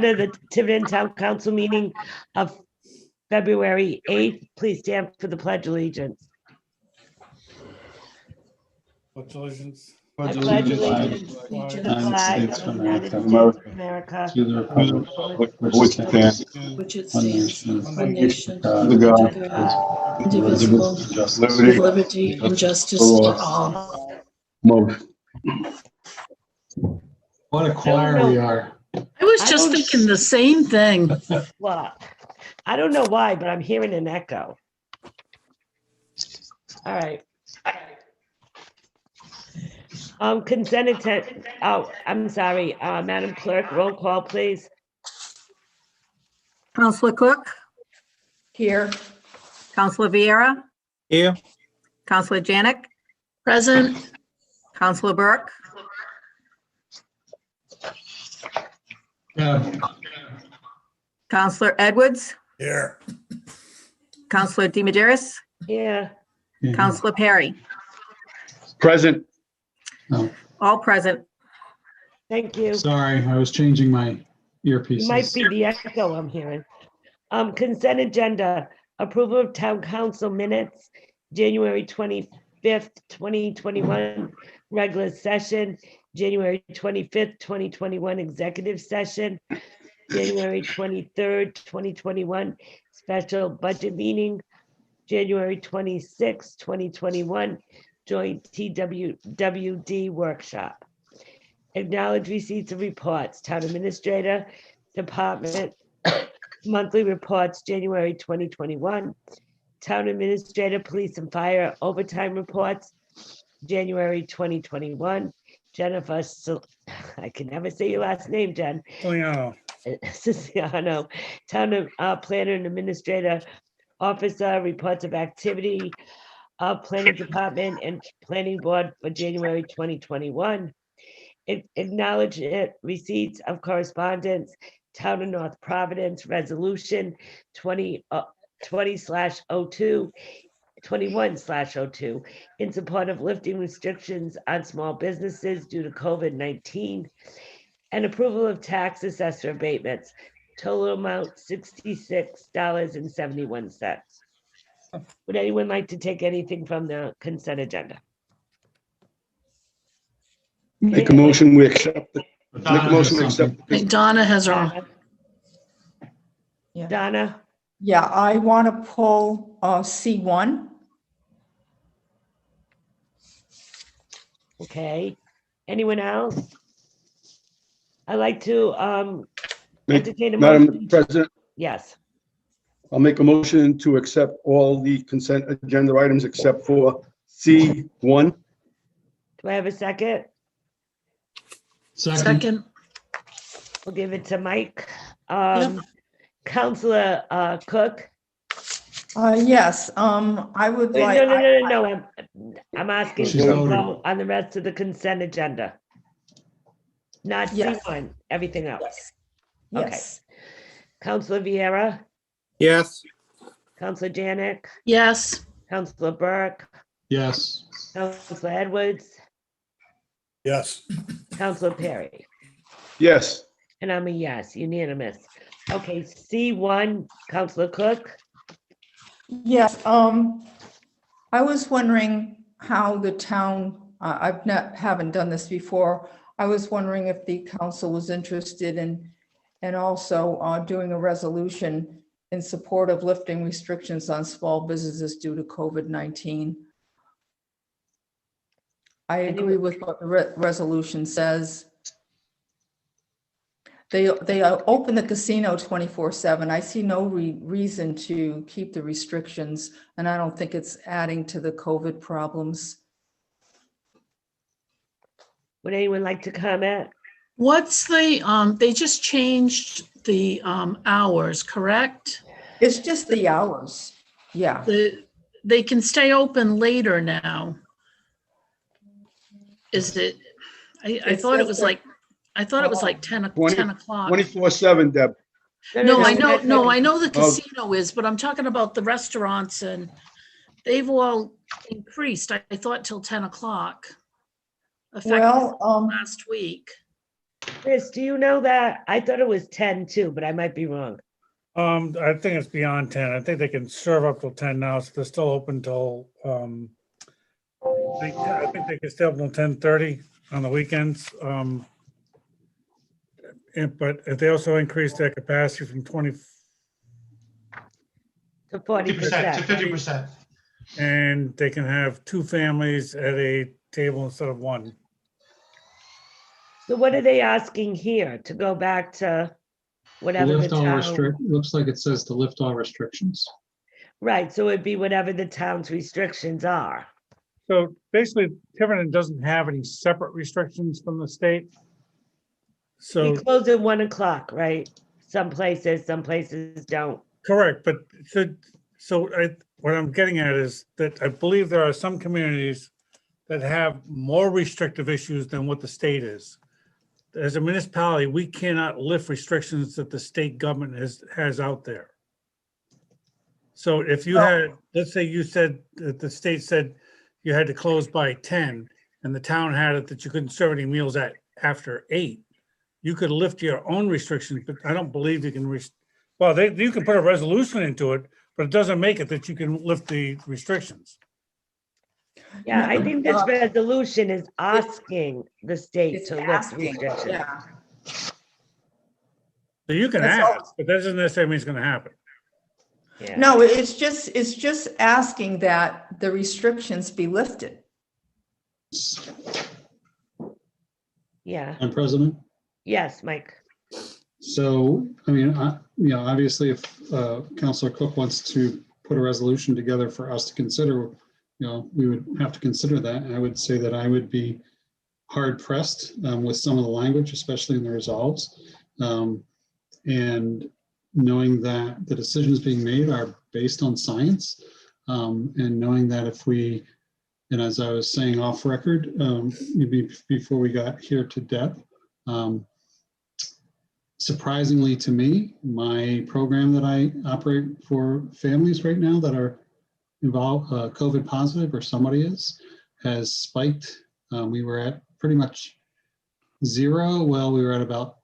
the Tiverton Town Council meeting of February 8th. Please stand for the Pledge of Allegiance. Pledge allegiance. I pledge allegiance to the flag of the United States of America, To the republic for which it stands, which it one stands, nation, one nation, under God, under God, indivisible, with justice with liberty and justice for all. Most. What a choir we are. I was just thinking the same thing. Well, I don't know why, but I'm hearing an echo. All right. Consent intent. Oh, I'm sorry, Madam Clerk, roll call, please. Counselor Cook, Here. Counselor Vieira, Here. Counselor Janick, Present. Counselor Burk, Yeah. Counselor Edwards, Here. Counselor deMedeiros, Yeah, Counselor Perry, Present. all present. thank you. Sorry, I was changing my It might earpieces. be the echo I'm hearing. Consent agenda, approval of town council minutes, January 25th, 2021, regular session, January 25th, 2021, executive session, January 23rd, 2021, special budget meeting, January 26th, 2021, joint TWWD workshop. Acknowledge receipts of reports, town administrator, department, monthly reports, January 2021, town administrator, police and fire overtime reports, January 2021, Jennifer, I can never say your last name, Jen. Siciliano, town planner and administrator officer, reports of activity of planning department and planning board for January 2021. Acknowledge receipts of correspondence, town of North Providence resolution 21/02 in support of lifting restrictions on small businesses due to COVID-19, and approval of tax assessor abatements, total amount $66.71. Would anyone like to take anything from the consent agenda? Make a motion, we accept it. Make a motion, we accept. I think Donna has her. Donna? Yeah. Donna, Yeah, I want to pull C1. okay. Anyone else? I'd like to entertain a Madam motion. President, Yes, I'll make a motion to accept all the consent agenda items except for C1. do I have a second? Second. We'll give it to Mike. Counselor Cook? Yes, I would Wait, like. no, I'm asking She's for a voting. vote on the rest of the consent agenda. Not Yes. C1, everything else. Yes. Okay. Yes. Counselor Vieira, Yes. Counselor Janick, Yes. Counselor Burke, Yes. Counselor Edwards, Yes. Counselor Perry, Yes. and I'm a yes, unanimous. Okay, C1, Counselor Cook. Yes, I was wondering how the town, haven't done this before. I was wondering if the council was interested in, and also doing a resolution in support of lifting restrictions on small businesses due to COVID-19. I agree with what the resolution says. They open the casino 24/7. I see no reason to keep the restrictions, and I don't think it's adding to the COVID problems. Would anyone like to comment? What's the, they just changed the hours, correct? It's just the hours. Yeah. They can stay open later now. Is it, I thought it was like, I thought it was like 10 o'clock. 24/7, Deb. No, I know, that's no, not- I know the casino is, but I'm talking about the restaurants, and they've all increased, I thought, till 10 o'clock. Effective Well, last week. Chris, do you know that? I thought it was 10 too, but I might be wrong. I think it's beyond 10. I think they can serve up till 10 now, so they're still open till, I think they can stay open till 10:30 on the weekends. But if they also increase their capacity from 20, To 50% to 40%. 50%. and they can have 2 families at a table instead of 1. So what are they asking here? To go back to To whatever the lift all town, looks like it says to lift all restrictions. right, so it'd be whatever the town's restrictions are. So basically, Tiverton doesn't have any separate restrictions from the state. We So, close at 1 o'clock, right? Some places don't. correct, but what I'm getting at is that I believe there are some communities that have more restrictive issues than what the state is. As a municipality, we cannot lift restrictions that the state government has out there. So if you had, let's say you said that the state said you had to close by 10 and the town had it that you couldn't serve any meals after 8, you could lift your own restrictions, but I don't believe you can, you can put a resolution into it, but it doesn't make it that you can lift the restrictions. Yeah, I think this Uh, resolution is asking the state It's to lift asking, restrictions. yeah. So you can That's all. ask, but that doesn't necessarily mean it's gonna happen. Yeah. No, it's just asking that the restrictions be lifted. Yeah, Madam President? yes, Mike. So, I mean, obviously if Councilor Cook wants to put a resolution together for us to consider, we would have to consider that. And I would say that I would be hard pressed with some of the language, especially in the resolves. And knowing that the decisions being made are based on science, and knowing that if we, and as I was saying off record, maybe before we got here to Deb, surprisingly to me, my program that I operate for families right now that are involved, COVID positive or somebody is, has spiked. We were at pretty much 0. Well, we were at about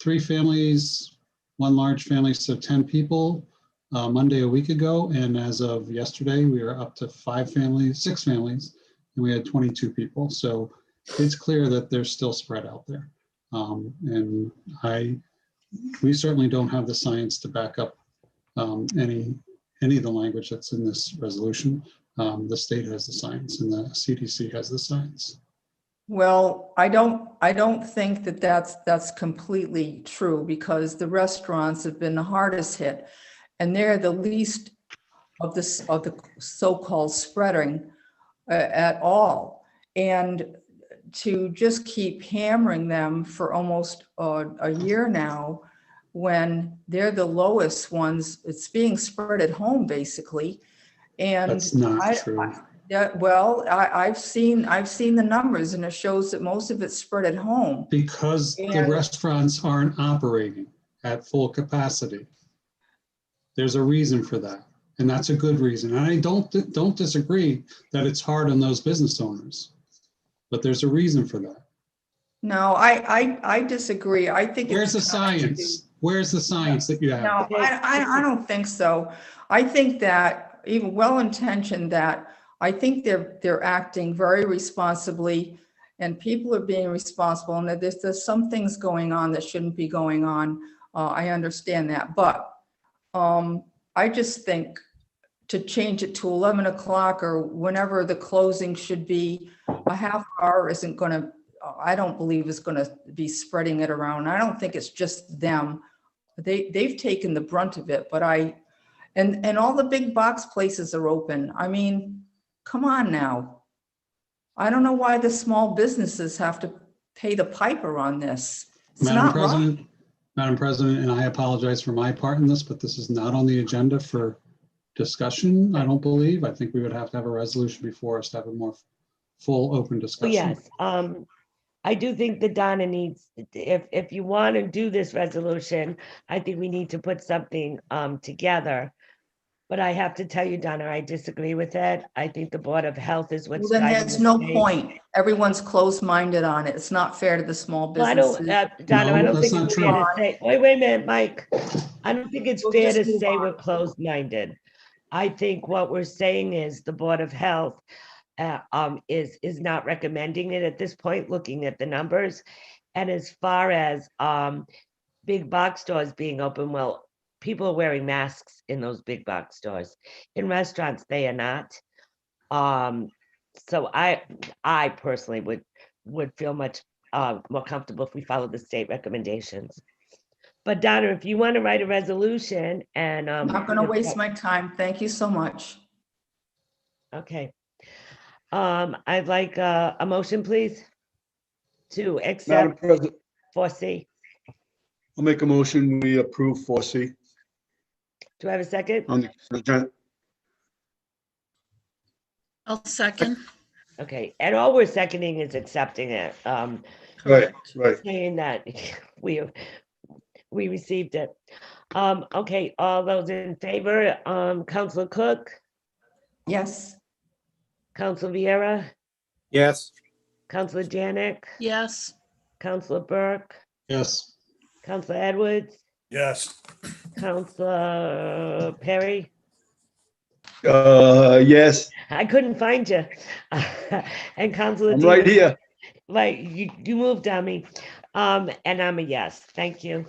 3 families, 1 large family, so 10 people Monday a week ago. And as of yesterday, we were up to 6 families, and we had 22 people. So it's clear that there's still spread out there. And we certainly don't have the science to back up any of the language that's in this resolution. The state has the science and the CDC has the science. Well, I don't think that that's completely true, because the restaurants have been the hardest hit, and they're the least of the so-called spreading at all. And to just keep hammering them for almost a year now, when they're the lowest ones, it's being spread at home basically. And That's not true. yeah, well, I've seen the numbers, and it shows that most of it's spread at home. Because the And- restaurants aren't operating at full capacity. There's a reason for that, and that's a good reason. And I don't disagree that it's hard on those business owners, but there's a reason for that. No, I disagree. I think. Where's the it's got to be- science? Where's the science that you have? No, I don't think so. I think that even well-intentioned, that I think they're acting very responsibly, and people are being responsible, and that there's some things going on that shouldn't be going on. I understand that, but I just think to change it to 11 o'clock or whenever the closing should be, a half hour isn't going to, I don't believe is going to be spreading it around. I don't think it's just them. They've taken the brunt of it, but and all the big box places are open. I mean, come on now. I don't know why the small businesses have to pay the piper on this. It's not right. Madam President, and I apologize for my part in this, but this is not on the agenda for discussion, I don't believe. I think we would have to have a resolution before us to have a more full, open discussion. Yes, I do think that Donna needs, if you want to do this resolution, I think we need to put something together But I have to tell you, Donna, I disagree with that. I think the Board of Health is Well, what's then guiding there's the no state. point. Everyone's closed-minded on it. It's not fair to the small Well, I don't, businesses. Donna, I No, don't that's think not it's fair to true. say, wait a minute, Mike. I don't think it's We'll fair just to move say on. we're closed-minded. I think what we're saying is the Board of Health is not recommending it at this point, looking at the numbers. And as far as big box stores being open, well, people are wearing masks in those big box stores. In restaurants, they are not. So I personally would feel much more comfortable if we followed the state recommendations. But Donna, if you want to write a resolution and I'm not going to waste my time. Thank you so much. okay. I'd like a motion, please, to Madam accept President, 4C. I'll make a motion, we approve 4C Do I have a second? on the agenda. I'll second. Okay, and all we're seconding is accepting it, Right, Correct. right. saying that we received it. Okay, all those in favor, Councilor Cook, Yes, Councilor Vieira, Yes. Councilor Janick, Yes, Councilor Burk, Yes. Councilor Edwards, Yes. Councilor Perry. Yes, I couldn't find you. And Councilor I'm right Dean, here. like you moved on me. And I'm a yes. Thank you.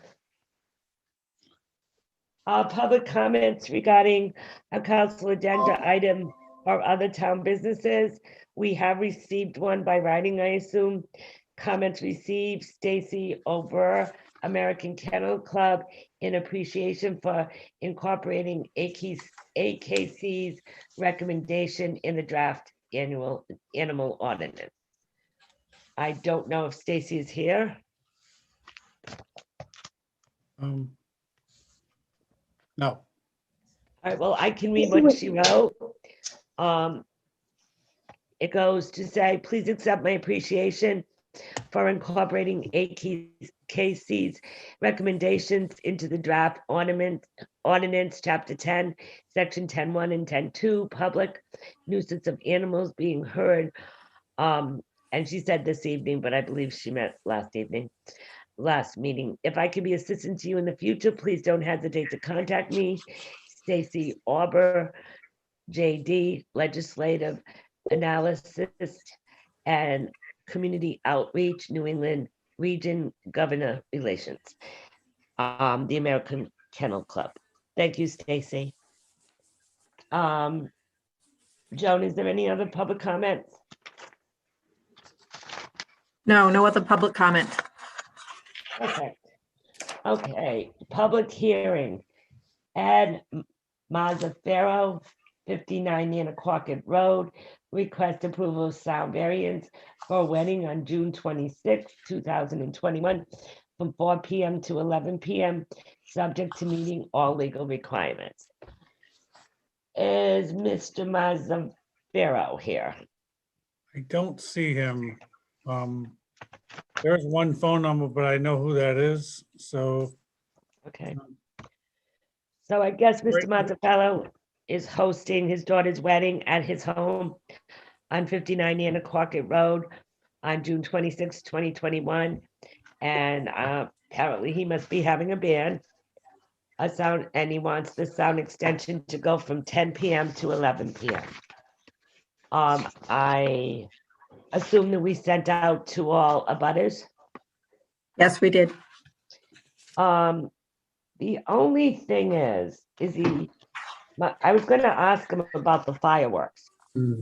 Public comments regarding a council agenda item or other town businesses. We have received one by writing, I assume. Comments received, Stacy Ober, American Kennel Club, in appreciation for incorporating AKC's recommendation in the draft annual animal ordinance. I don't know if Stacy is here. No. All right, well, I can read what she wrote. It goes to say, please accept my appreciation for incorporating AKC's recommendations into the draft ordinance, chapter 10, section 10.1 and 10.2, public nuisance of animals being heard. And she said this evening, but I believe she meant last meeting. If I can be assistant to you in the future, please don't hesitate to contact me. Stacy Auber, JD, Legislative Analysis and Community Outreach, New England Region Governor Relations, the American Kennel Club. Thank you, Stacy. Joan, is there any other public comments? no other public comment. Perfect. Okay, public hearing. Ed Mazzaferro, 59 Nanaquacket Road, request approval of sound variance for a wedding on June 26, 2021, from 4 p.m. to 11 p.m., subject to meeting all legal requirements. Is Mr. Mazzaferro here? I don't see him. There's one phone number, but I know who that is, so. Okay. So I guess Mr. Mazzaferro is hosting his daughter's wedding at his home on 59 Nanaquacket Road on June 26, 2021. And apparently he must be having a band, and he wants the sound extension to go from 10 p.m. to 11 p.m. I assume that we sent out to all abutters. Yes, we did. The only thing is I was going to ask him about the fireworks. Hmm.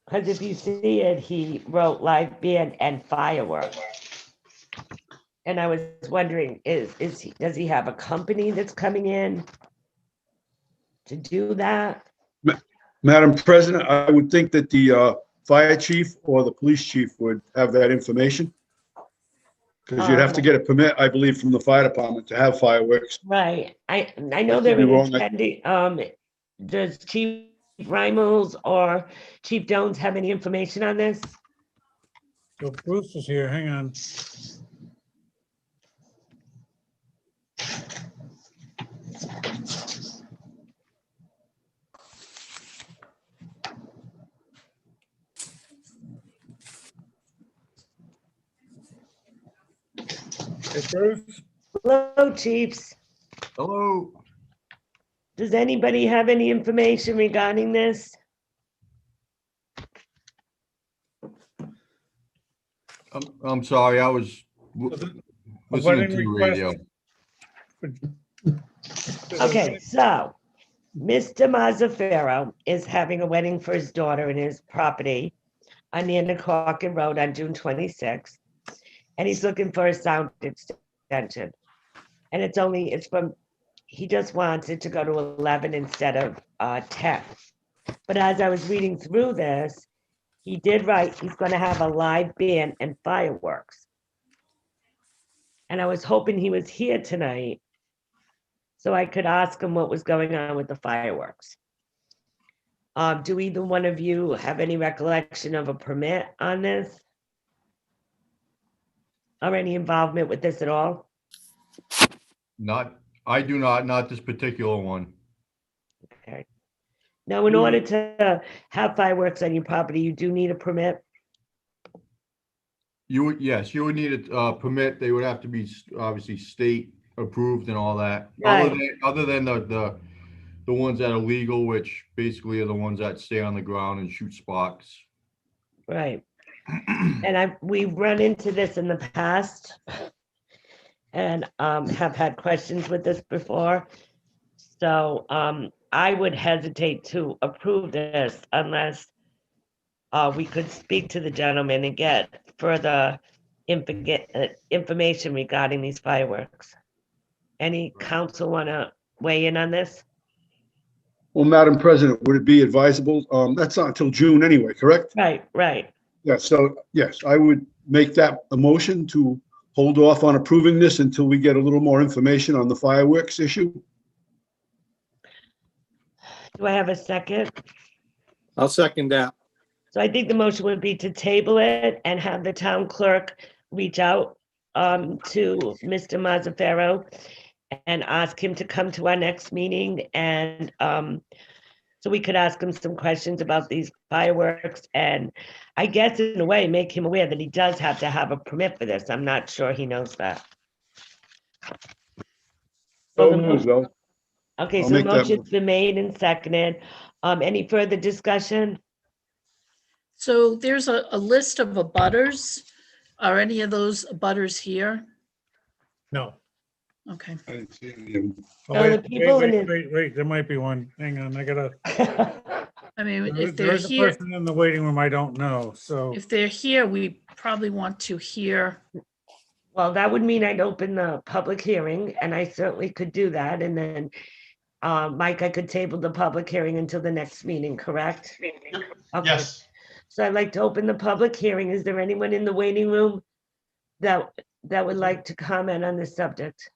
Because if you see it, he wrote live band and fireworks. And I was wondering, does he have a company that's coming in to do that? Madam President, I would think that the fire chief or the police chief would have that information. Because you'd have to get a permit, I believe, from the fire department to have fireworks. Right. I know I could they're be wrong. intending, does Chief Reimels or Chief Jones have any information on this? So Bruce is here, hang on. Hey, Bruce? Hello, chiefs. Hello. Does anybody have any information regarding this? I'm sorry, I was listening wedding to the request? radio. Okay, so Mr. Mazzaferro is having a wedding for his daughter in his property on Nantucket Road on June 26th. And he's looking for a sound extension. And it's from, he just wants it to go to 11 instead of 10. But as I was reading through this, he did write, he's gonna have a live band and fireworks. And I was hoping he was here tonight so I could ask him what was going on with the fireworks. Do either one of you have any recollection of a permit on this? Or any involvement with this at all? I do not this particular one. Okay. Now, in order to have fireworks on your property, you do need a permit? Yes, you would need a permit. They would have to be obviously state approved and all that. Right. Other than the ones that are legal, which basically are the ones that stay on the ground and shoot sparks. Right. And we've run into this in the past and have had questions with this before. So I would hesitate to approve this unless we could speak to the gentleman and get further information regarding these fireworks. Any council want to weigh in on this? Well, Madam President, would it be advisable? That's not until June anyway, correct? Right. Yeah, so yes, I would make that a motion to hold off on approving this until we get a little more information on the fireworks issue. Do I have a second? I'll second that. So I think the motion would be to table it and have the town clerk reach out to Mr. Mazzaferro and ask him to come to our next meeting, and so we could ask him some questions about these fireworks, and I guess in a way make him aware that he does have to have a permit for this. I'm not sure he knows that. So the moved, though. Okay, I'll so make that motion's been made and seconded. Any further discussion? So there's a list of abutters. Are any of those abutters here? No. Okay. I didn't see any of them. Oh, No, the people in it- Wait, there might be one. Hang on, I gotta, I mean, if there they're is a here, person in the waiting room I don't know, so. if they're here, we probably want to hear. Well, that would mean I'd open the public hearing, and I certainly could do that, and then Mike, I could table the public hearing until the next meeting, correct? Okay. Yes. So I'd like to open the public hearing. Is there anyone in the waiting room that would like to comment on this subject?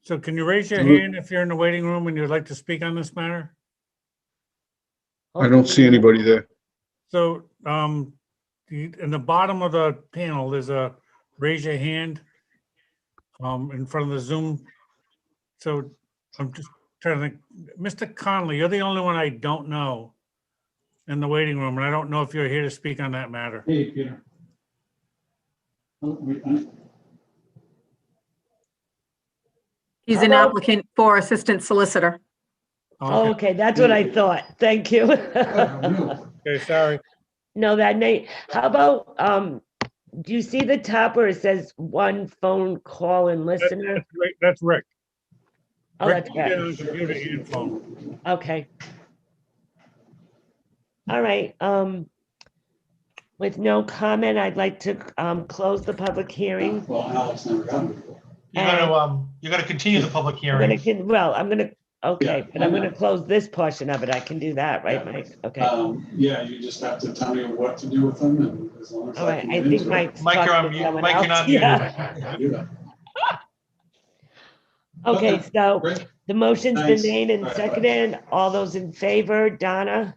So can you raise your hand if you're in the waiting room and you'd like to speak on this matter? I don't see anybody there. So, in the bottom of the panel, there's a raise your hand in front of the Zoom. So I'm just trying to think, Mr. Conley, you're the only one I don't know in the waiting room, and I don't know if you're here to speak on that matter. Hey, Peter. Oh, wait, He's an applicant for assistant solicitor. Oh, okay, that's what I thought. Thank you. Okay, sorry. No, that Nate, how about, do you see the top where it says one phone call and listener? That's Rick. Oh, Rick that's can get right. on computer and phone. Okay. All right, with no comment, I'd like to close the public hearing. Well, Alex never got it before. You gotta continue the public I'm gonna, hearing. well, I'm gonna, okay, Yeah, but I'm I gonna know. close this portion of it. I can do that, right, Yeah. Mike? Okay. Yeah, you just have to tell me what to do with them, and as long as All I right, can I get think into it. Mike's Mike, you're talking on to mute. someone Mike, you're else. not muted. Yeah. I can do that. Okay, Okay, so great. the motion's been Thanks. made and All right, bye. seconded. All those in favor, Donna,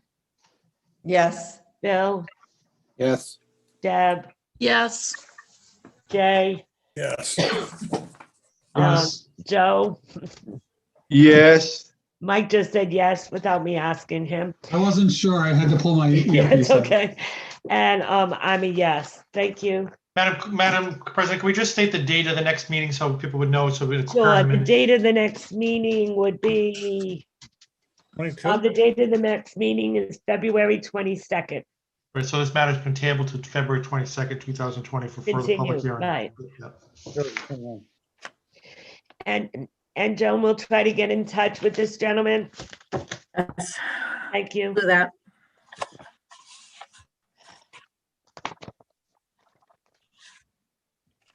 Yes. Bill, Yes. Deb, Yes, Jay, Yes. Yes. Joe. Yes, Mike just said yes without me asking him. I wasn't sure. I had to pull my Yeah, it's earpiece out. okay. And I'm a yes. Thank you. Madam President, can we just state the date of the next meeting so people would know, so we Sure, the date of the next meeting would be, 22? the date of the next meeting is February 22nd. Right, so this matter's been tabled to February 22nd, 2020 for further public Continue, hearing. right. Yeah. And Joan will try to get in touch with this gentleman. Yes, Thank you. do that.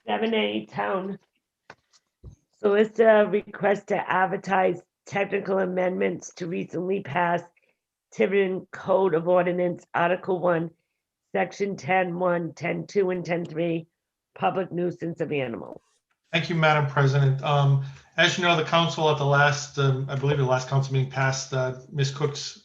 7A Town Solicitor request to advertise technical amendments to recently passed Tiverton Code of Ordinance, Article 1, Section 10(1), 10(2), and 10(3), public nuisance of animals. Thank you, Madam President. As you know, the council at the last, I believe the last council meeting passed Ms. Cook's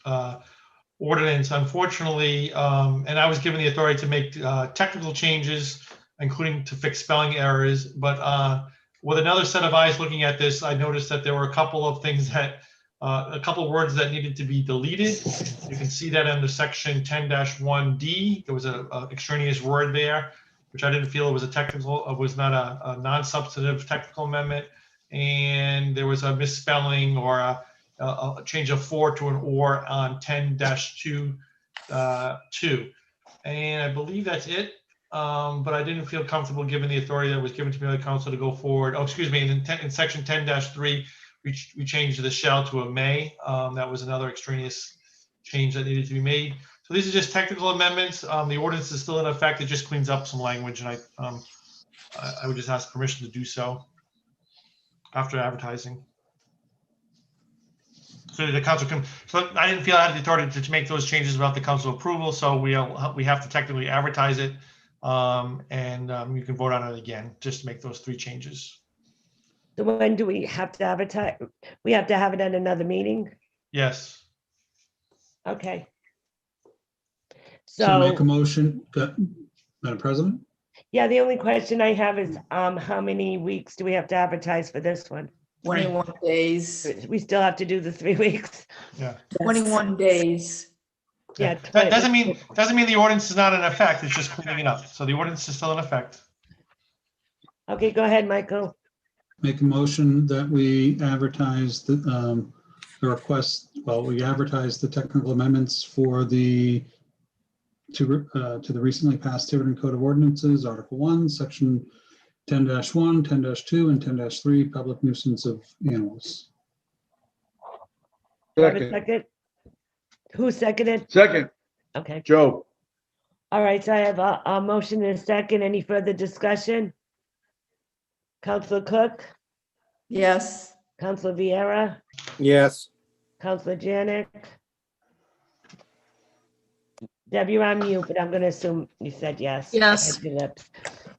ordinance, unfortunately, and I was given the authority to make technical changes, including to fix spelling errors. But with another set of eyes looking at this, I noticed that there were a couple of things that, a couple of words that needed to be deleted. You can see that under section 10-1D. There was an extraneous word there, which I didn't feel it was a technical, was not a non-substantive technical amendment. And there was a misspelling or a change of "for" to an "or" on 10-2, 2. And I believe that's it. But I didn't feel comfortable given the authority that was given to me by the council to go forward. Oh, excuse me, in section 10-3, we changed the "shall" to a "may." That was another extraneous change that needed to be made. So these are just technical amendments. The ordinance is still in effect. It just cleans up some language, and I would just ask permission to do so after advertising. So the council can, so I didn't feel I had the authority to make those changes without the council approval, so we have to technically advertise it. And you can vote on it again, just to make those 3 changes. So when do we have to advertise? We have to have it at another meeting? Yes. Okay. So make a So, motion, Madam President? yeah, the only question I have is, how many weeks do we have to advertise for this one? 21 days, We still have to do the 3 weeks? Yeah. 21 days. Yeah. That doesn't mean the ordinance is not in effect. It's just cleaning it up. So the ordinance is still in effect. Okay, go ahead, Michael. Make a motion that we advertise the request, well, we advertise the technical amendments for the, to the recently passed Tiverton Code of Ordinances, Article 1, Section 10-1, 10-2, and 10-3, public nuisance of animals. Do I have a Second. second? Who seconded? Second, Okay. Joe. All right, so I have a motion and a second. Any further discussion? Councilor Cook, Yes, Councilor Vieira, Yes. Councilor Janick. Deb, you're on mute, but I'm gonna assume you said yes. I Yes. read your lips.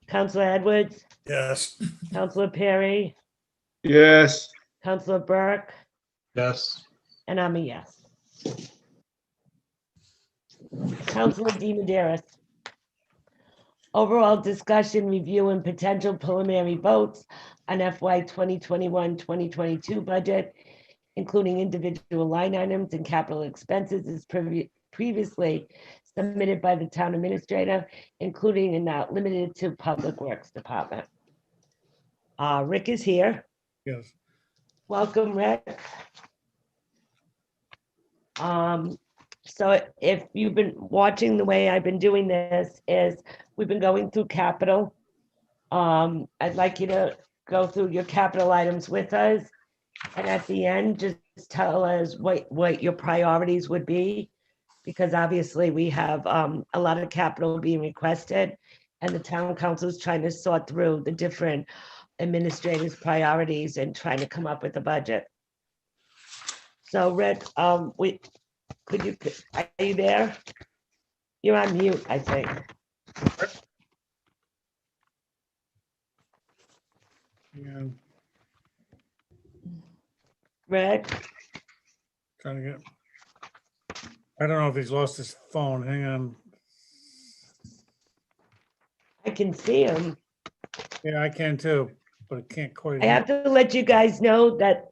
Councilor Edwards, Yes. Councilor Perry, Yes. Councilor Burke, Yes. and I'm a yes. Councilor deMedeiros. Overall discussion, review, and potential preliminary votes on FY 2021-2022 budget, including individual line items and capital expenses as previously submitted by the town administrator, including and not limited to Public Works Department. Rick is here. Yes. Welcome, Rick. So if you've been watching, the way I've been doing this is we've been going through capital. I'd like you to go through your capital items with us. And at the end, just tell us what your priorities would be. Because obviously we have a lot of capital being requested and the town council is trying to sort through the different administrators' priorities and trying to come up with a budget. So Rick, are you there? You're on mute, I think. Yeah, Rick, trying to get. I don't know if he's lost his phone. Hang on. I can see him. Yeah, I can too, but I can't quite. I have to let you guys know that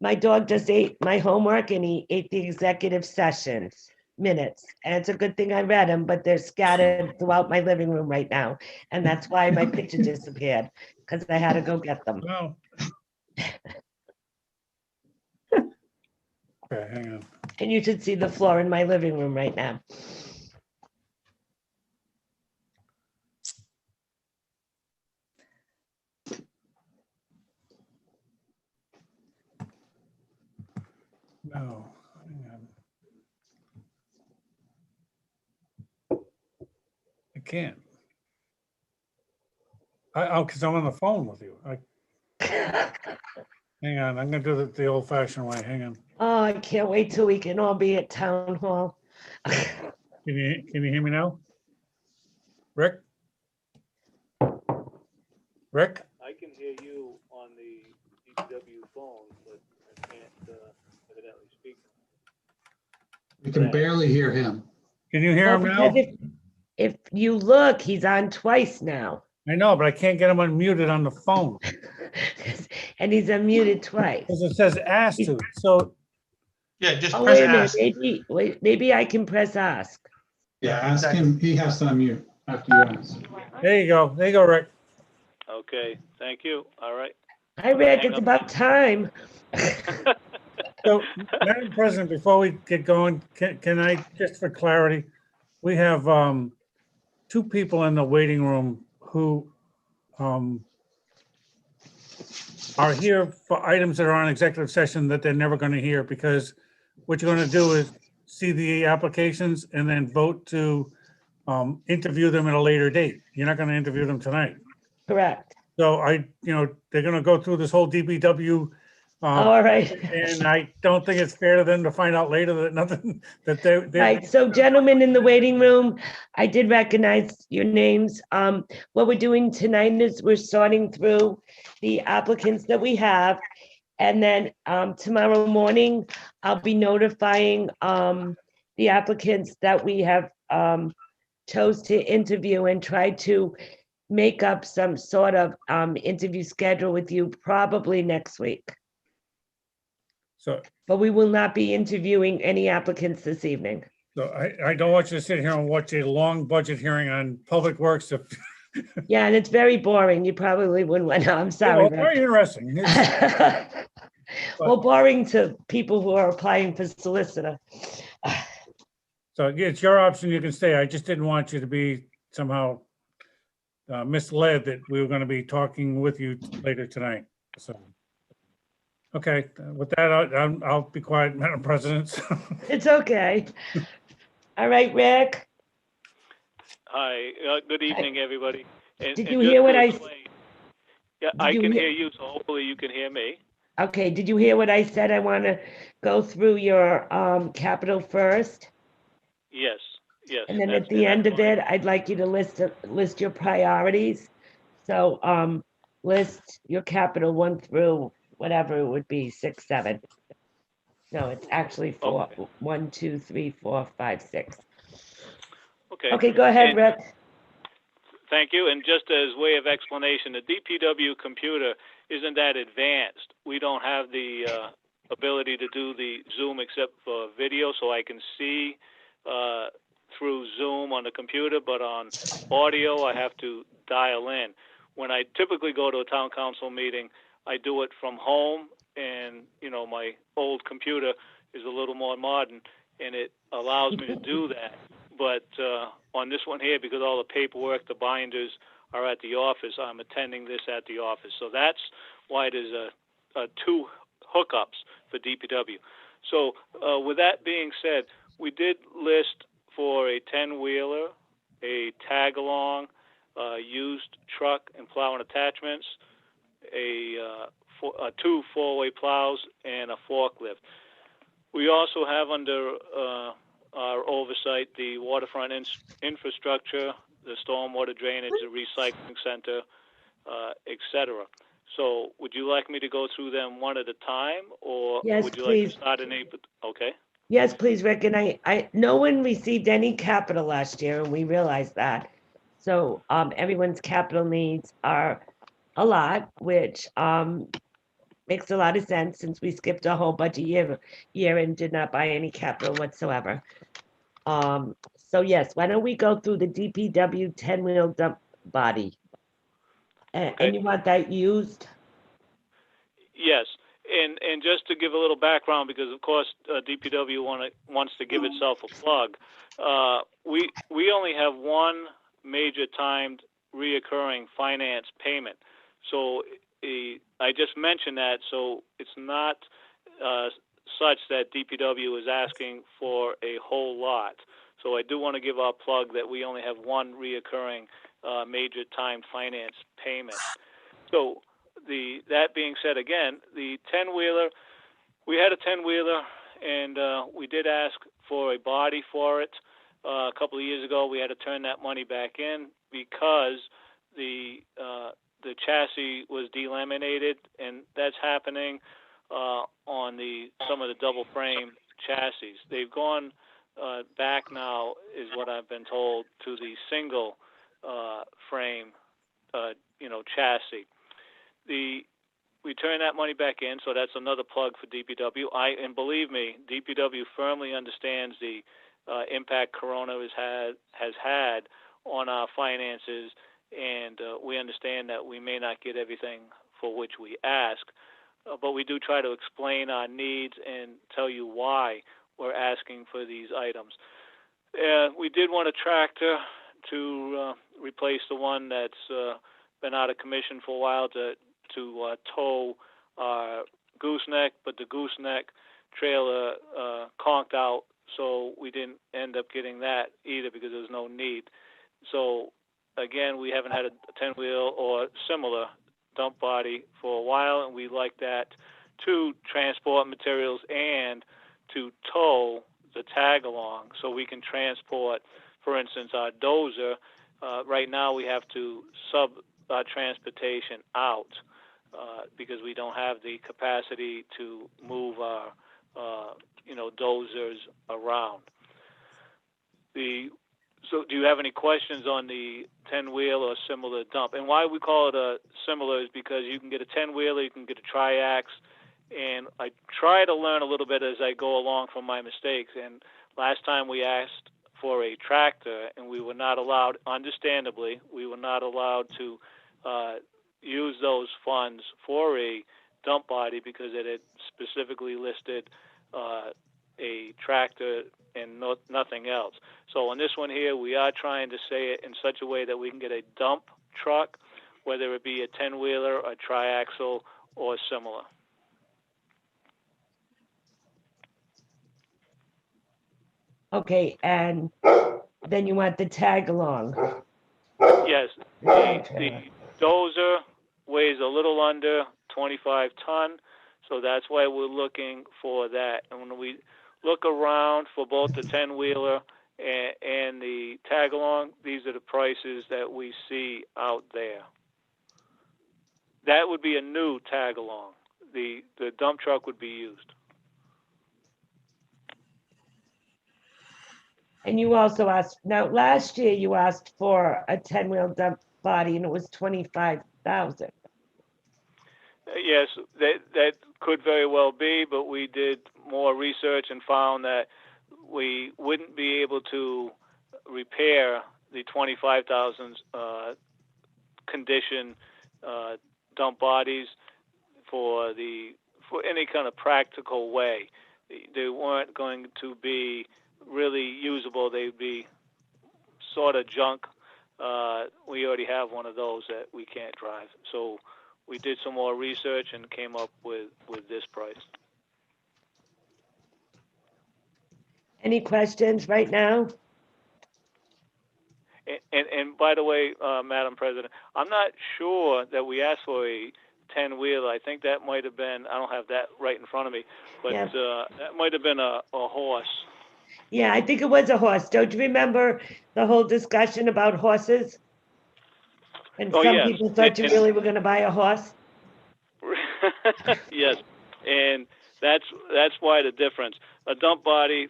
my dog just ate my homework and he ate the executive session. minutes. And it's a good thing I read them, but they're scattered throughout my living room right now. And that's why my picture disappeared, because I had to go get them. No. Okay, hang on. And you should see the floor in my living room right now. No. Hang on. I can't. Because I'm on the phone with you. Hang on, I'm gonna do it the old fashioned way. Hang on. Oh, I can't wait till we can all be at town hall. Can you hear me now? Rick? Rick? I can hear you on the DPW phone, but I can't evidently speak. We can barely hear him. Can you hear him now? If you look, he's on twice now. I know, but I can't get him unmuted on the phone. And he's unmuted twice. Because it says ask to, so. Yeah, just Oh, press wait a minute, ask. maybe I can press ask. Yeah, ask him. He has to unmute after you ask. There you go, Rick. Okay, thank you. All right. Hi, Rick, it's about time. So, Madam President, before we get going, can I, just for clarity, we have two people in the waiting room who are here for items that are on executive session that they're never going to hear, because what you're going to do is see the applications and then vote to interview them at a later date. You're not going to interview them tonight. Correct. So they're going to go through this whole DPW. All right. And I don't think it's fair to them to find out later that nothing, that they're. Right, so gentlemen in the waiting room, I did recognize your names. What we're doing tonight is we're sorting through the applicants that we have. And then tomorrow morning, I'll be notifying the applicants that we have chose to interview and try to make up some sort of interview schedule with you probably next week. So, but we will not be interviewing any applicants this evening. So I don't want you to sit here and watch a long budget hearing on public works. Yeah, and it's very boring. You probably wouldn't want to. I'm sorry. Well, very interesting. Well, boring to people who are applying for solicitor. So it's your option. You can stay. I just didn't want you to be somehow misled that we were going to be talking with you later tonight. So. Okay, with that, I'll be quiet, Madam President. It's okay. All right, Rick. Hi, good evening, everybody. Did you hear what I said? Yeah, I can hear you, so hopefully you can hear me. Okay, did you hear what I said? I want to go through your capital first. Yes, yes. And then at the end of it, I'd like you to list your priorities. So list your capital 1 through whatever it would be, 6, 7. No, it's actually 4. Okay. 1, 2, 3, 4, 5, 6. Okay. Okay, go ahead, Rick. Thank you. And just as way of explanation, the DPW computer isn't that advanced. We don't have the ability to do the Zoom except for video, so I can see through Zoom on the computer, but on audio, I have to dial in. When I typically go to a town council meeting, I do it from home, and my old computer is a little more modern, and it allows me to do that. But on this one here, because all the paperwork, the binders are at the office, I'm attending this at the office. So that's why there's a 2 hookups for DPW. So with that being said, we did list for a 10-wheeler, a tag-along, used truck and plow and attachments, 2 4-way plows, and a forklift. We also have under our oversight the waterfront infrastructure, the stormwater drainage, the recycling center, etc. So would you like me to go through them one at a time, or yes, would you please. like to start in April? Okay. Yes, please, Rick. And no one received any capital last year, and we realized that. So everyone's capital needs are a lot, which makes a lot of sense since we skipped a whole budget year and did not buy any capital whatsoever. So yes, why don't we go through the DPW 10-wheel dump body? And you want that used? Yes, and just to give a little background, because of course DPW wants to give itself a plug. We only have one major timed reoccurring finance payment. So I just mentioned that, so it's not such that DPW is asking for a whole lot. So I do want to give our plug that we only have one reoccurring major timed finance payment. So that being said, again, the 10-wheeler, we had a 10-wheeler, and we did ask for a body for it. A couple of years ago, we had to turn that money back in because the chassis was delaminated, and that's happening on some of the double frame chassis. They've gone back now, is what I've been told, to the single frame, chassis. We turn that money back in, so that's another plug for DPW. And believe me, DPW firmly understands the impact Corona has had on our finances, and we understand that we may not get everything for which we ask, but we do try to explain our needs and tell you why we're asking for these items. We did want a tractor to replace the one that's been out of commission for a while to tow our gooseneck, but the gooseneck trailer conked out, so we didn't end up getting that either because there's no need. So again, we haven't had a 10-wheel or similar dump body for a while, and we like that to transport materials and to tow the tag along so we can transport, for instance, our dozer. Right now we have to sub our transportation out because we don't have the capacity to move our dozers around. So do you have any questions on the 10-wheel or similar dump? And why we call it a similar is because you can get a 10-wheeler, you can get a triax, and I try to learn a little bit as I go along from my mistakes. And last time we asked for a tractor, and we were not allowed, understandably, we were not allowed to use those funds for a dump body because it had specifically listed a tractor and nothing else. So on this one here, we are trying to say it in such a way that we can get a dump truck, whether it be a 10-wheeler, a triaxle, or similar. Okay, and then you want the tag along. Yes, the dozer weighs a little under 25 ton, so that's why we're looking for that. And when we look around for both the 10-wheeler and the tag-along, these are the prices that we see out there. That would be a new tag-along. The dump truck would be used. And you also asked, now last year you asked for a 10-wheel dump body and it was $25,000. Yes, that could very well be, but we did more research and found that we wouldn't be able to repair the 25,000 condition dump bodies for any kind of practical way. They weren't going to be really usable. They'd be sort of junk. We already have one of those that we can't drive. So we did some more research and came up with this price. Any questions right now? And by the way, Madam President, I'm not sure that we asked for a 10-wheeler. I think that might have been, I don't have that right in front of me, but Yeah. that might have been a horse. Yeah, I think it was a horse. Don't you remember the whole discussion about horses? And Oh, some yes. people thought you really were going to buy a horse? Yes, and that's why the difference. A dump body,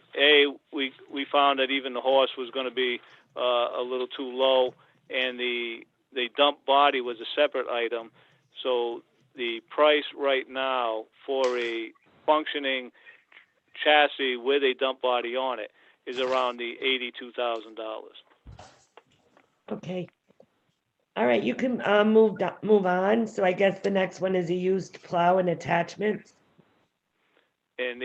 we found that even the horse was going to be a little too low, and the dump body was a separate item. So the price right now for a functioning chassis with a dump body on it is around the $82,000. Okay. All right, you can move on. So I guess the next one is a used plow and attachments. And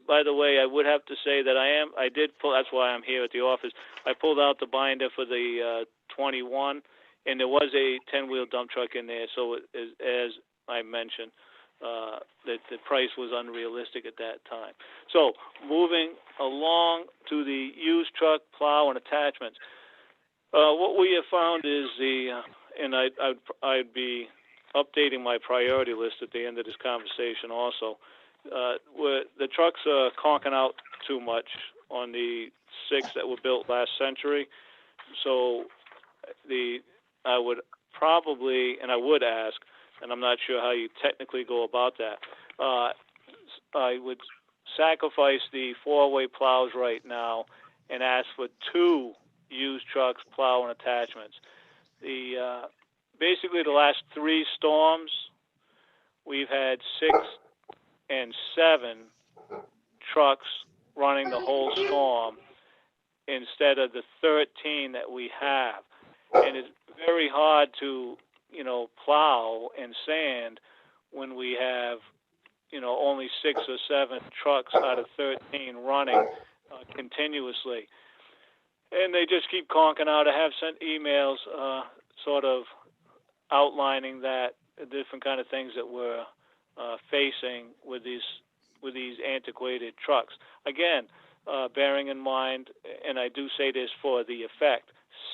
by the way, I would have to say that I did pull, that's why I'm here at the office. I pulled out the binder for the 21, and there was a 10-wheel dump truck in there. So as I mentioned, that the price was unrealistic at that time. So moving along to the used truck, plow, and attachments. What we have found is and I'd be updating my priority list at the end of this conversation also. Where the trucks are conking out too much on the 6 that were built last century. So I would probably, and I would ask, and I'm not sure how you technically go about that, I would sacrifice the 4-way plows right now and ask for 2 used trucks, plow, and attachments. Basically the last 3 storms, we've had 6 and 7 trucks running the whole storm instead of the 13 that we have. And it's very hard to, plow and sand when we have, only 6 or 7 trucks out of 13 running continuously. And they just keep conking out. I have sent emails sort of outlining that, different kind of things that we're facing with these antiquated trucks. Again, bearing in mind, and I do say this for the effect,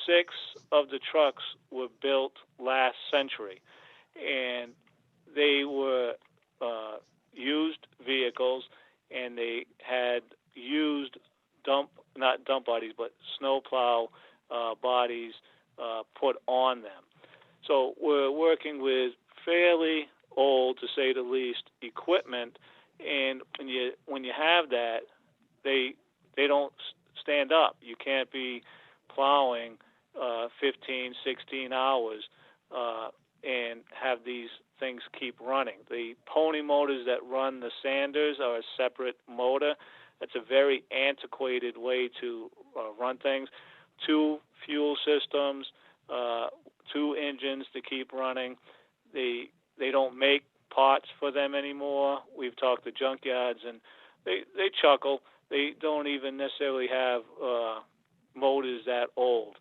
6 of the trucks were built last century, and they were used vehicles, and they had used not dump bodies, but snowplow bodies put on them. So we're working with fairly old, to say the least, equipment, and when you have that, they don't stand up. You can't be plowing 15, 16 hours and have these things keep running. The pony motors that run the sanders are a separate motor. That's a very antiquated way to run things. 2 fuel systems, 2 engines to keep running. They don't make parts for them anymore. We've talked to junkyards, and they chuckle. They don't even necessarily have motors that old.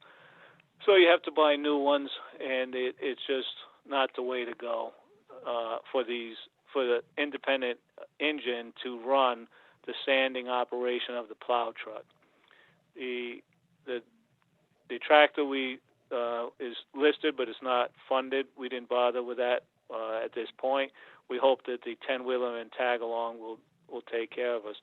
So you have to buy new ones, and it's just not the way to go for the independent engine to run the sanding operation of the plow truck. The tractor is listed, but it's not funded. We didn't bother with that at this point. We hope that the 10-wheeler and tag-along will take care of us.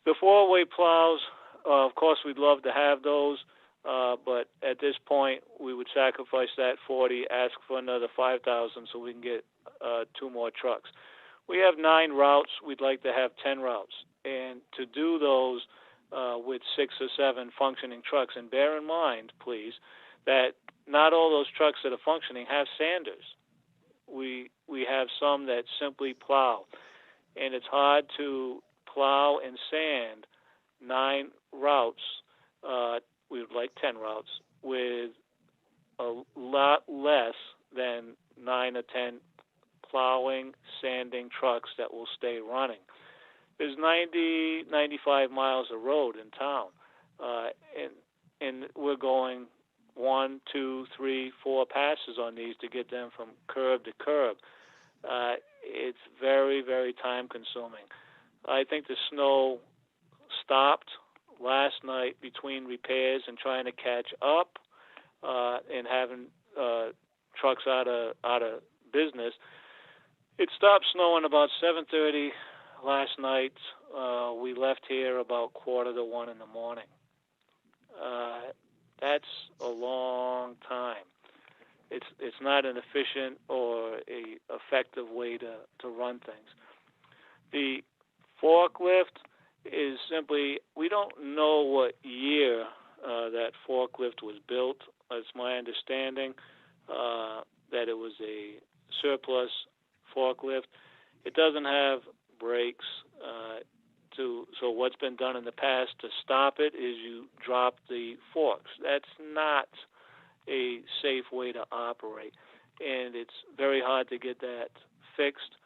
The 4-way plows, of course, we'd love to have those, but at this point, we would sacrifice that 40, ask for another 5,000 so we can get 2 more trucks. We have 9 routes. We'd like to have 10 routes. And to do those with 6 or 7 functioning trucks, and bear in mind, please, that not all those trucks that are functioning have sanders. We have some that simply plow, and it's hard to plow and sand 9 routes. We would like 10 routes with a lot less than 9 or 10 plowing, sanding trucks that will stay running. There's 90, 95 miles of road in town, and we're going 1, 2, 3, 4 passes on these to get them from curb to curb. It's very, very time consuming. I think the snow stopped last night between repairs and trying to catch up and having trucks out of business. It stopped snowing about 7:30 last night. We left here about 1:45 in the morning. That's a long time. It's not an efficient or a effective way to run things. The forklift is simply, we don't know what year that forklift was built. It's my understanding that it was a surplus forklift. It doesn't have brakes, So what's been done in the past to stop it is you drop the forks. That's not a safe way to operate, and it's very hard to get that fixed.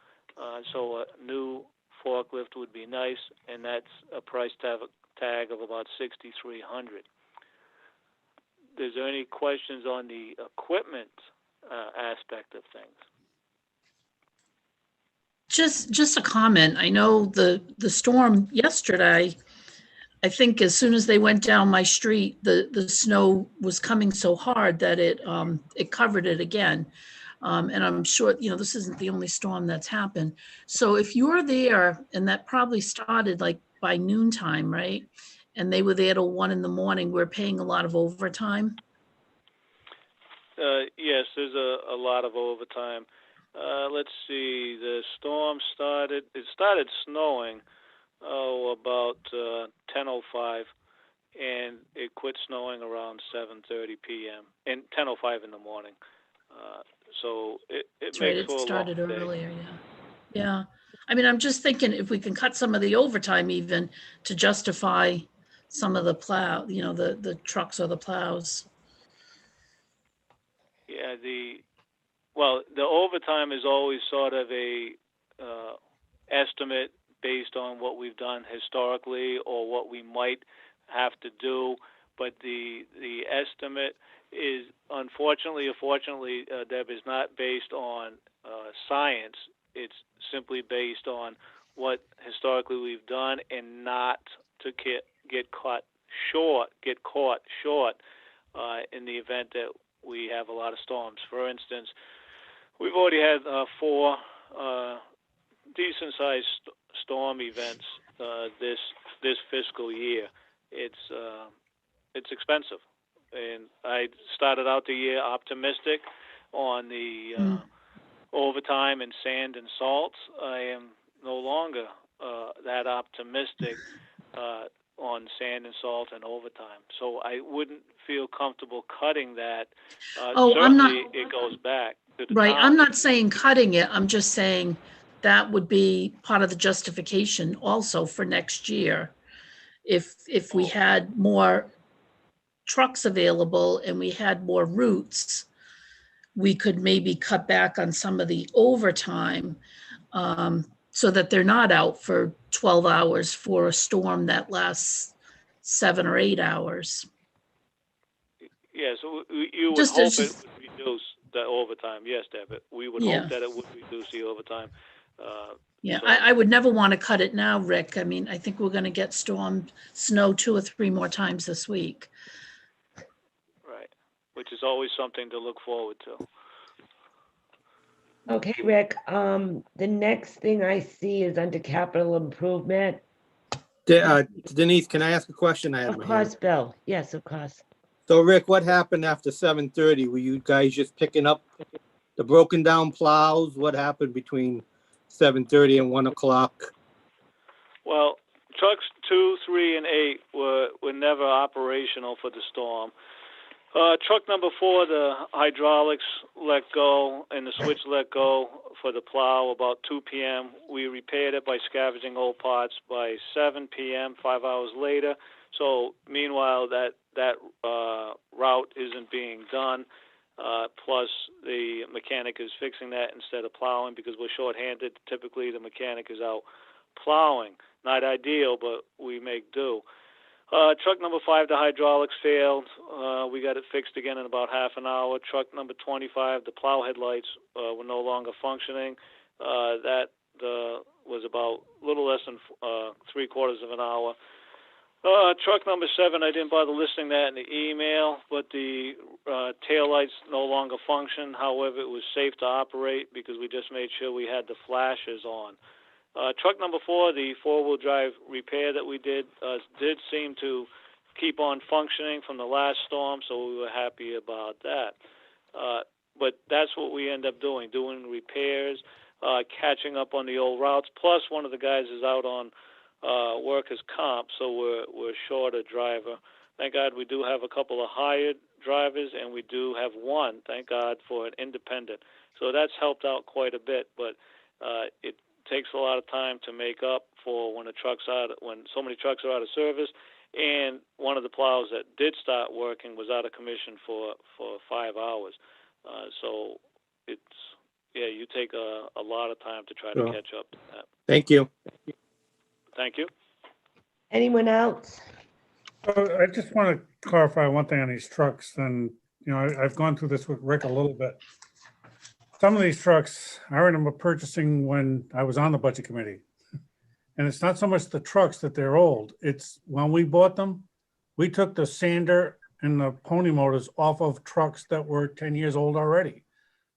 So a new forklift would be nice, and that's a price tag of about $6,300. Is there any questions on the equipment aspect of things? Just a comment. I know the storm yesterday, I think as soon as they went down my street, the snow was coming so hard that it covered it again. And I'm sure, this isn't the only storm that's happened. So if you're there, and that probably started like by noontime, right? And they were there till 1 a.m, we're paying a lot of overtime. Yes, there's a lot of overtime. Let's see, the storm started snowing, about 10:05, and it quit snowing around 7:30 p.m. and 10:05 in the morning. So it That's makes right, it for a long started day. earlier, yeah. Yeah, I mean, I'm just thinking if we can cut some of the overtime even to justify some of the plow, the trucks or the plows. Yeah, the overtime is always sort of a estimate based on what we've done historically or what we might have to do, but the estimate is unfortunately or fortunately, Deb, is not based on science. It's simply based on what historically we've done, and not to get caught short in the event that we have a lot of storms. For instance, we've already had 4 decent-sized storm events this fiscal year. It's expensive, and I started out the year optimistic on the overtime and sand and salt. I am no longer that optimistic on sand and salt and overtime. So I wouldn't feel comfortable cutting that. Certainly it goes back to the Right, town. I'm not saying cutting it, I'm just saying that would be part of the justification also for next year. If we had more trucks available and we had more routes, we could maybe cut back on some of the overtime, so that they're not out for 12 hours for a storm that lasts 7 or 8 hours. Yeah, so you would Just hope as- it would reduce the overtime. Yes, Deb, we would Yeah. hope that it would reduce the overtime. Yeah, So- I would never want to cut it now, Rick. I mean, I think we're going to get snow 2 or 3 more times this week. Right, which is always something to look forward to. Okay, Rick, the next thing I see is under capital improvement. Denise, can I ask a question? I have Of my hand. course, Bill. Yes, of course. So Rick, what happened after 7:30? Were you guys just picking up the broken down plows? What happened between 7:30 and 1 o'clock? Well, trucks 2, 3, and 8 were never operational for the storm. Truck number 4, the hydraulics let go and the switch let go for the plow about 2 p.m. We repaired it by scavenging old parts by 7 p.m., 5 hours later. So meanwhile, that route isn't being done. Plus, the mechanic is fixing that instead of plowing because we're shorthanded. Typically, the mechanic is out plowing. Not ideal, but we make do. Truck number 5, the hydraulics failed. We got it fixed again in about half an hour. Truck number 25, the plow headlights were no longer functioning. That was about a little less than 3/4 of an hour. Truck number 7, I didn't bother listing that in the email, but the tail lights no longer function. However, it was safe to operate because we just made sure we had the flashes on. Truck number 4, the 4-wheel drive repair that we did seem to keep on functioning from the last storm, so we were happy about that. But that's what we end up doing repairs, catching up on the old routes. Plus, one of the guys is out on workers' comp, so we're short a driver. Thank God we do have a couple of hired drivers, and we do have one, thank God, for an independent. So that's helped out quite a bit, but it takes a lot of time to make up for when when so many trucks are out of service. And one of the plows that did start working was out of commission for 5 hours. So you take a lot of time to try to Sure. catch up to that. Thank you. Thank you. Anyone else? I just want to clarify one thing on these trucks, and, I've gone through this with Rick a little bit. Some of these trucks, I remember purchasing when I was on the budget committee. And it's not so much the trucks that they're old, it's when we bought them, we took the sander and the pony motors off of trucks that were 10 years old already.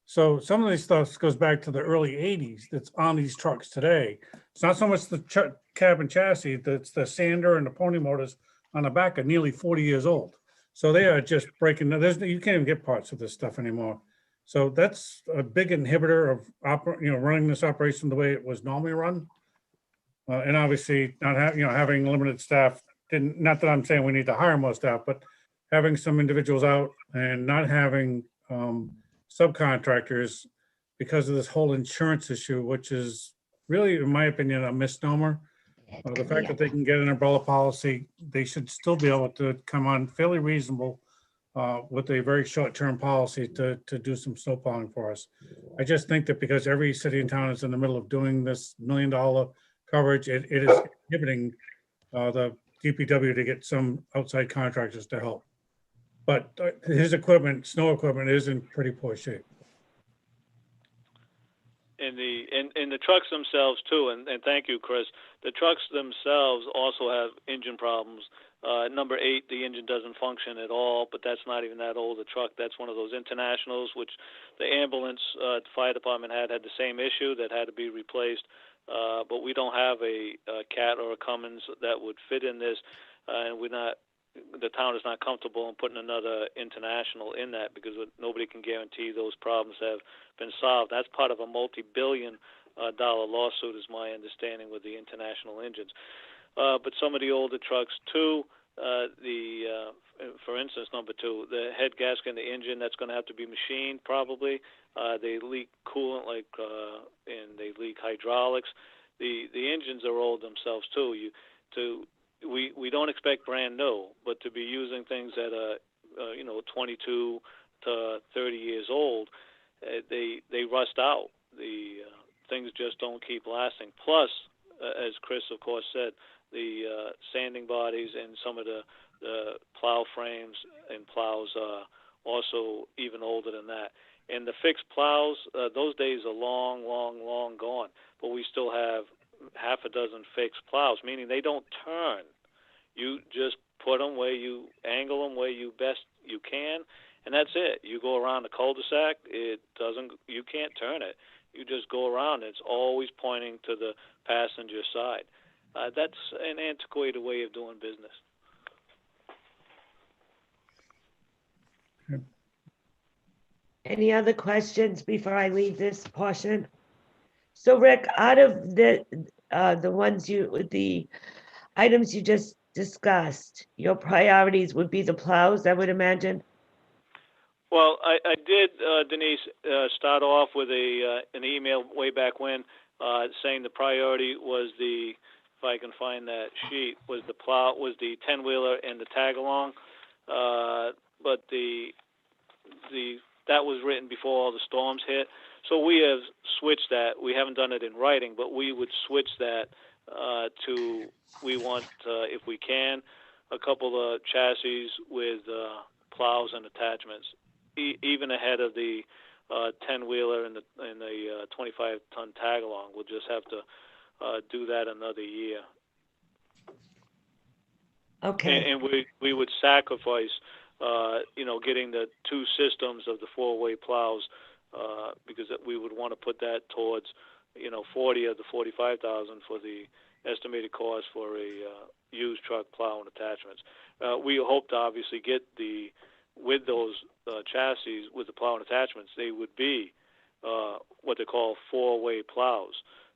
So some of these stuff goes back to the early 80s that's on these trucks today. It's not so much the cab and chassis, that's the sander and the pony motors on the back are nearly 40 years old. So they are just breaking, you can't even get parts of this stuff anymore. So that's a big inhibitor of running this operation the way it was normally run. And obviously not having limited staff, not that I'm saying we need to hire more staff, but having some individuals out and not having subcontractors because of this whole insurance issue, which is really, in my opinion, a misnomer. The fact that they can get an umbrella policy, they should still be able to come on fairly reasonable with a very short-term policy to do some snow plowing for us. I just think that because every city and town is in the middle of doing this $1 million coverage, it is inhibiting the DPW to get some outside contractors to help. But his equipment, snow equipment, is in pretty poor shape. And the trucks themselves too, and thank you, Chris. The trucks themselves also have engine problems. Number 8, the engine doesn't function at all, but that's not even that old a truck. That's one of those internationals, which the ambulance, the fire department had the same issue that had to be replaced. But we don't have a Cat or a Cummins that would fit in this, and the town is not comfortable in putting another international in that because nobody can guarantee those problems have been solved. That's part of a multi-billion-dollar lawsuit, is my understanding, with the international engines. But some of the older trucks too, for instance, number 2, the head gasket in the engine, that's going to have to be machined probably. They leak coolant, and they leak hydraulics. The engines are old themselves too. We don't expect brand new, but to be using things that are 22 to 30 years old, they rust out. The things just don't keep lasting. Plus, as Chris of course said, the sanding bodies and some of the plow frames and plows are also even older than that. And the fixed plows, those days are long, long, long gone. But we still have half a dozen fixed plows, meaning they don't turn. You just put them where you angle them where you best you can, and that's it. You go around the cul-de-sac, you can't turn it. You just go around. It's always pointing to the passenger side. That's an antiquated way of doing business. Any other questions before I leave this portion? So Rick, out of the items you just discussed, your priorities would be the plows, I would imagine? Well, I did, Denise, start off with an email way back when saying the priority was if I can find that sheet, was the plow, was the 10-wheeler and the tag-along. But that was written before all the storms hit. So we have switched that. We haven't done it in writing, but we would switch that we want, if we can, a couple of chassis with plows and attachments, even ahead of the 10-wheeler and the 25-ton tag-along. We'll just have to do that another year. Okay. And we would sacrifice, getting the 2 systems of the 4-way plows because we would want to put that towards, 40 of the 45,000 for the estimated cost for a used truck plow and attachments. We hope to obviously get with those chassis with the plow and attachments, they would be what they call 4-way plows.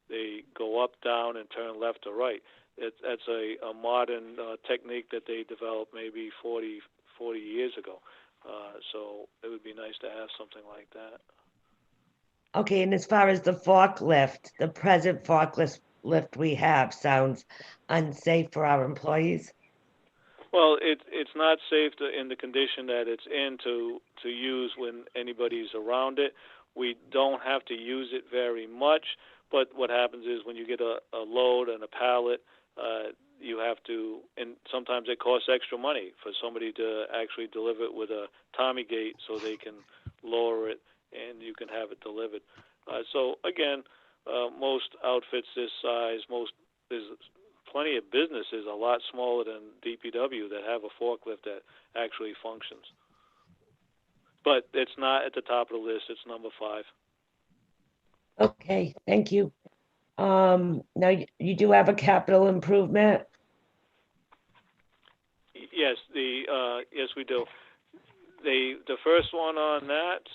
They go up, down, and turn left or right. That's a modern technique that they developed maybe 40 years ago. So it would be nice to have something like that. Okay, and as far as the forklift, the present forklift we have sounds unsafe for our employees. Well, it's not safe in the condition that it's in to use when anybody's around it. We don't have to use it very much, but what happens is when you get a load and a pallet, you have to, and sometimes it costs extra money for somebody to actually deliver it with a Tommy gate so they can lower it and you can have it delivered. So again, most outfits this size, there's plenty of businesses a lot smaller than DPW that have a forklift that actually functions. But it's not at the top of the list. It's number 5. Okay, thank you. Now you do have a capital improvement. Yes, yes we do. The first one on that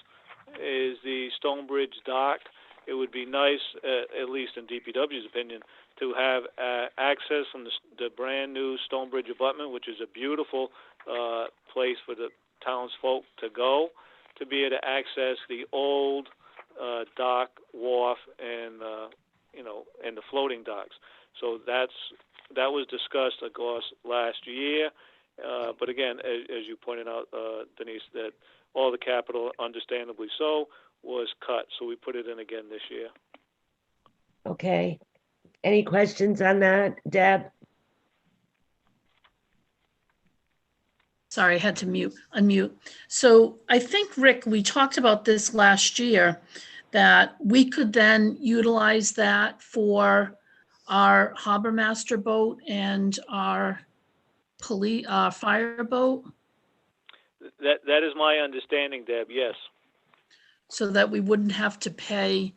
is the Stonebridge dock. It would be nice, at least in DPW's opinion, to have access from the brand new Stonebridge abutment, which is a beautiful place for the townsfolk to go, to be able to access the old dock, wharf, and and the floating docks. So that was discussed, of course, last year. But again, as you pointed out, Denise, that all the capital, understandably so, was cut. So we put it in again this year. Okay. Any questions on that, Deb? Sorry, I had to unmute. So I think, Rick, we talked about this last year, that we could then utilize that for our harbor master boat and our fire boat. That is my understanding, Deb, yes. So that we wouldn't have to pay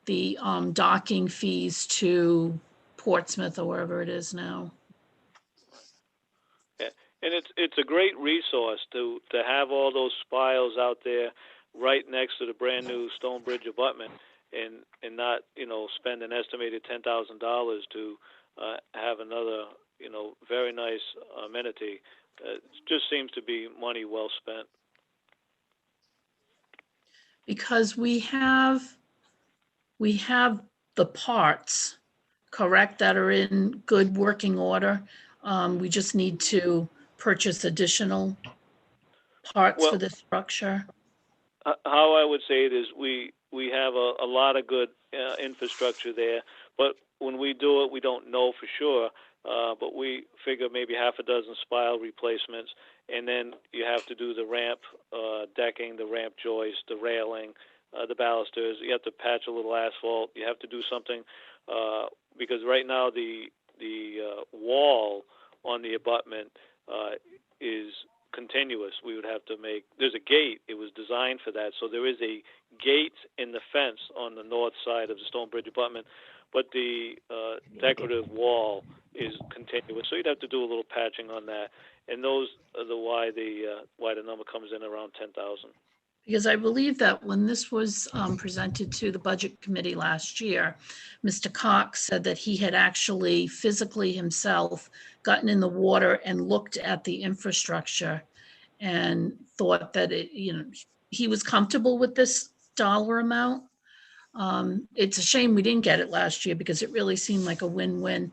the docking fees to Portsmouth or wherever it is now. Yeah. And it's a great resource to have all those spiles out there right next to the brand new Stonebridge abutment, and not spend an estimated $10,000 to have another very nice amenity. It just seems to be money well spent. Because we have the parts, correct, that are in good working order. We just need to purchase additional parts for the structure. How I would say it is we have a lot of good infrastructure there, but when we do it, we don't know for sure. But we figure maybe half a dozen spile replacements, and then you have to do the ramp decking, the ramp joist, the railing, the balusters. You have to patch a little asphalt. You have to do something because right now the wall on the abutment is continuous. We would have to there's a gate. It was designed for that. So there is a gate in the fence on the north side of the Stonebridge abutment, but the decorative wall is continuous. So you'd have to do a little patching on that. And those are why the number comes in around 10,000. Because I believe that when this was presented to the budget committee last year, Mr. Cox said that he had actually physically himself gotten in the water and looked at the infrastructure and thought that he was comfortable with this dollar amount. It's a shame we didn't get it last year because it really seemed like a win-win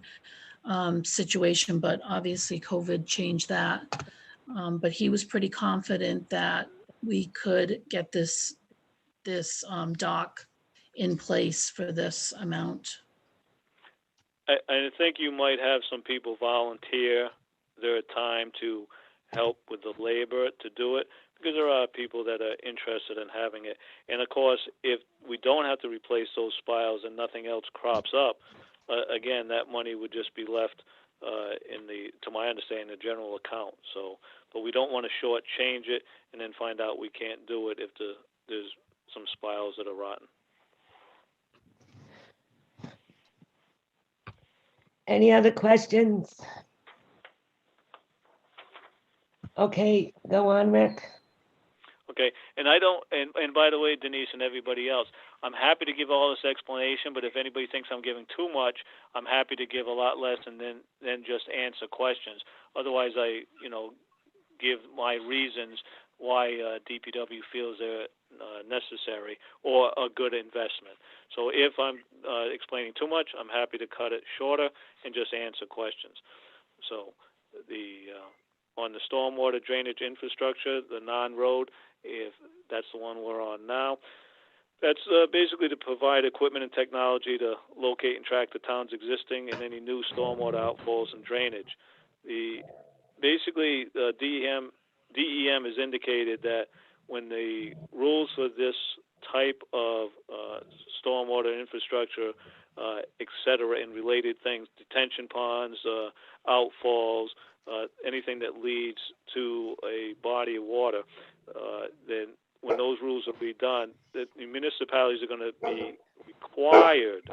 situation, but obviously COVID changed that. But he was pretty confident that we could get this dock in place for this amount. I think you might have some people volunteer their time to help with the labor to do it, because there are people that are interested in having it. And of course, if we don't have to replace those spiles and nothing else crops up, again, that money would just be left to my understanding, the general account. So, but we don't want to shortchange it and then find out we can't do it if there's some spiles that are rotten. Any other questions? Okay, go on, Rick. Okay, and and by the way, Denise and everybody else, I'm happy to give all this explanation, but if anybody thinks I'm giving too much, I'm happy to give a lot less and then just answer questions. Otherwise, I give my reasons why DPW feels they're necessary or a good investment. So if I'm explaining too much, I'm happy to cut it shorter and just answer questions. So on the stormwater drainage infrastructure, the non-road, if that's the one we're on now, that's basically to provide equipment and technology to locate and track the town's existing and any new stormwater outfalls and drainage. Basically, DEM has indicated that when the rules for this type of stormwater infrastructure, et cetera, and related things, detention ponds, outfalls, anything that leads to a body of water, then when those rules are redone, the municipalities are going to be required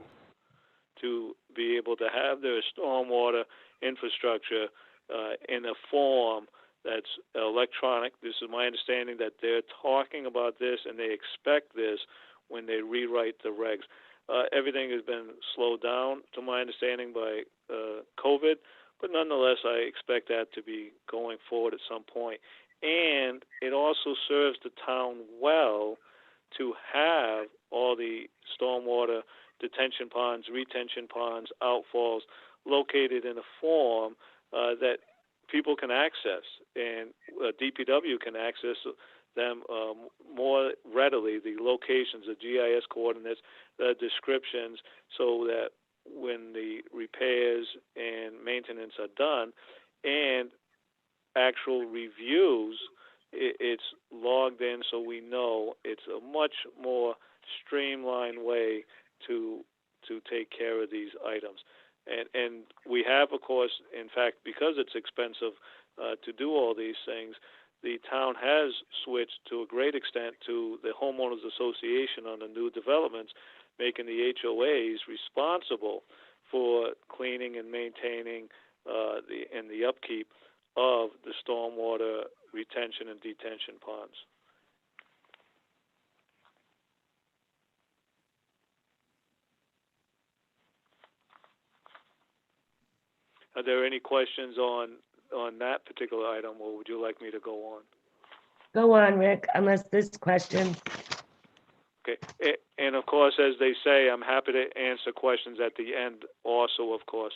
to be able to have their stormwater infrastructure in a form that's electronic. This is my understanding that they're talking about this and they expect this when they rewrite the regs. Everything has been slowed down, to my understanding, by COVID, but nonetheless, I expect that to be going forward at some point. And it also serves the town well to have all the stormwater detention ponds, retention ponds, outfalls located in a form that people can access, and DPW can access them more readily, the locations, the GIS coordinates, the descriptions, so that when the repairs and maintenance are done and actual reviews, it's logged in so we know. It's a much more streamlined way to take care of these items. And we have, of course, in fact, because it's expensive to do all these things, the town has switched to a great extent to the homeowners association on the new developments, making the HOAs responsible for cleaning and maintaining the upkeep of the stormwater retention and detention ponds. Are there any questions on that particular item, or would you like me to go on? Go on, Rick, unless there's questions. Okay, and of course, as they say, I'm happy to answer questions at the end also, of course.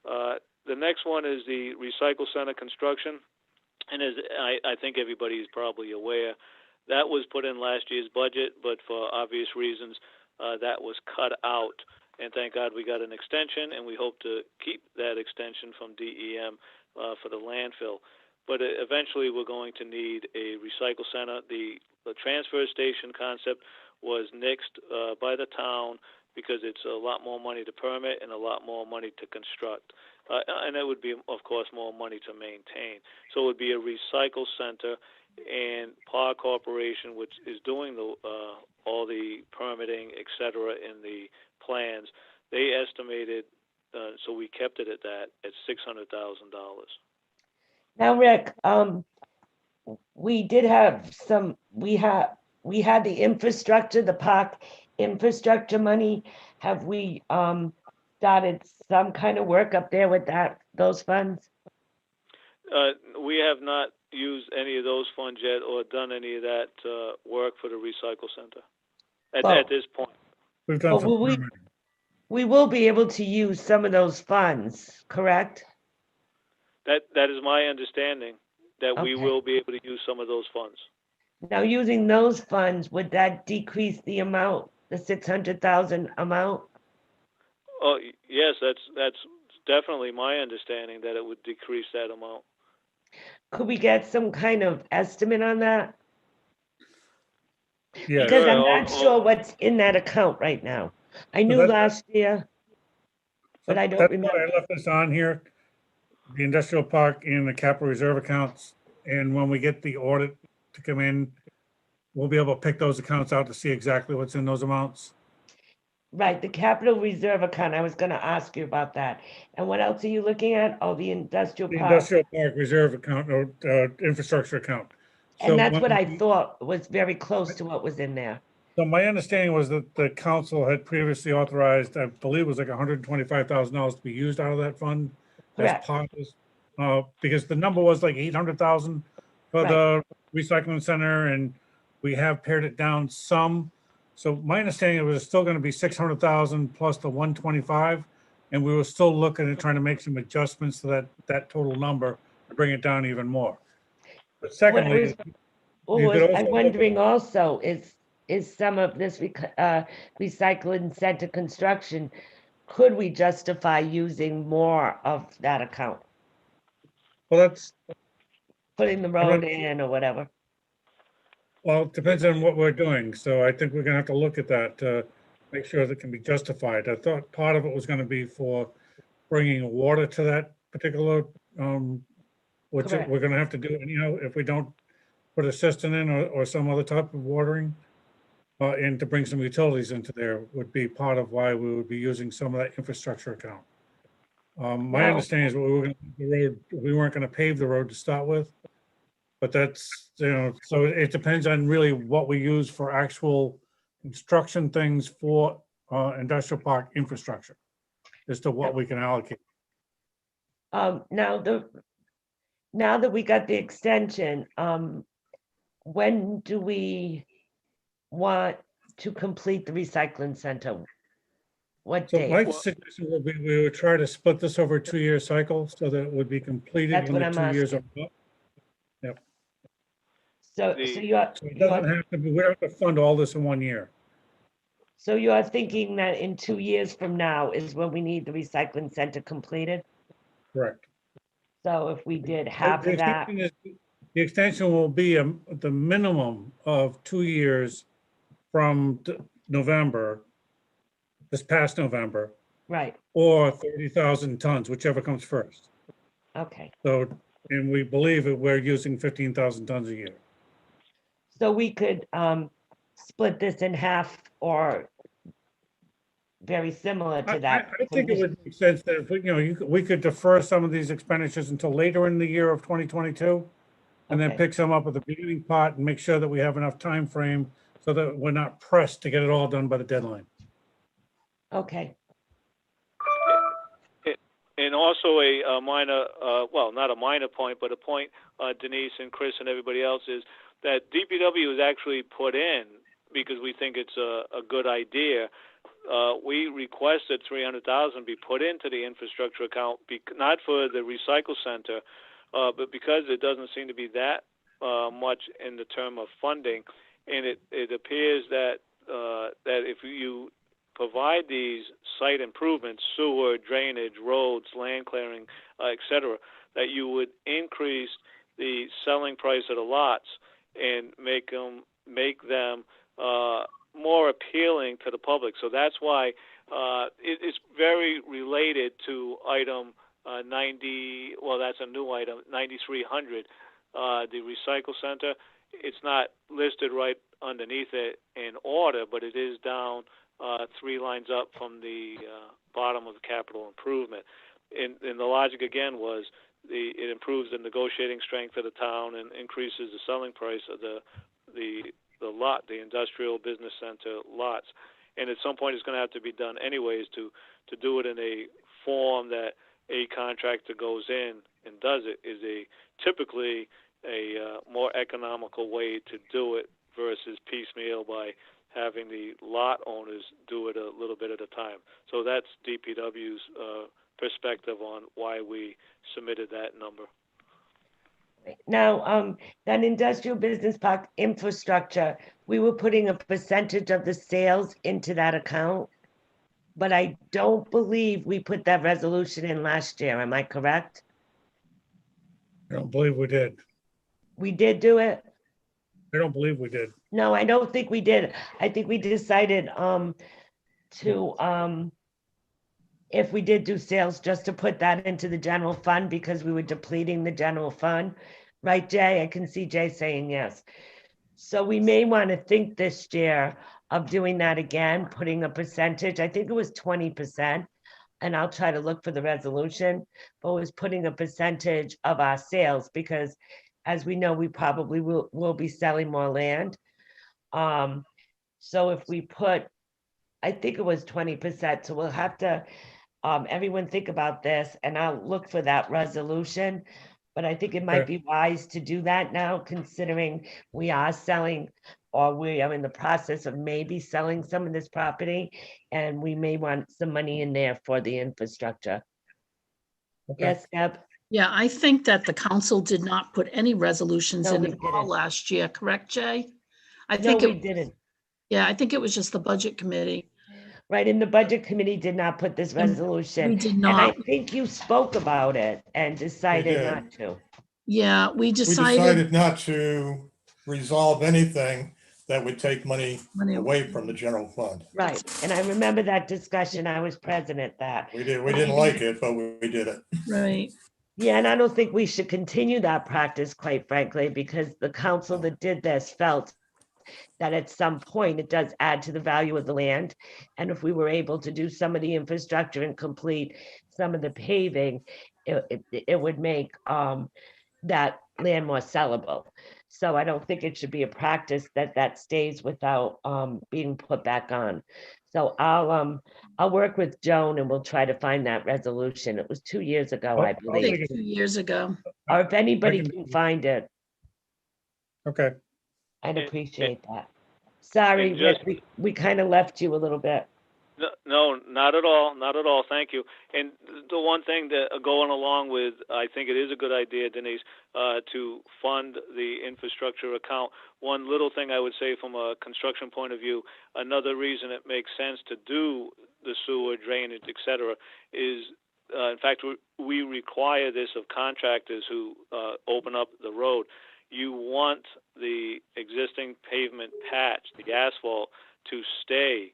The next one is the recycle center construction, and as I think everybody is probably aware, that was put in last year's budget, but for obvious reasons, that was cut out. And thank God we got an extension, and we hope to keep that extension from DEM for the landfill. But eventually we're going to need a recycle center. The transfer station concept was nixed by the town because it's a lot more money to permit and a lot more money to construct. And it would be, of course, more money to maintain. So it would be a recycle center, and Park Corporation, which is doing all the permitting, et cetera, in the plans, they estimated, so we kept it at that, at $600,000. Now, Rick, we did have some, we had the infrastructure, the park infrastructure money. Have we started some kind of work up there with those funds? We have not used any of those funds yet or done any of that work for the recycle center at this point. We've done some permitting. We will be able to use some of those funds, correct? That is my understanding, that we Okay. will be able to use some of those funds. Now, using those funds, would that decrease the amount, the 600,000 amount? Oh, yes, that's definitely my understanding, that it would decrease that amount. Could we get some kind of estimate on that? Yeah, Because Sure, I'm not sure what's in that account right now. I knew that's- last year, but I don't that's remember. why I left this on here, the industrial park and the capital reserve accounts. And when we get the audit to come in, we'll be able to pick those accounts out to see exactly what's in those amounts. Right, the capital reserve account, I was gonna ask you about that. And what else are you looking at? Oh, the industrial The park. industrial park reserve account or infrastructure account. So And that's when what I we- thought was very close to what was in there. So my understanding was that the council had previously authorized, I believe it was like $125,000 to be used out of that fund. As Correct. part of this, because the number was like 800,000 for the recycling center, and We have pared it down some. So my understanding, it was still going to be 600,000 plus the 125. And we were still looking at trying to make some adjustments to that total number to bring it down even more. But secondly, you could I'm also, wondering also, is some of this recycling center construction, could we justify using more of that account, well, that's, putting the road in or whatever? well, it depends on what we're doing. So I think we're gonna have to look at that to make sure that can be justified. I thought part of it was gonna be for bringing water to that particular, which Correct. we're gonna have to do anyhow if we don't put a cistern in or some other type of watering. And to bring some utilities into there would be part of why we would be using some of that infrastructure account. My Wow. understanding is what we were gonna, the road, we weren't gonna pave the road to start with. But that's, so it depends on really what we use for actual construction things for industrial park infrastructure as to what we can allocate. Now that we got the extension, when do we want to complete the recycling center? What So my date? suggestion would be we would try to split this over a 2-year cycle so that it would be completed That's when what the I'm 2 years are asking. up. Yep. So The- you're, So it doesn't have to be, we don't have to fund all this in 1 year. so you're thinking that in 2 years from now is when we need the recycling center completed? Correct. So if we did half The of that, extension the extension will be the minimum of 2 years from November, this past November, right, or 30,000 tons, whichever comes first. okay. So, and we believe that we're using 15,000 tons a year. So we could split this in half or very similar to that. I think it would make sense that if we could defer some of these expenditures until later in the year of 2022, and then Okay. pick some up at the beginning part and make sure that we have enough time frame so that we're not pressed to get it all done by the deadline. Okay, And also a minor, well, not a minor point, but a point, Denise and Chris and everybody else, is that DPW is actually put in because we think it's a good idea. We requested 300,000 be put into the infrastructure account, not for the recycle center, but because it doesn't seem to be that much in the term of funding, and it appears that that if you provide these site improvements, sewer, drainage, roads, land clearing, etc., that you would increase the selling price of the lots and make them more appealing to the public. So that's why it's very related to item 90. Well, that's a new item, 9300, the recycle center. It's not listed right underneath it in order, but it is down 3 lines up from the bottom of the capital improvement. And the logic again was it improves the negotiating strength of the town and increases the selling price of the lot, the industrial business center lots. And at some point, it's going to have to be done anyways to do it in a form that a contractor goes in and does it is typically a more economical way to do it versus piecemeal by having the lot owners do it a little bit at a time. So that's DPW's perspective on why we submitted that number. now, that industrial business park infrastructure, we were putting a percentage of the sales into that account, but I don't believe we put that resolution in last year, am I correct? I don't believe we did. We did do it? I don't believe we did. No, I don't think we did. I think we decided if we did do sales, just to put that into the general fund because we were depleting the general fund. Right, Jay? I can see Jay saying yes. So we may want to think this year of doing that again, putting a percentage. I think it was 20%, and I'll try to look for the resolution, but it was putting a percentage of our sales because as we know, we probably will be selling more land. So if we put, I think it was 20%, so we'll have to, everyone think about this, and I'll look for that resolution. But I think it might Okay. be wise to do that now, considering we are selling, or we are in the process of maybe selling some of this property, and we may want some money in there for the infrastructure. Okay. Yes, Deb? Yeah, I think that the council did not put any resolutions No, in we at all didn't. last year, correct, Jay? I No, think we it, didn't. yeah, I think it was just the budget committee. Right, and the budget committee did not put this And resolution. we did And I not. think you spoke about it and decided did. not to. Yeah, we We decided. decided not to resolve anything that would take money Money- away from the general fund. Right, and I remember that discussion. I was present at that. We didn't like it, but we did it. Right. Yeah, and I don't think we should continue that practice, quite frankly, because the council that did this felt that at some point it does add to the value of the land. And if we were able to do some of the infrastructure and complete some of the paving, it would make that land more sellable. So I don't think it should be a practice that stays without being put back on. So I'll work with Joan and we'll try to find that resolution. It was 2 years ago, I I believe. think 2 years ago. Or if anybody can- can find it, Okay. I'd And- appreciate that. Sorry, and Rick, just- we kind of left you a little bit. No, not at all. Not at all. Thank you. And the one thing that going along with, I think it is a good idea, Denise, to fund the infrastructure account. One little thing I would say from a construction point of view, another reason it makes sense to do the sewer, drainage, et cetera, is, in fact, we require this of contractors who open up the road. You want the existing pavement patch, the asphalt, to stay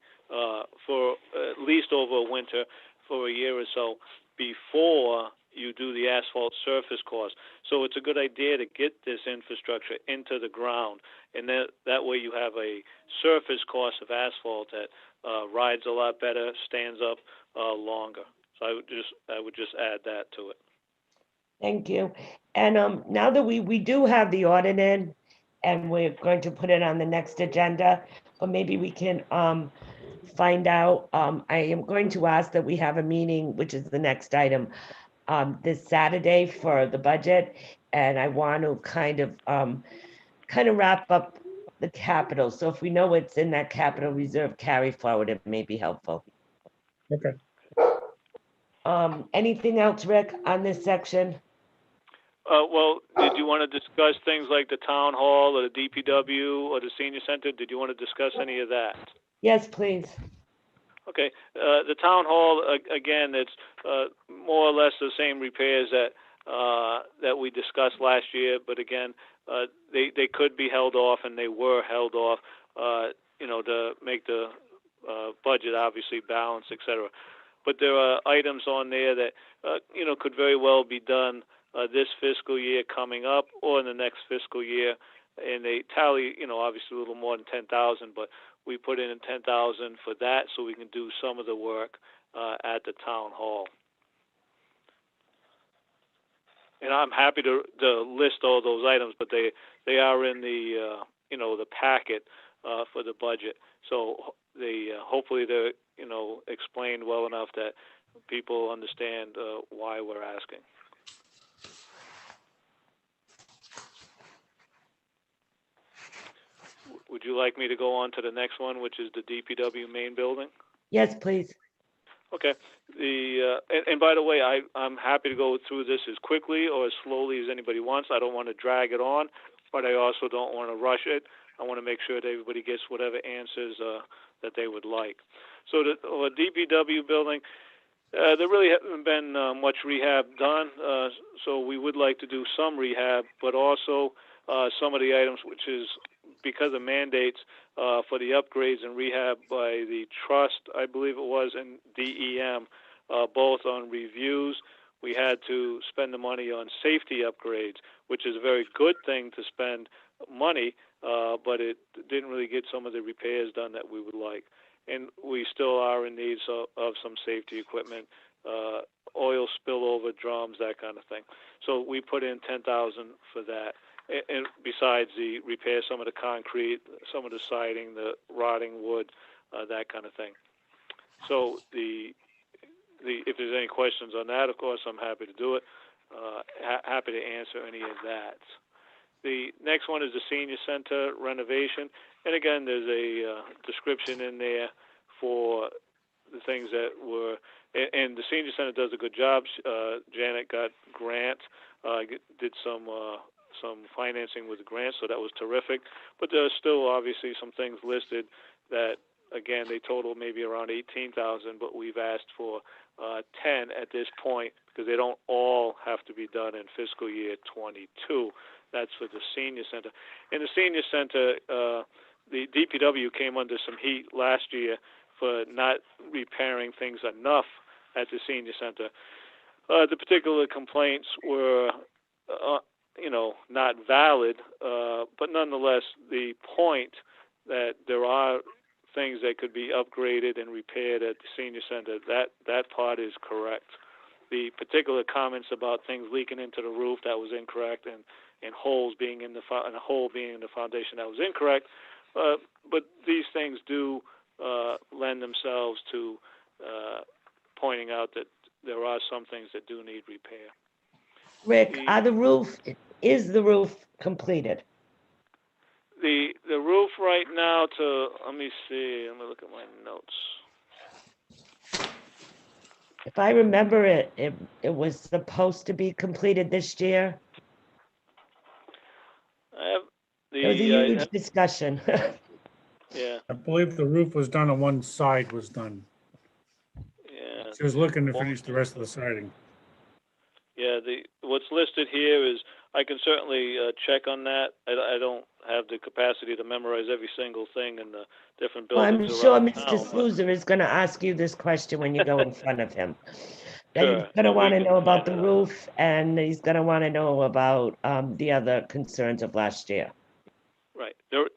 for at least over a winter, for a year or so, before you do the asphalt surface course. So it's a good idea to get this infrastructure into the ground, and that way you have a surface course of asphalt that rides a lot better, stands up longer. So I would just add that to it. Thank you. And now that we do have the ordinance and we're going to put it on the next agenda, but maybe we can find out, I am going to ask that we have a meeting, which is the next item, this Saturday for the budget. And I want to kind of wrap up the capital. So if we know what's in that capital reserve carry forward, it may be helpful. Okay. Anything else, Rick, on this section? Well, did you want to discuss things like the town hall or the DPW or the senior center? Did you want to discuss any of that? Yes, please. Okay. The town hall, again, it's more or less the same repairs that we discussed last year, but again, they could be held off, and they were held off, to make the budget obviously balanced, et cetera. But there are items on there that, could very well be done this fiscal year coming up or in the next fiscal year, and they tally, obviously a little more than 10,000, but we put in 10,000 for that so we can do some of the work at the town hall. And I'm happy to list all those items, but they are in the the packet for the budget. So hopefully they're explained well enough that people understand why we're asking. Would you like me to go on to the next one, which is the DPW main building? Yes, please. Okay. And by the way, I'm happy to go through this as quickly or as slowly as anybody wants. I don't want to drag it on, but I also don't want to rush it. I want to make sure that everybody gets whatever answers that they would like. So the DPW building, there really hasn't been much rehab done, so we would like to do some rehab, but also some of the items, which is because of mandates for the upgrades and rehab by the trust, I believe it was, and DEM, both on reviews. We had to spend the money on safety upgrades, which is a very good thing to spend money, but it didn't really get some of the repairs done that we would like. And we still are in need of some safety equipment, oil spillover drums, that kind of thing. So we put in 10,000 for that. And besides the repair, some of the concrete, some of the siding, the rotting wood, that kind of thing. So if there's any questions on that, of course, I'm happy to do it. happy to answer any of that. The next one is the senior center renovation. And again, there's a description in there for the things that were, and the senior center does a good job. Janick got grants, did some financing with grants, so that was terrific. But there's still obviously some things listed that, again, they total maybe around 18,000, but we've asked for 10 at this point because they don't all have to be done in fiscal year 22. That's for the senior center. In the senior center, the DPW came under some heat last year for not repairing things enough at the senior center. The particular complaints were, not valid, but nonetheless, the point that there are things that could be upgraded and repaired at the senior center, that part is correct. The particular comments about things leaking into the roof, that was incorrect, and holes being in the and a hole being in the foundation, that was incorrect. But these things do lend themselves to pointing out that there are some things that do need repair. Rick, is the roof completed? The roof right now let me look at my notes. If I remember it was supposed to be completed this year. There was a huge discussion. Yeah. I believe the roof was done on one side was done. Yeah. She was looking to finish the rest of the siding. Yeah, what's listed here is, I can certainly check on that. I don't have the capacity to memorize every single thing in the different Well, buildings I'm sure around Mr. town, but- Sluicer is going to ask you this question when you go in front of him. That Sure. he's going to We want to can know about find the that out. roof, and he's going to want to know about the other concerns of last year. Right. The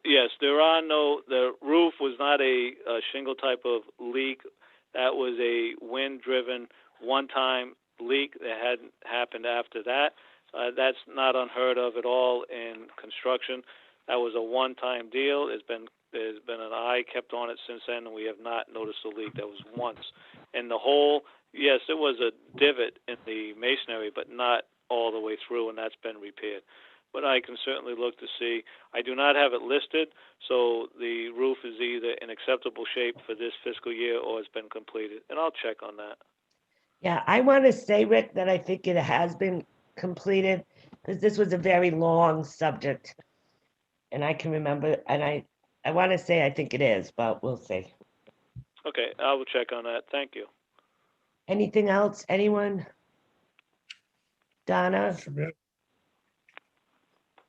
roof was not a shingle type of leak. That was a wind-driven one-time leak that hadn't happened after that. That's not unheard of at all in construction. That was a one-time deal. There's been an eye kept on it since then, and we have not noticed a leak. That was once. And the hole, yes, it was a divot in the masonry, but not all the way through, and that's been repaired. But I can certainly look to see. I do not have it listed, so the roof is either in acceptable shape for this fiscal year or it's been completed, and I'll check on that. Yeah, I want to say, Rick, that I think it has been completed because this was a very long subject. And I can remember, and I want to say I think it is, but we'll see. Okay, I will check on that. Thank you. Anything else? Anyone? Donna?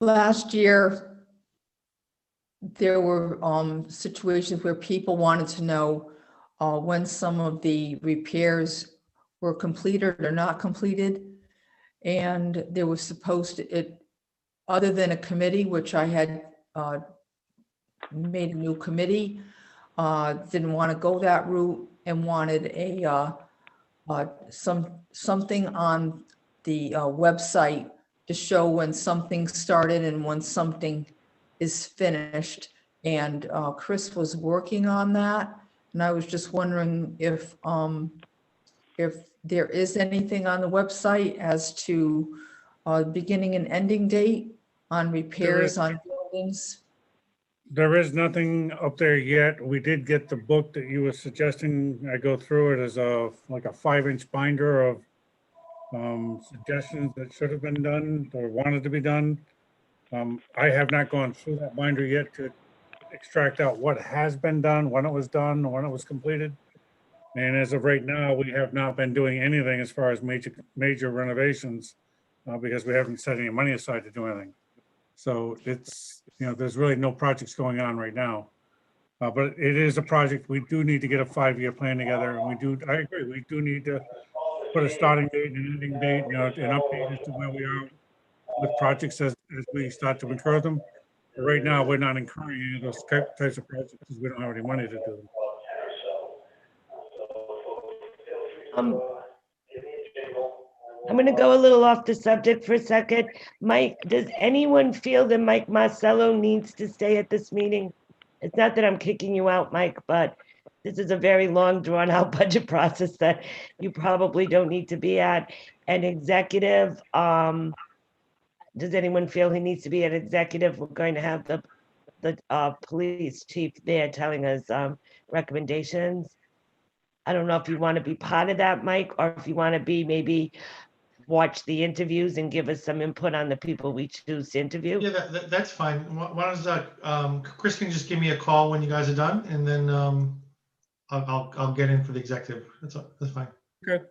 Last year, there were situations where people wanted to know when some of the repairs were completed or not completed. And there was supposed to, other than a committee, which I had made a new committee, didn't want to go that route and wanted something on the website to show when something started and when something is finished. And Chris was working on that. And I was just wondering if there is anything on the website as to beginning and ending date on repairs on buildings. There is nothing up there yet. We did get the book that you were suggesting. I go through it as like a 5-inch binder of suggestions that should have been done or wanted to be done. I have not gone through that binder yet to extract out what has been done, when it was done, or when it was completed. And as of right now, we have not been doing anything as far as major renovations because we haven't set any money aside to do anything. So it's, there's really no projects going on right now. But it is a project. We do need to get a 5-year plan together. And I agree, we do need to put a starting date and an ending date, an update as to where we are with projects as we start to incur them. But right now, we're not incurring any of those types of projects because we don't have any money to do them. I'm going to go a little off the subject for a second. Mike, does anyone feel that Mike Marcello needs to stay at this meeting? It's not that I'm kicking you out, Mike, but this is a very long drawn out budget process that you probably don't need to be at. An executive, does anyone feel he needs to be an executive? We're going to have the police chief there telling us recommendations. I don't know if you want to be part of that, Mike, or if you want to be maybe watch the interviews and give us some input on the people we choose to interview. Yeah, that's fine. Why does Chris can just give me a call when you guys are done, and then I'll get in for the executive. That's fine.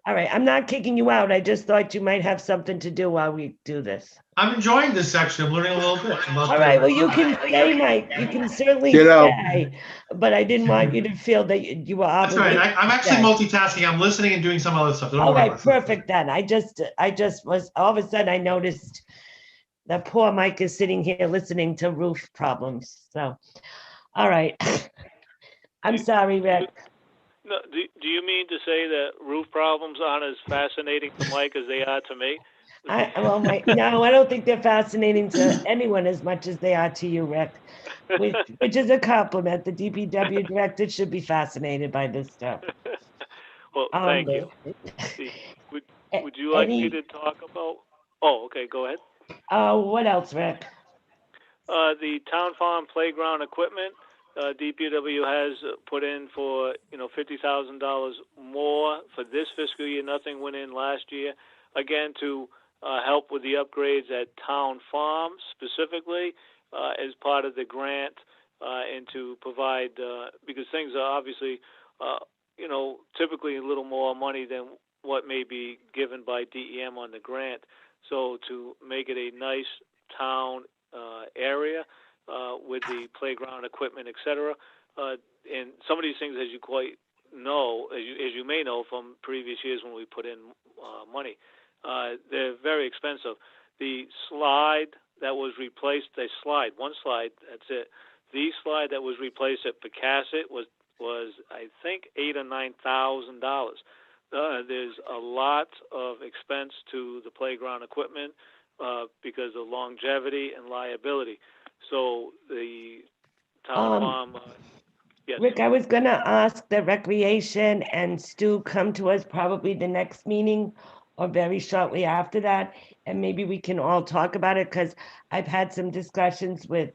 All right, I'm not kicking you out. I just thought you might have something to do while we do this. I'm enjoying this section. I'm learning a little bit about. All right, well, you can stay, Mike. You can certainly Get out. stay, but I didn't want you to feel that you were That's all right. obligated. I'm actually to stay. multitasking. I'm listening and doing some other stuff. Don't All worry right, about it. perfect then. I just was, all of a sudden I noticed that poor Mike is sitting here listening to roof problems, so, all right. I'm sorry, Rick. No, do you mean to say that roof problems aren't as fascinating to Mike as they are to me? Well, no, I don't think they're fascinating to anyone as much as they are to you, Rick, which is a compliment. The DPW director should be fascinated by this stuff. Well, thank you. Would you like me to talk about? Oh, okay, go ahead. What else, Rick? The town farm playground equipment. DPW has put in for $50,000 more for this fiscal year. Nothing went in last year. Again, to help with the upgrades at town farms specifically as part of the grant, and to provide because things are obviously typically a little more money than what may be given by DEM on the grant. So to make it a nice town area. With the playground equipment, etc. And some of these things, as you quite know, as you may know from previous years when we put in money, they're very expensive. The slide that was replaced, one slide, that's it. The slide that was replaced at Pecasset was I think $8,000 or $9,000. There's a lot of expense to the playground equipment because of longevity and liability. So the town farm, yes. Rick, I was gonna ask that Recreation and Stu come to us probably the next meeting or very shortly after that, and maybe we can all talk about it, because I've had some discussions with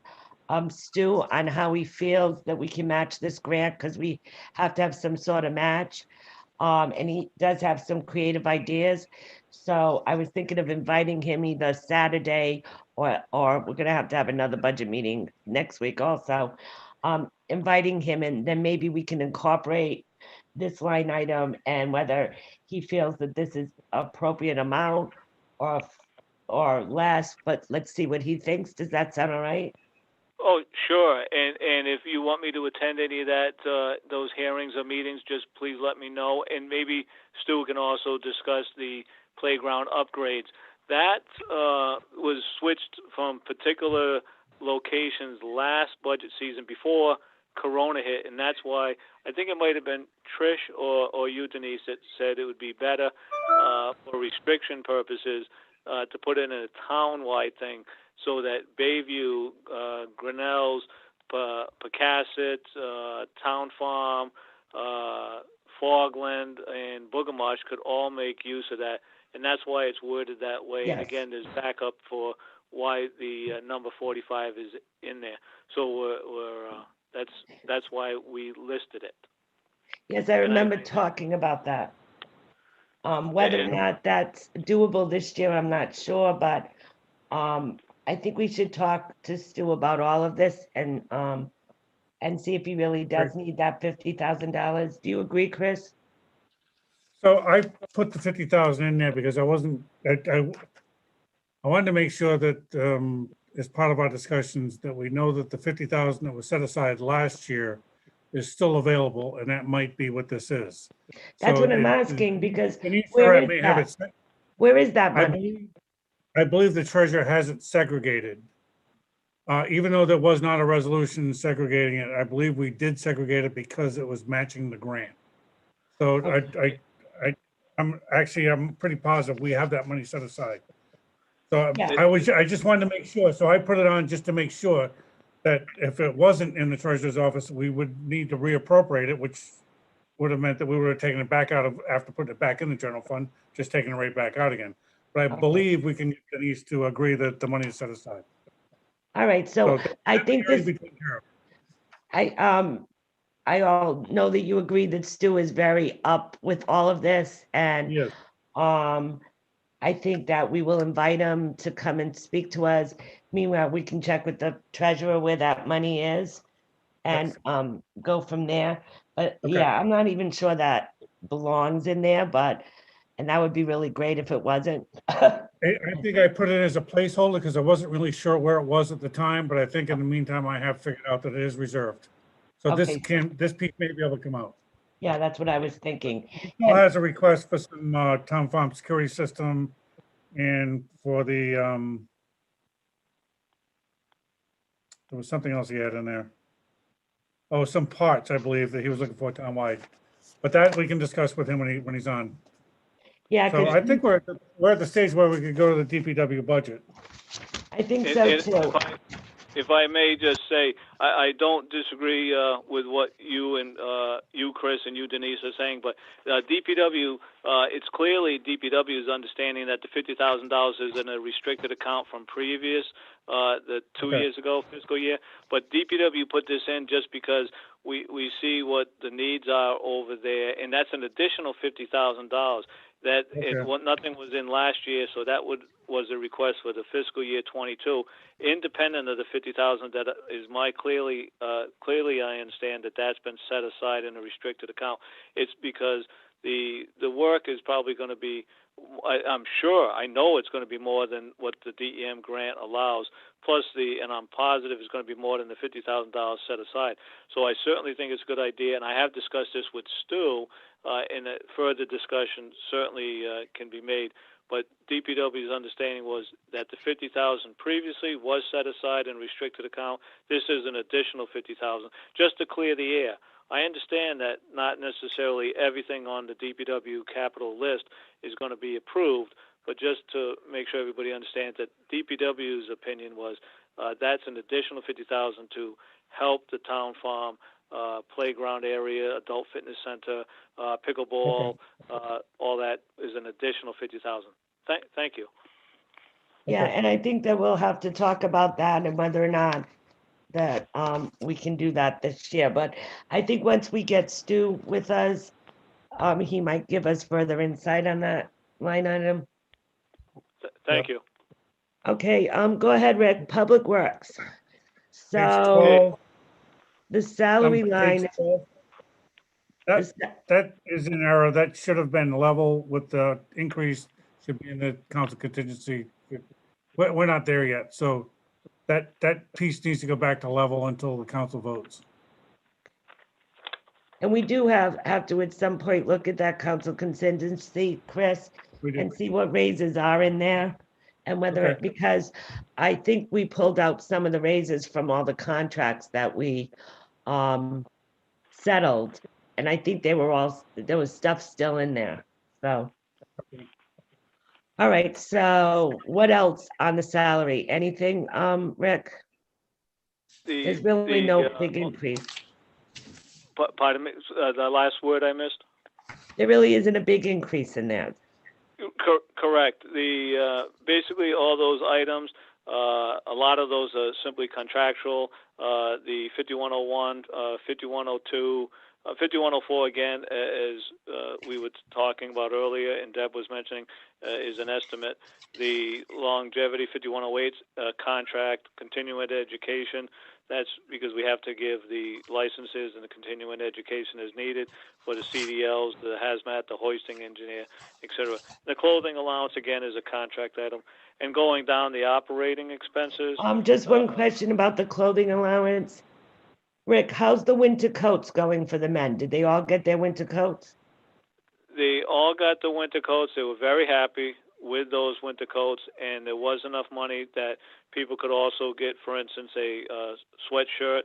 Stu on how he feels that we can match this grant, because we have to have some sort of match. And he does have some creative ideas. So I was thinking of inviting him either Saturday or we're gonna have to have another budget meeting next week also. Inviting him, and then maybe we can incorporate this line item and whether he feels that this is appropriate amount or less, but let's see what he thinks. Does that sound all right? Oh, sure. And if you want me to attend any of that, those hearings or meetings, just please let me know. And maybe Stu can also discuss the playground upgrades. That was switched from particular locations last budget season before Corona hit, and that's why I think it might have been Trish or you, Denise, that said it would be better for restriction purposes to put in a town-wide thing, so that Bayview, Grinnell's, Pecasset, Town Farm, Fogland, and Boogamosh could all make use of that, and that's why it's worded that way. Yes. And again, there's backup for why the number 45 is in there. So that's why we listed it. Yes, I remember talking about that. Whether or not that's doable this year, I'm not sure, but I think we should talk to Stu about all of this and see if he really does need that $50,000. Do you agree, Chris? So I put the 50,000 in there because I wanted to make sure that as part of our discussions that we know that the 50,000 that was set aside last year is still available, and that might be what this is. That's So what I'm asking, because where where is that money? I believe the treasurer has it segregated. Even though there was not a resolution segregating it, I believe we did segregate it because it was matching the grant. So I'm pretty positive we have that money set aside. So Yeah. I just wanted to make sure. So I put it on just to make sure that if it wasn't in the treasurer's office, we would need to reappropriate it, which would have meant that we would have taken it back out of, after putting it back in the general fund, just taking it right back out again. But I believe we can get Denise to agree that the money is set aside. All right, so I think Already this, been taken care of. I all know that you agree that Stu is very up with all of this, and Yes, I think that we will invite him to come and speak to us. Meanwhile, we can check with the treasurer where that money is and go from there. But Okay. yeah, I'm not even sure that belongs in there, but, and that would be really great if it wasn't. I think I put it as a placeholder because I wasn't really sure where it was at the time, but I think in the meantime, I have figured out that it is reserved. So this Okay. this piece may be able to come out. Yeah, that's what I was thinking. Still has a request for some town farm security system and for the there was something else he had in there. Oh, some parts, I believe, that he was looking for townwide. But that we can discuss with him when he's on. Yeah, So I because think we're at the stage where we could go to the DPW budget. I think And- so and too. If I may just say, I don't disagree with what you and you, Chris, and you, Denise, are saying, but DPW, it's clearly DPW's understanding that the $50,000 is in a restricted account from previous, the 2 years ago fiscal year. But DPW put this in just because we see what the needs are over there, and that's an additional $50,000. That nothing was in last year, so that was a request for the fiscal year 22, independent of the $50,000. That is clearly I understand that that's been set aside in a restricted account. It's because the work is probably going to be, I'm sure, I know it's going to be more than what the DEM grant allows. Plus and I'm positive it's going to be more than the $50,000 set aside. So I certainly think it's a good idea, and I have discussed this with Stu. And a further discussion certainly can be made. But DPW's understanding was that the $50,000 previously was set aside in restricted account. This is an additional $50,000 just to clear the air. I understand that not necessarily everything on the DPW capital list is going to be approved, but just to make sure everybody understands that DPW's opinion was that's an additional $50,000 to help the town farm playground area, adult fitness center, pickleball, all that is an additional $50,000. Thank you. Yeah, and I think that we'll have to talk about that and whether or not that we can do that this year. But I think once we get Stu with us, he might give us further insight on that line item. Thank you. Okay, go ahead, Rick. Public Works. Page So 12. the salary Page line. 12. That is an error. That should have been level with the increase, should be in the council contingency. We're not there yet, so that piece needs to go back to level until the council votes. And we do have to at some point look at that council contingency, Chris, and see what raises are in there. And whether because I think we pulled out some of the raises from all the contracts that we settled. And I think there was stuff still in there. So, all right. So what else on the salary? Anything, Rick? There's really no big increase. Pardon me, the last word I missed? There really isn't a big increase in that. Correct. Basically all those items, a lot of those are simply contractual. The 5101, 5102, 5104 again, as we were talking about earlier and Deb was mentioning, is an estimate. The longevity 5108 contract, continuing education, that's because we have to give the licenses and the continuing education as needed for the CDLs, the hazmat, the hoisting engineer, etc. The clothing allowance, again, is a contract item. And going down the operating expenses. Just one question about the clothing allowance. Rick, how's the winter coats going for the men? Did they all get their winter coats? They all got the winter coats. They were very happy with those winter coats, and there was enough money that people could also get, for instance, a sweatshirt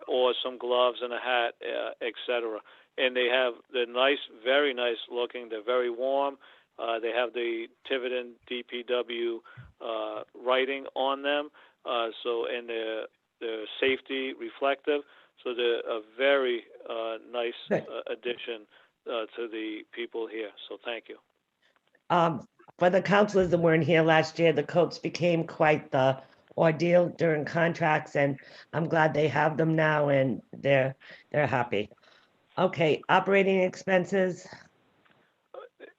or some gloves and a hat, etc. And they're nice, very nice looking. They're very warm. They have the Tiverton DPW writing on them, and they're safety reflective. So they're a very nice Good. addition to the people here. So thank you. For the counselors that weren't here last year, the coats became quite the ordeal during contracts, and I'm glad they have them now, and they're happy. Okay, operating expenses.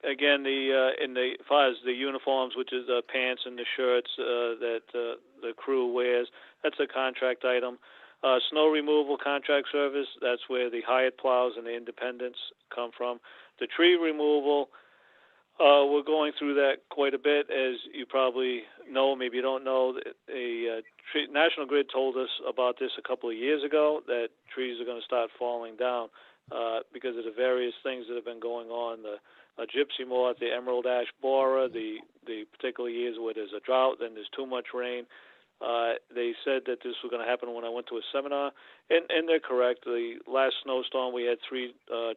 Again, as far as the uniforms, which is the pants and the shirts that the crew wears, that's a contract item. Snow removal contract service, that's where the hired plows and the independents come from. The tree removal, we're going through that quite a bit, as you probably know, maybe you don't know. National Grid told us about this a couple of years ago, that trees are going to start falling down because of the various things that have been going on. The gypsy moth, the emerald ash borer, the particular years where there's a drought, then there's too much rain. They said that this was going to happen when I went to a seminar, and they're correct. The last snowstorm, we had 3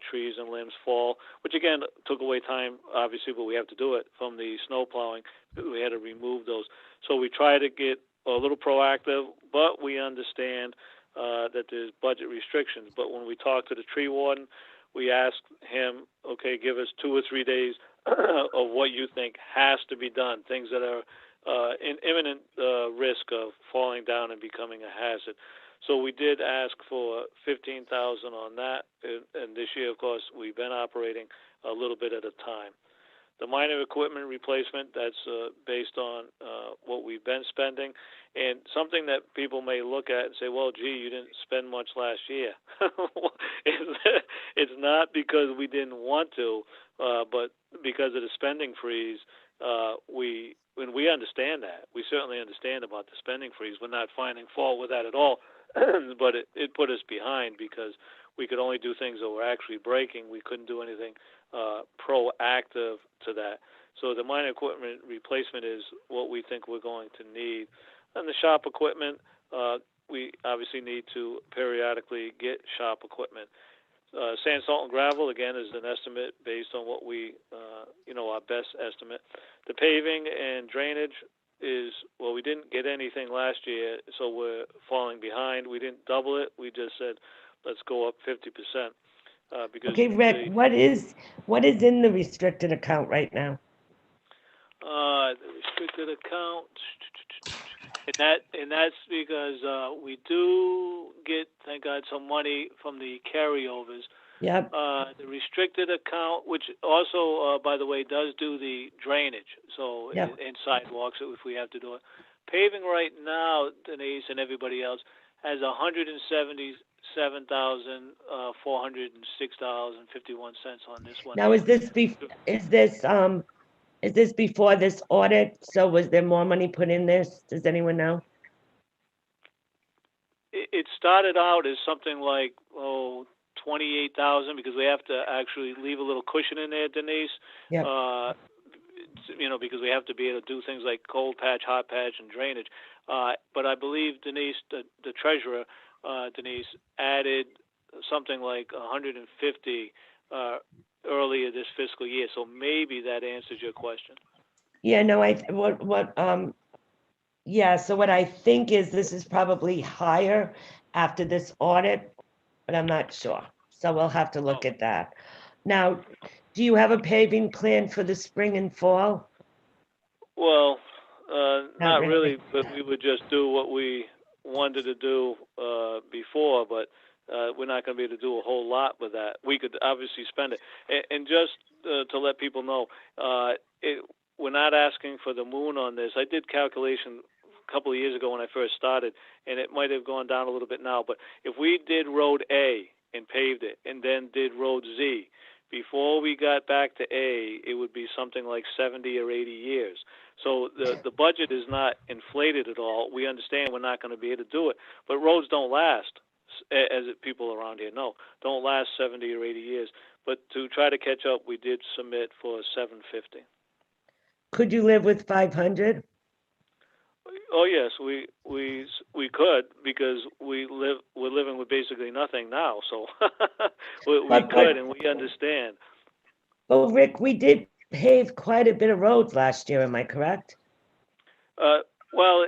trees and limbs fall, which again took away time, obviously, but we have to do it from the snow plowing. We had to remove those. So we try to get a little proactive, but we understand that there's budget restrictions. But when we talk to the tree warden, we ask him, okay, give us 2 or 3 days of what you think has to be done, things that are in imminent risk of falling down and becoming a hazard. So we did ask for $15,000 on that, and this year, of course, we've been operating a little bit at a time. The minor equipment replacement, that's based on what we've been spending, and something that people may look at and say, well, gee, you didn't spend much last year. It's not because we didn't want to, but because of the spending freeze. We understand that. We certainly understand about the spending freeze. We're not finding fault with that at all, but it put us behind because we could only do things that were actually breaking. We couldn't do anything proactive to that. So the minor equipment replacement is what we think we're going to need. And the shop equipment, we obviously need to periodically get shop equipment. Sand, salt, and gravel, again, is an estimate based on what we, our best estimate. The paving and drainage is, well, we didn't get anything last year, so we're falling behind. We didn't double it. We just said, let's go up 50%. Because Okay, Rick, what is in the restricted account right now? The restricted account, and that's because we do get, thank God, some money from the carryovers. Yep. The restricted account, which also, by the way, does do the drainage, so Yep. and sidewalks if we have to do it. Paving right now, Denise and everybody else, has $176,406.51 on this one. Now, is this before this audit? So was there more money put in this? Does anyone know? It started out as something like 28,000 because we have to actually leave a little cushion in there, Denise. Yep. Because we have to be able to do things like cold patch, hot patch, and drainage. But I believe Denise, the treasurer, Denise, added something like 150 earlier this fiscal year. So maybe that answers your question. Yeah, no, so what I think is this is probably higher after this audit, but I'm not sure. So we'll have to look at that. Now, do you have a paving plan for the spring and fall? Well, not really. really, but we would just do what we wanted to do before, but we're not going to be able to do a whole lot with that. We could obviously spend it. And just to let people know, we're not asking for the moon on this. I did calculation a couple of years ago when I first started, and it might have gone down a little bit now, but if we did Road A and paved it, and then did Road Z, before we got back to A, it would be something like 70 or 80 years. So the budget is not inflated at all. We understand we're not going to be able to do it, but roads don't last, as people around here know, don't last 70 or 80 years. But to try to catch up, we did submit for 750. Could you live with 500? Oh yes, we could, because we're living with basically nothing now. So we could, and we understand. Well, Rick, we did pave quite a bit of roads last year. Am I correct? Well,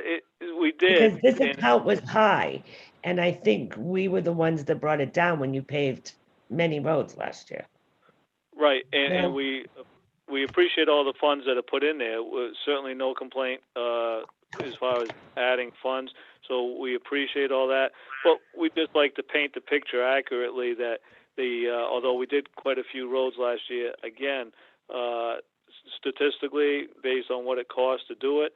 we did. Because this account was high, And I think we were the ones that brought it down when you paved many roads last year. Right, Yeah. and we appreciate all the funds that are put in there. Certainly no complaint as far as adding funds, so we appreciate all that. But we just like to paint the picture accurately that although we did quite a few roads last year, again, statistically, based on what it costs to do it,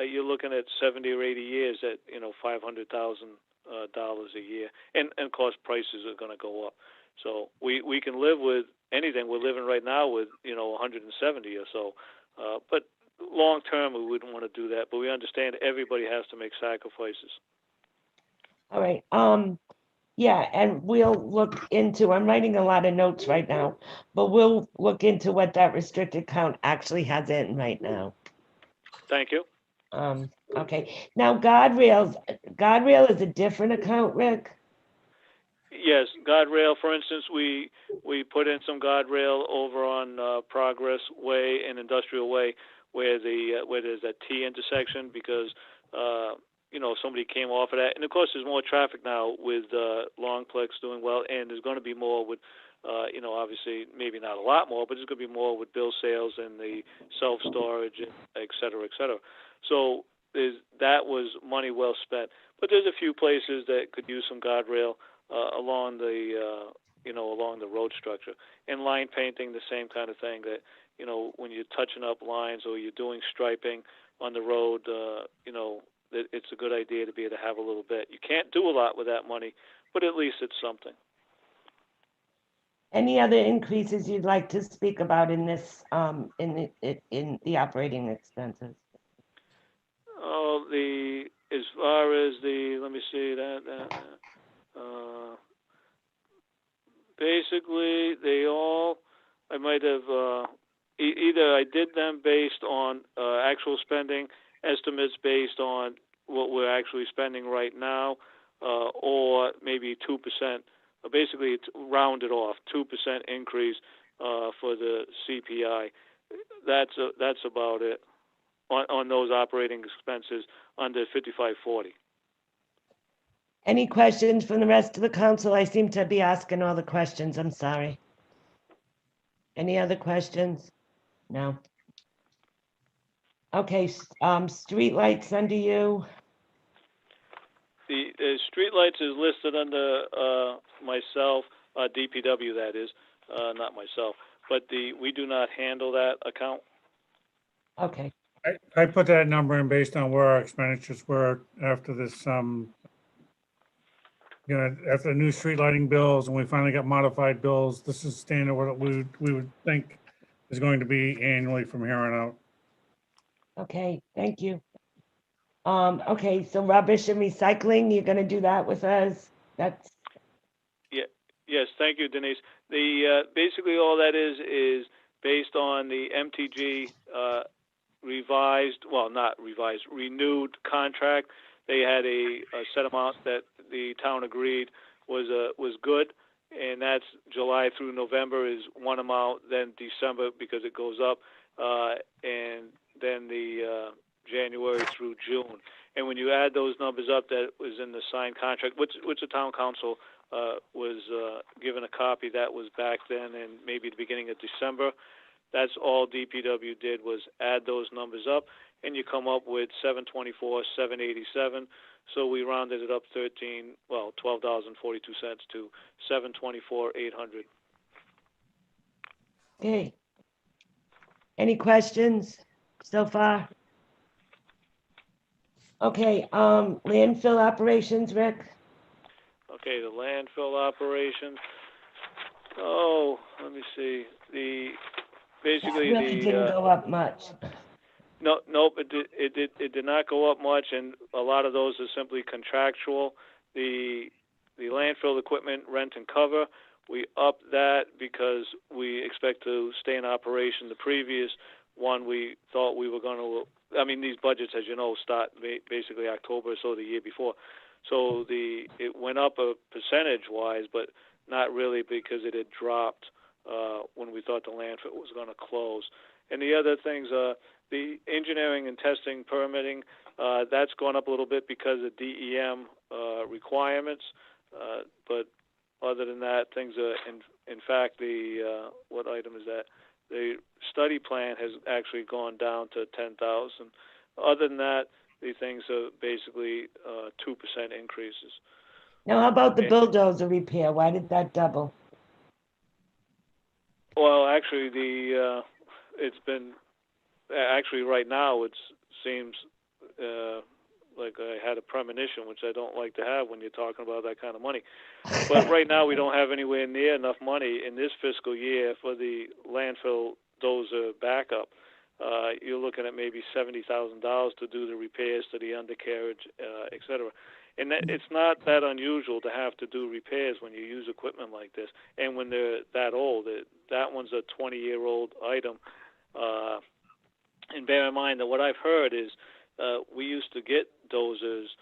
you're looking at 70 or 80 years at $500,000 a year, and of course prices are going to go up. So we can live with anything. We're living right now with 170 or so, but long term we wouldn't want to do that. But we understand everybody has to make sacrifices. All right. Yeah, and we'll look into, I'm writing a lot of notes right now, but we'll look into what that restricted account actually has in right now. Thank you. Okay. Now guardrail is a different account, Rick? Yes, guardrail. For instance, we put in some guardrail over on Progress Way and Industrial Way, where there's that T intersection, because somebody came off of that, and of course there's more traffic now with Longplex doing well, and there's going to be more with obviously maybe not a lot more, but there's going to be more with bill sales and the self-storage, et cetera, et cetera. So that was money well spent. But there's a few places that could use some guardrail along the road structure, and line painting, the same kind of thing. That when you're touching up lines or you're doing striping on the road, it's a good idea to be able to have a little bit. You can't do a lot with that money, but at least it's something. Any other increases you'd like to speak about in this in the operating expenses? Oh, as far as let me see basically they all, I might have either I did them based on actual spending, estimates based on what we're actually spending right now, or maybe 2%. Basically, it's rounded off, 2% increase for the CPI. That's about it on those operating expenses under 5540. Any questions from the rest of the council? I seem to be asking all the questions. I'm sorry. Any other questions? No. Okay, streetlights under you. The streetlights is listed under myself, DPW that is, not myself. But we do not handle that account. Okay. I put that number in based on where our expenditures were after this, after the new street lighting bills, and we finally got modified bills. This is standard what we would think is going to be annually from here on out. Okay, thank you. Okay, so rubbish and recycling, you're gonna do that with us? That's Yes, thank you, Denise. Basically all that is based on the MTG renewed contract. They had a set amount that the town agreed was good, and that's July through November is one amount, then December because it goes up, and then the January through June. And when you add those numbers up, that was in the signed contract, which the town council was given a copy. That was back then, and maybe the beginning of December. That's all DPW did was add those numbers up, and you come up with $724,787. So we rounded it up $12.42 to $724,800. okay. Any questions so far? Okay, landfill operations, Rick? Okay, the landfill operations. Oh, let me see. Basically that really didn't go up much. Nope, it did not go up much, and a lot of those are simply contractual. The landfill equipment rent and cover, we upped that because we expect to stay in operation. The previous one, we thought we were going to. I mean, these budgets, as you know, start basically October, so the year before. So it went up a percentage-wise, but not really because it had dropped when we thought the landfill was going to close. And the other things are the engineering and testing permitting, that's gone up a little bit because of DEM requirements. But other than that, things are, in fact, the, what item is that? The study plan has actually gone down to 10,000. Other than that, these things are basically 2% increases. Now, how about the bulldozer repair? Why did that double? Well, actually, it's been, actually right now it seems like I had a premonition, which I don't like to have when you're talking about that kind of money. But right now we don't have anywhere near enough money in this fiscal year for the landfill dozer backup. You're looking at maybe $70,000 to do the repairs to the undercarriage, et cetera. And that, it's not that unusual to have to do repairs when you use equipment like this. And when they're that old, that one's a 20-year-old item. And bear in mind that what I've heard is we used to get dozers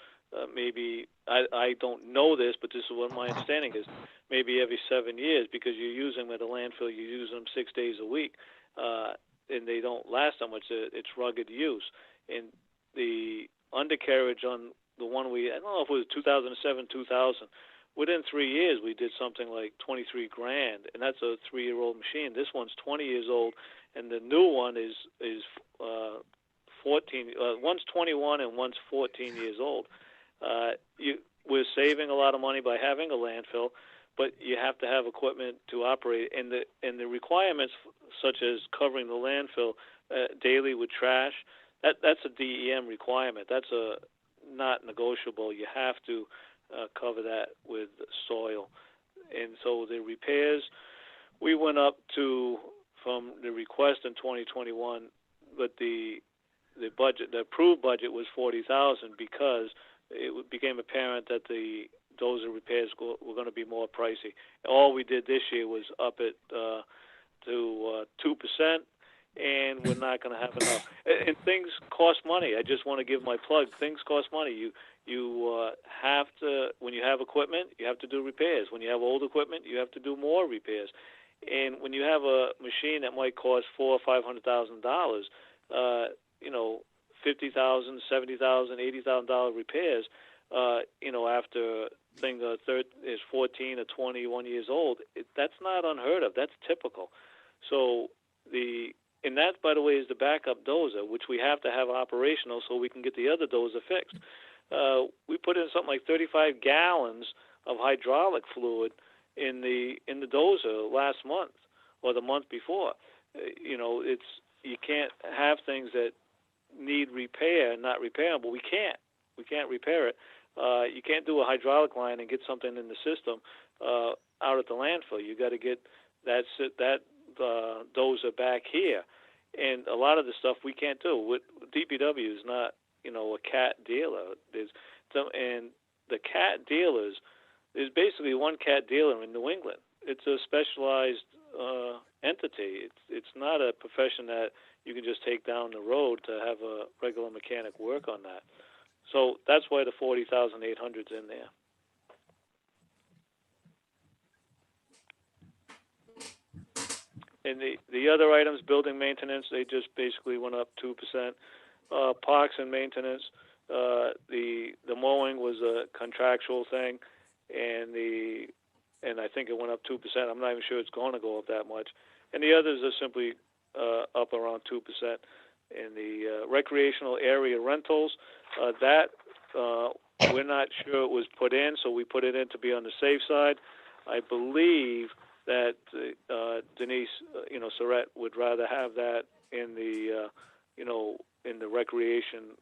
maybe, I don't know this, but this is what my understanding is, maybe every 7 years, because you're using them at a landfill, you use them 6 days a week, and they don't last that much. It's rugged use. And the undercarriage on the one I don't know if it was 2007, 2000, within 3 years we did something like $23 grand, and that's a 3-year-old machine. This one's 20 years old, and the new one is 14. One's 21 and one's 14 years old. We're saving a lot of money by having a landfill, but you have to have equipment to operate, and the requirements such as covering the landfill daily with trash, that's a DEM requirement. That's a not negotiable. You have to cover that with soil. And so the repairs, we went up to, from the request in 2021, but the budget, the approved budget was $40,000 because it became apparent that the dozer repairs were going to be more pricey. All we did this year was up it to 2%, and we're not going to have enough. And things cost money. I just want to give my plug. Things cost money. You have to, when you have equipment, you have to do repairs. When you have old equipment, you have to do more repairs. And when you have a machine that might cost $400,000 or $500,000, you know, $50,000, $70,000, $80,000 repairs, you know, after thing is 14 or 21 years old, that's not unheard of. That's typical. So and that, by the way, is the backup dozer, which we have to have operational so we can get the other dozer fixed. We put in something like 35 gallons of hydraulic fluid in the dozer last month or the month before. You know, you can't have things that need repair, not repairable. We can't repair it. You can't do a hydraulic line and get something in the system out at the landfill. You got to get that dozer back here, and a lot of the stuff we can't do. DPW is not, you know, a cat dealer. And the cat dealers, there's basically one cat dealer in New England. It's a specialized entity. It's not a profession that you can just take down the road to have a regular mechanic work on that. So that's why the 40,800 is in there. And the other items, building maintenance, they just basically went up 2%. Parks and maintenance, the mowing was a contractual thing, and I think it went up 2%. I'm not even sure it's going to go up that much. And the others are simply up around 2%. And the recreational area rentals, that we're not sure it was put in, so we put it in to be on the safe side. I believe that Denise, Surratt would rather have that in the, in the recreation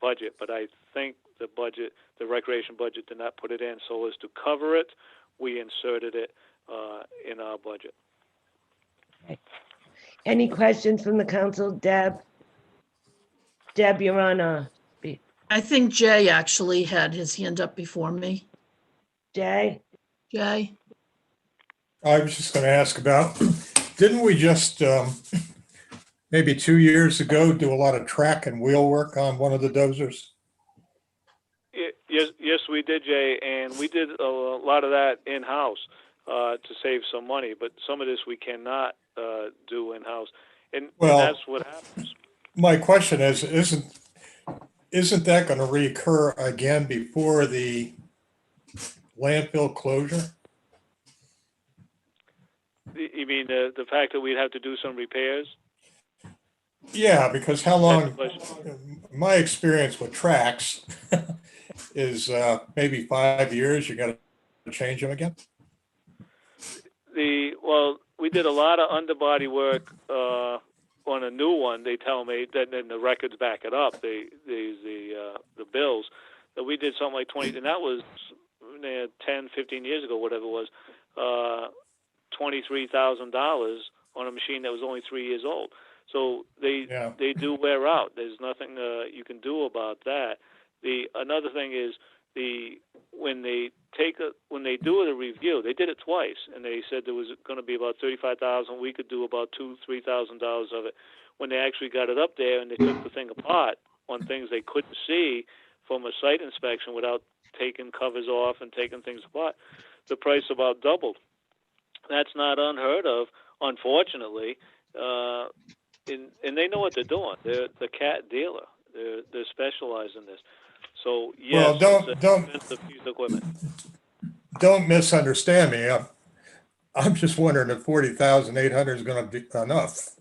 budget. But I think the recreation budget did not put it in. So as to cover it, we inserted it in our budget. Okay. Any questions from the council? Deb, you're on. I think Jay actually had his hand up before me. Jay? Jay? I was just going to ask about, didn't we just maybe 2 years ago do a lot of track and wheel work on one of the dozers? Yes, we did, Jay, and we did a lot of that in-house to save some money, but some of this we cannot do in-house, and that's what happens. my question is, isn't that going to reoccur again before the landfill closure? You mean the fact that we'd have to do some repairs? Yeah, because how That's the long, question. my experience with tracks is maybe 5 years, you got to change them again. Well, we did a lot of underbody work on a new one. They tell me that, and the records back it up. The bills that we did something like 20, and that was 10, 15 years ago, whatever it was, $23,000 on a machine that was only 3 years old. So they do wear out. There's nothing you can do about that. Another thing is when they do a review, they did it twice, and they said there was going to be about $35,000. We could do about $2,000-3,000 of it. When they actually got it up there and they took the thing apart on things they couldn't see from a site inspection without taking covers off and taking things apart, the price about doubled. That's not unheard of, unfortunately. And they know what they're doing. They're the cat dealer. They're specialized in this. So yes, Well, it's an expensive piece of equipment. Don't misunderstand me. I'm just wondering if 40,800 is going to be enough.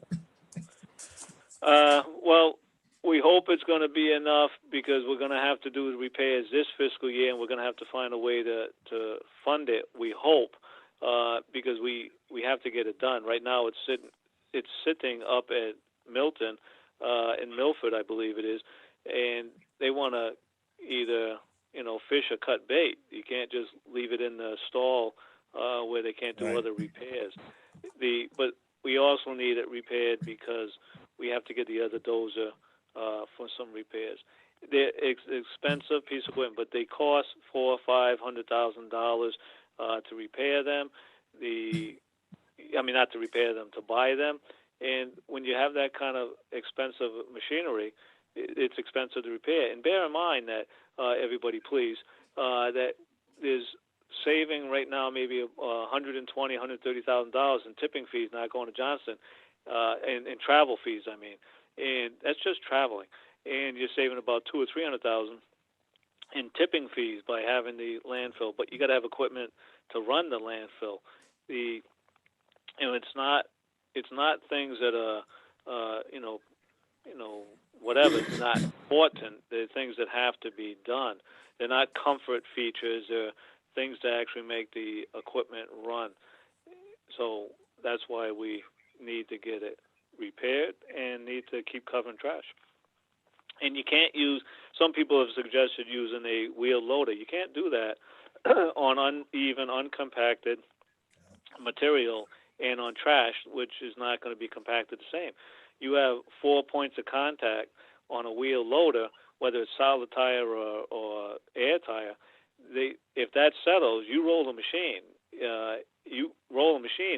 Well, we hope it's going to be enough because we're going to have to do the repairs this fiscal year, and we're going to have to find a way to fund it. We hope because we have to get it done. Right now, it's sitting up at Milton in Milford, I believe it is, and they want to either fish or cut bait. You can't just leave it in the stall where they can't do other repairs. But we also need it repaired because we have to get the other dozer for some repairs. They're expensive piece of equipment, but they cost $400,000-500,000 to repair them. Not to repair them, to buy them. And when you have that kind of expensive machinery, it's expensive to repair. And bear in mind that, everybody please, that there's saving right now maybe $120,000, $130,000 in tipping fees not going to Johnston, and travel fees, I mean. And that's just traveling. And you're saving about $200,000 or $300,000 in tipping fees by having the landfill. But you got to have equipment to run the landfill. It's not things that are, whatever. It's not important. They're things that have to be done. They're not comfort features. They're things that actually make the equipment run. So that's why we need to get it repaired and need to keep covering trash. And you can't use, some people have suggested using a wheel loader. You can't do that on uneven, uncompacted material and on trash, which is not going to be compacted the same. You have 4 points of contact on a wheel loader, whether it's solid tire or air tire. If that settles, you roll the machine.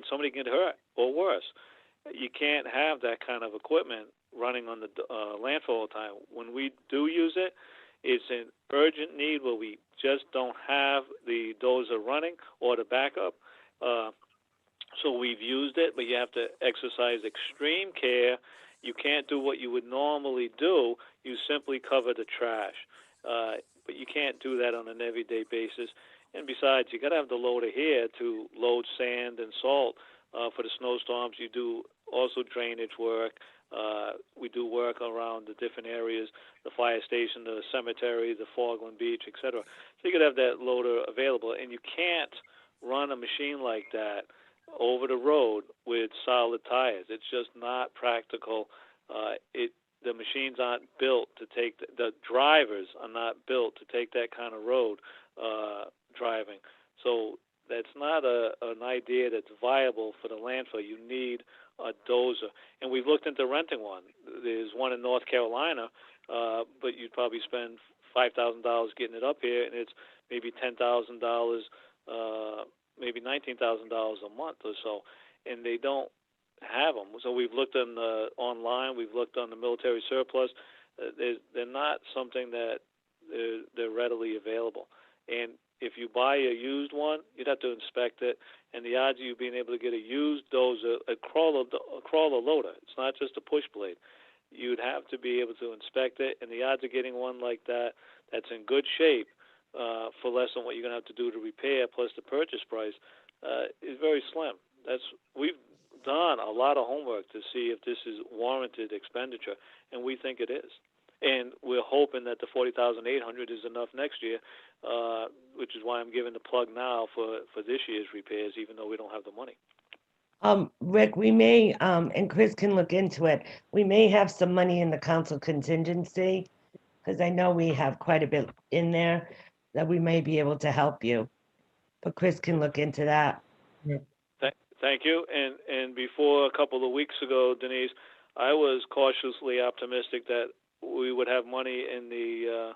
Somebody can get hurt or worse. You can't have that kind of equipment running on the landfill all the time. When we do use it, it's an urgent need where we just don't have the dozer running or the backup. So we've used it, but you have to exercise extreme care. You can't do what you would normally do. You simply cover the trash. But you can't do that on an everyday basis. And besides, you got to have the loader here to load sand and salt for the snowstorms. You do also drainage work. We do work around the different areas, the fire station, the cemetery, the Fogland Beach, etc. So you could have that loader available. And you can't run a machine like that over the road with solid tires. It's just not practical. The machines aren't built to take, the drivers are not built to take that kind of road driving. So that's not an idea that's viable for the landfill. You need a dozer. And we've looked into renting one. There's one in North Carolina, but you'd probably spend $5,000 getting it up here, and it's maybe $10,000, maybe $19,000 a month or so, and they don't have them. So we've looked online, we've looked on the military surplus. They're not something that they're readily available. And if you buy a used one, you'd have to inspect it, and the odds of you being able to get a used dozer, a crawler loader, it's not just a push blade. you'd have to be able to inspect it, and the odds of getting one like that that's in good shape for less than what you're going to have to do to repair plus the purchase price is very slim. We've done a lot of homework to see if this is warranted expenditure, and we think it is. And we're hoping that the $40,800 is enough next year, which is why I'm giving the plug now for this year's repairs, even though we don't have the money. Rick, we may, and Chris can look into it, we may have some money in the council contingency, because I know we have quite a bit in there that we may be able to help you. But Chris can look into that. Thank you. And before a couple of weeks ago, Denise, I was cautiously optimistic that we would have money in the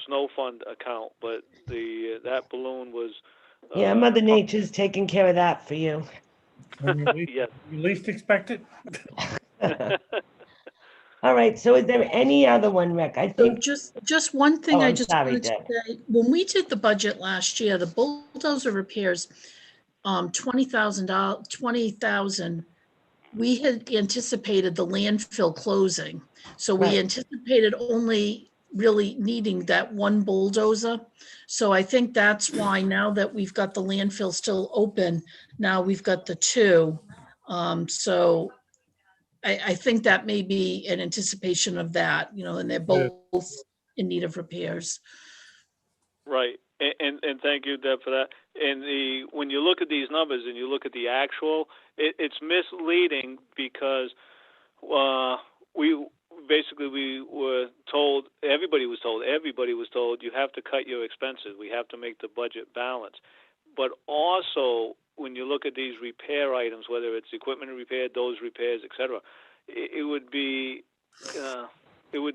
snow fund account, but that balloon was Yeah, Mother Nature's taking care of that for you. yes. You least expect it. All right, so is there any other one, Rick? I So think, just one thing Oh, I I'm just sorry, wanted to Deb. say, when we did the budget last year, the bulldozer repairs, $20,000, we had anticipated the landfill closing. So we Right. anticipated only really needing that one bulldozer. So I think that's why now that we've got the landfill still open, now we've got the two. So I think that may be an anticipation of that, and they're both in need of repairs. Right, and thank you, Deb, for that. And when you look at these numbers and you look at the actual, it's misleading because we were told, everybody was told, you have to cut your expenses. We have to make the budget balance. But also, when you look at these repair items, whether it's equipment repair, those repairs, etc., it would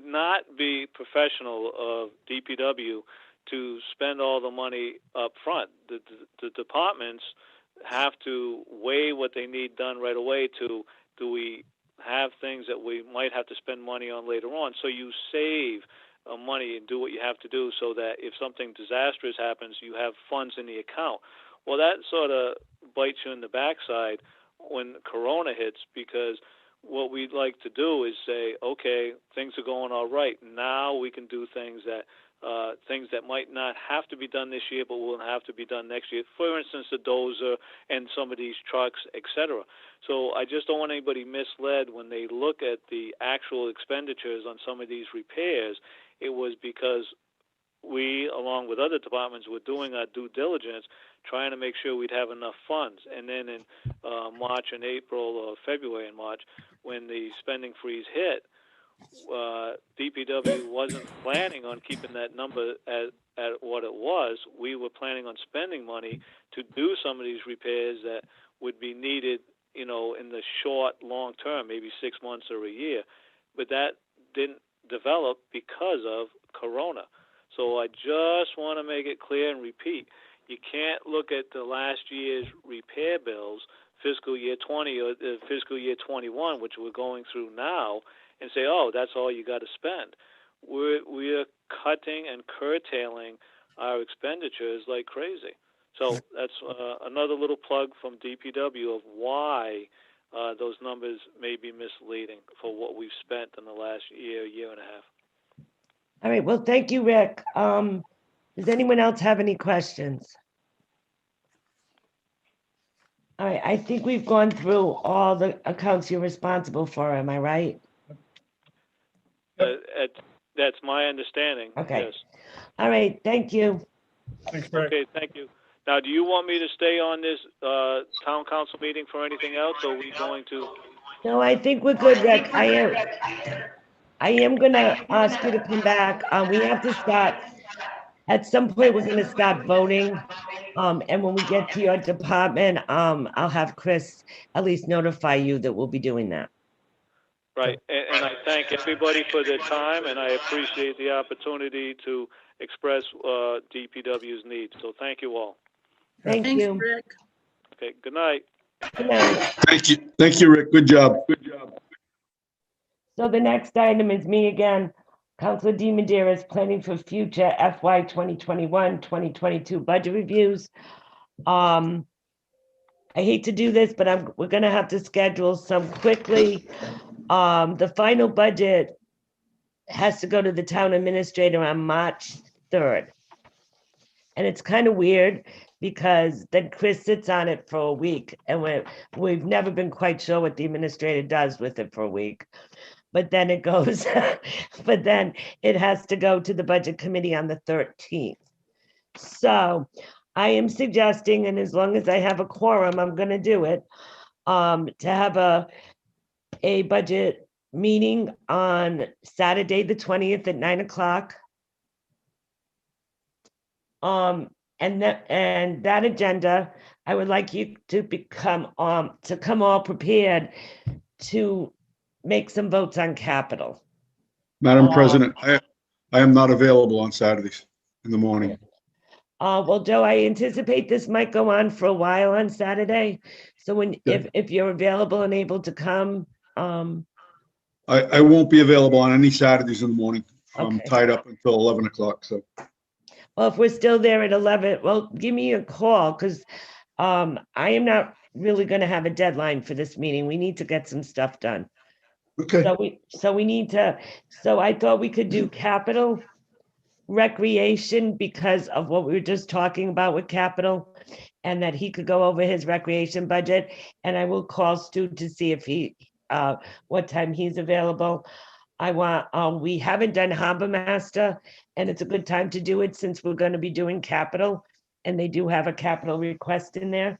not be professional of DPW to spend all the money up front. The departments have to weigh what they need done right away to, do we have things that we might have to spend money on later on? So you save money and do what you have to do so that if something disastrous happens, you have funds in the account. Well, that sort of bites you in the backside when Corona hits, because what we'd like to do is say, okay, things are going all right. Now we can do things that might not have to be done this year, but will have to be done next year. For instance, the dozer and some of these trucks, etc. So I just don't want anybody misled when they look at the actual expenditures on some of these repairs. It was because we, along with other departments, were doing our due diligence, trying to make sure we'd have enough funds. And then in March and April, or February and March, when the spending freeze hit, DPW wasn't planning on keeping that number at what it was. We were planning on spending money to do some of these repairs that would be needed, in the short, long term, maybe 6 months or a year. But that didn't develop because of Corona. So I just want to make it clear and repeat, you can't look at the last year's repair bills, fiscal year 20 or fiscal year 21, which we're going through now, and say, oh, that's all you got to spend. We're cutting and curtailing our expenditures like crazy. So that's another little plug from DPW of why those numbers may be misleading for what we've spent in the last year and a half. All right, well, thank you, Rick. Does anyone else have any questions? All right, I think we've gone through all the accounts you're responsible for, am I right? That's my understanding. Okay. Yes. All right, thank you. Thanks, Rick. Okay, thank you. Now, do you want me to stay on this town council meeting for anything else, or are we going to? No, I think we're good, Rick. I am gonna ask you to come back. We have to start, at some point, we're gonna start voting. And when we get to your department, I'll have Chris at least notify you that we'll be doing that. Right, and I thank everybody for their time, and I appreciate the opportunity to express DPW's needs. So thank you all. Thank Thanks, you. Rick. Okay, good night. Good night. Thank you, Rick. Good job. So the next item is me again. Councilor deMedeiros planning for future FY 2021-2022 budget reviews. I hate to do this, but we're gonna have to schedule some quickly. The final budget has to go to the town administrator on March 3rd. And it's kind of weird because then Chris sits on it for a week and we've never been quite sure what the administrator does with it for a week. But then it goes, but then it has to go to the budget committee on the 13th. So I am suggesting, and as long as I have a quorum, I'm gonna do it, to have a budget meeting on Saturday, the 20th at 9 o'clock. And that agenda, I would like you to come all prepared to make some votes on capital. Madam President, I am not available on Saturdays in the morning. Well, Joe, I anticipate this might go on for a while on Saturday. So if you're available and able to come, I won't be available on any Saturdays in the morning. I'm Okay. tied up until 11 o'clock, so. well, if we're still there at 11, well, give me a call because I am not really going to have a deadline for this meeting. We need to get some stuff done. Okay, So we need to, so I thought we could do capital, recreation because of what we were just talking about with capital, and that he could go over his recreation budget. And I will call Stu to see if what time he's available. We haven't done Harbor Master, and it's a good time to do it since we're going to be doing capital, and they do have a capital request in there.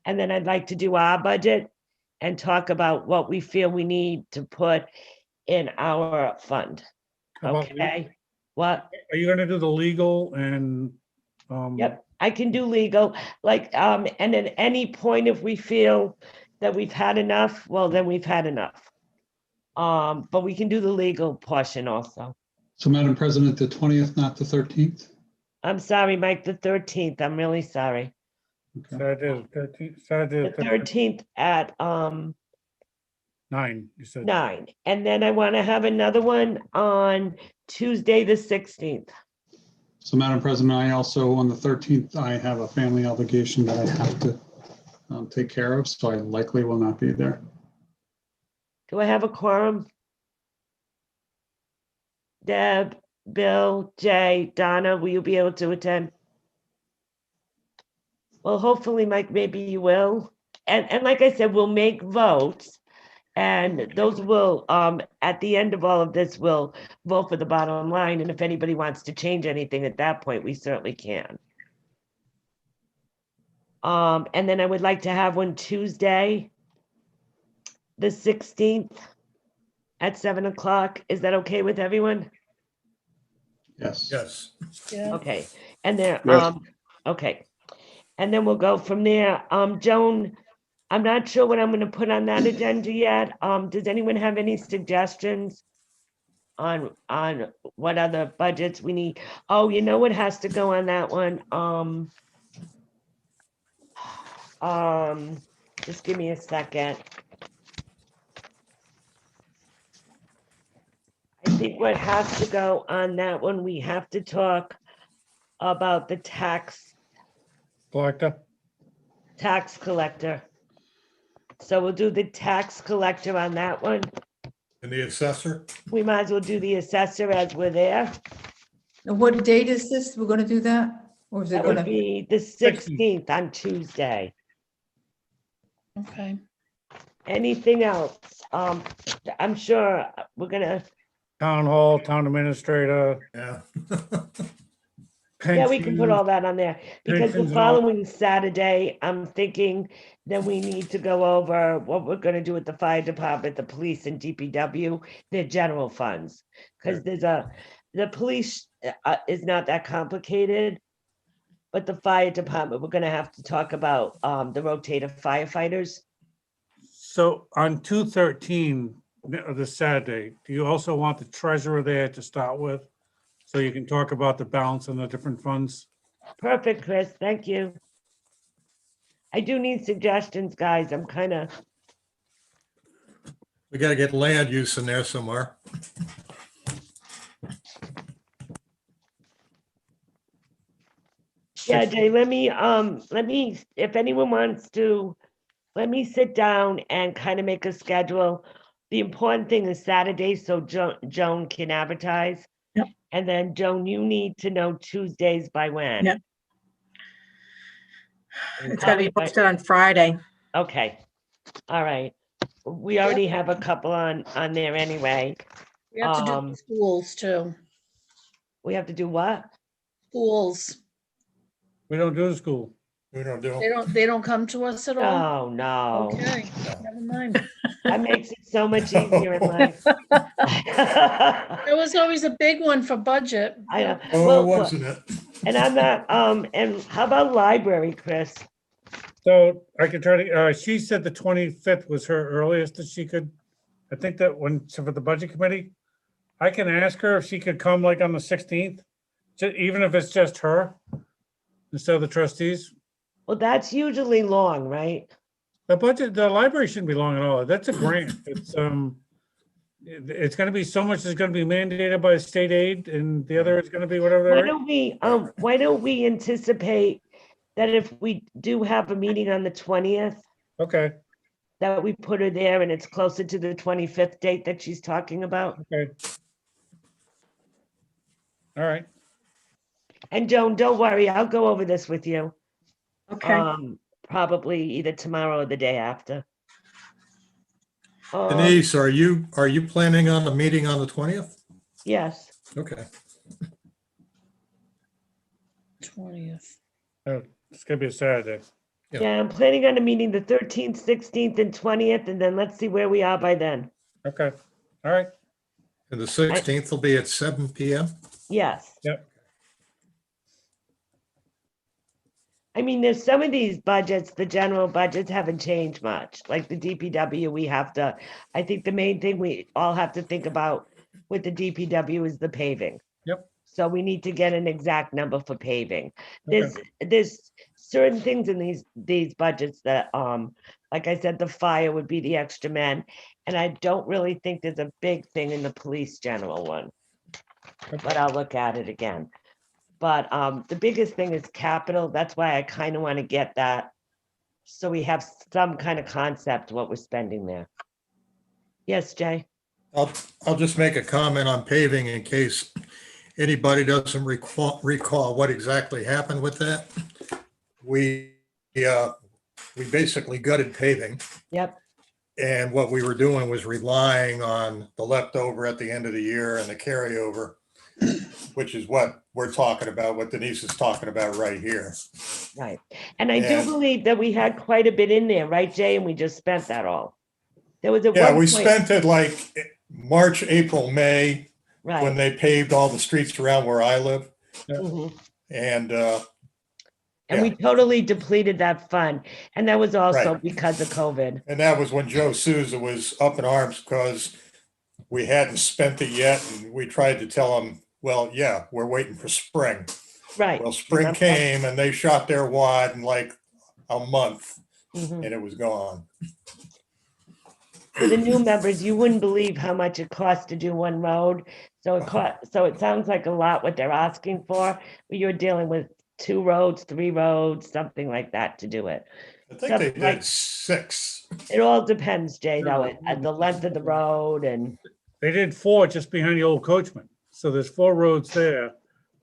And then I'd like to do our budget and talk about what we feel we need to put in our fund. How about Okay, what? Are you gonna do the legal and? Yep, I can do legal, like, and at any point, if we feel that we've had enough, well, then we've had enough. But we can do the legal portion also. So Madam President, the 20th, not the 13th? I'm sorry, Mike, the 13th, I'm really sorry. Saturday, the 13th, Saturday, The 13th at 9, you said. 9, and then I want to have another one on Tuesday, the 16th. So Madam President, I also, on the 13th, I have a family obligation that I have to take care of, so I likely will not be there. Do I have a quorum? Deb, Bill, Jay, Donna, will you be able to attend? Well, hopefully, Mike, maybe you will. And like I said, we'll make votes. And those will, at the end of all of this, we'll vote for the bottom line. And if anybody wants to change anything at that point, we certainly can. And then I would like to have one Tuesday, the 16th at 7 o'clock. Is that okay with everyone? Yes. Yes. Okay, and then, Yes. okay. And then we'll go from there. Joan, I'm not sure what I'm gonna put on that agenda yet. Does anyone have any suggestions on what other budgets we need? Oh, you know what has to go on that one? Just give me a second. I think what has to go on that one, we have to talk about the tax Collector? collector. So we'll do the tax collector on that one. And the assessor? We might as well do the assessor as we're there. And what date is this? We're gonna do that? Or is it That would gonna? be the 16th on Tuesday. Okay. Anything else? I'm sure we're gonna, Town hall, town administrator. Yeah. yeah, we can put all that on there. Because the pensions and all. following Saturday, I'm thinking that we need to go over what we're gonna do with the fire department, the police and DPW, their general funds. Because the police is not that complicated. But the fire department, we're gonna have to talk about the rotator firefighters. So on 2/13, this Saturday, do you also want the treasurer there to start with? So you can talk about the balance in the different funds? Perfect, Chris, thank you. I do need suggestions, guys, I'm kind of, We gotta get land use in there somewhere. yeah, Jay, let me, if anyone wants to let me sit down and kind of make a schedule. The important thing is Saturday, so Joan can advertise. Yep. And then Joan, you need to know Tuesdays by when. Yep. And It's gotta be probably by- posted on Friday. Okay, all right. We already have a couple on there anyway. We have to do schools too. We have to do what? Schools. We don't do the school. We don't do. They don't come to us at all? Oh, no. Okay, never mind. That makes it so much easier in life. It was always a big one for budget. I know. Oh, Well, wasn't it? and I'm not, and how about library, Chris? So I could try to, she said the 25th was her earliest that she could, I think that when, so for the budget committee, I can ask her if she could come like on the 16th, even if it's just her, instead of the trustees. Well, that's usually long, right? The budget, the library shouldn't be long at all. That's a grant. It's gonna be so much is gonna be mandated by state aid and the other is gonna be whatever. Why don't we anticipate that if we do have a meeting on the 20th, Okay, that we put her there and it's closer to the 25th date that she's talking about? okay. All right. And Joan, don't worry, I'll go over this with you. Okay. Probably either tomorrow or the day after. Denise, are you planning on the meeting on the 20th? Yes. Okay. 20th. Oh, it's gonna be a Saturday. Yeah. Yeah, I'm planning on a meeting the 13th, 16th, and 20th, and then let's see where we are by then. Okay, all right. And the 16th will be at 7 PM? Yes. Yep. I mean, there's some of these budgets, the general budgets haven't changed much, like the DPW, I think the main thing we all have to think about with the DPW is the paving. Yep. So we need to get an exact number for paving. Okay. There's certain things in these budgets that, like I said, the fire would be the extra men. And I don't really think there's a big thing in the police general one, but I'll look at it again. But the biggest thing is capital. That's why I kind of want to get that. So we have some kind of concept what we're spending there. Yes, Jay? I'll just make a comment on paving in case anybody doesn't recall what exactly happened with that. We basically gutted paving. Yep. And what we were doing was relying on the leftover at the end of the year and the carryover, which is what we're talking about, what Denise is talking about right here. Right. And I do believe that we had quite a bit in there, right, Jay? And we just spent that all. There was Yeah, we spent it like March, April, May, when right. they paved all the streets around where I live. Mhm. And And we totally depleted that fund. And that was also Right. because of COVID. And that was when Joe Souza was up in arms because we hadn't spent it yet. And we tried to tell him, well, yeah, we're waiting for spring. Right. Well, spring came and they shot their wad in like a month Mhm. and it was gone. For the new members, you wouldn't believe how much it costs to do one road. So it sounds like a lot what they're asking for, but you're dealing with 2 roads, 3 roads, something like that to do it. I think So, they did like, 6. It all depends, Jay, though, at the length of the road and, They did 4 just behind the old coachman. So there's 4 roads there,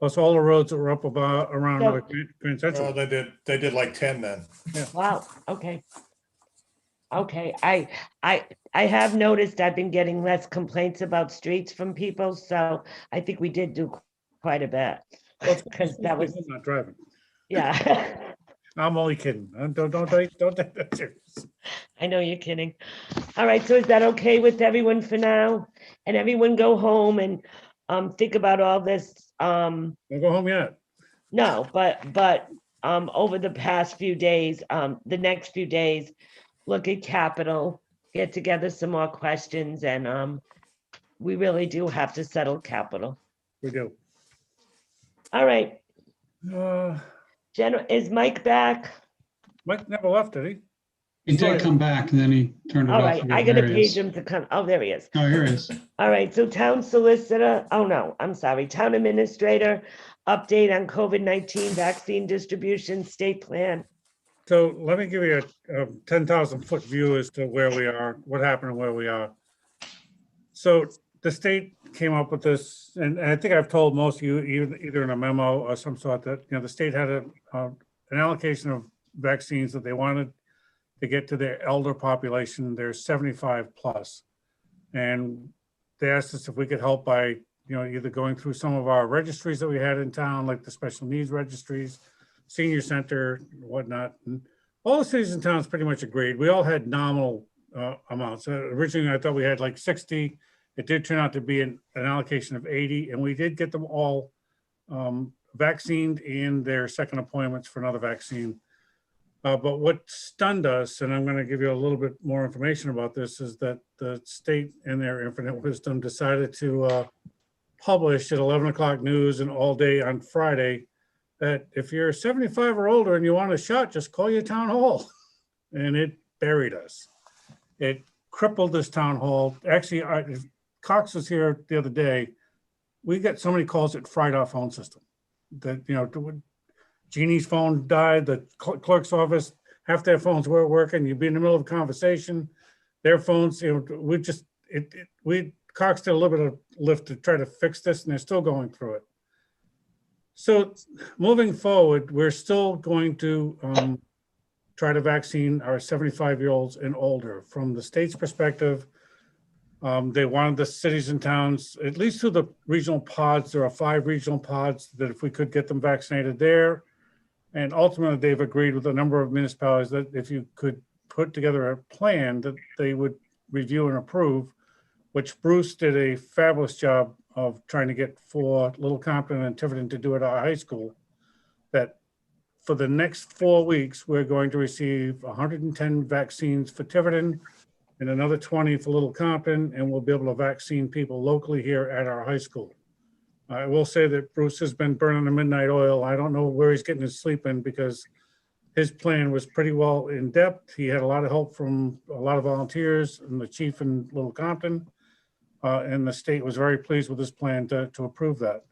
plus all the roads that were up about around So- Grand Central. Oh, they did like 10 then. wow, okay. Okay, I have noticed I've been getting less complaints about streets from people, so I think we did do quite a bit. Because that was, I'm not driving. yeah, I'm only kidding. Don't take that serious. I know you're kidding. All right, so is that okay with everyone for now? And everyone go home and think about all this. Don't go home yet. No, but over the past few days, the next few days, look at capital, get together some more questions, and we really do have to settle capital. We do. All right, Uh, is Mike back? Mike never left, did he? He did come back and then he turned it All off. right, I again. gotta There he page is. him to come. Oh, there he is. Oh, here he is. All right, so town solicitor, oh no, I'm sorry, town administrator, update on COVID-19 vaccine distribution, state plan. So let me give you a 10,000 foot view as to where we are, what happened and where we are. So the state came up with this, and I think I've told most of you, either in a memo or some sort, that, you know, the state had an allocation of vaccines that they wanted to get to their elder population. They're 75 plus. And they asked us if we could help by, you know, either going through some of our registries that we had in town, like the special needs registries, senior center, whatnot. And all the cities and towns pretty much agreed. We all had nominal amounts. Originally, I thought we had like 60. It did turn out to be an allocation of 80, and we did get them all vaccinated and their second appointments for another vaccine. But what stunned us, and I'm going to give you a little bit more information about this, is that the state, in their infinite wisdom, decided to publish at 11 o'clock news and all day on Friday that if you're 75 or older and you want a shot, just call your town hall. And it buried us. It crippled this town hall. Actually, Cox was here the other day. We got so many calls it fried our phone system. That, you know, Jeannie's phone died, the clerk's office, half their phones weren't working. You'd be in the middle of a conversation. Their phones, you know, Cox did a little bit of lift to try to fix this, and they're still going through it. So moving forward, we're still going to try to vaccine our 75-year-olds and older. From the state's perspective, they wanted the cities and towns, at least through the regional pods. There are 5 regional pods that if we could get them vaccinated there. And ultimately, they've agreed with a number of municipalities that if you could put together a plan that they would review and approve, which Bruce did a fabulous job of trying to get for Little Compton and Tiverton to do at our high school, that for the next 4 weeks, we're going to receive 110 vaccines for Tiverton and another 20 for Little Compton, and we'll be able to vaccine people locally here at our high school. I will say that Bruce has been burning the midnight oil. I don't know where he's getting his sleep in, because his plan was pretty well in depth. He had a lot of help from a lot of volunteers and the chief in Little Compton, and the state was very pleased with his plan to approve that.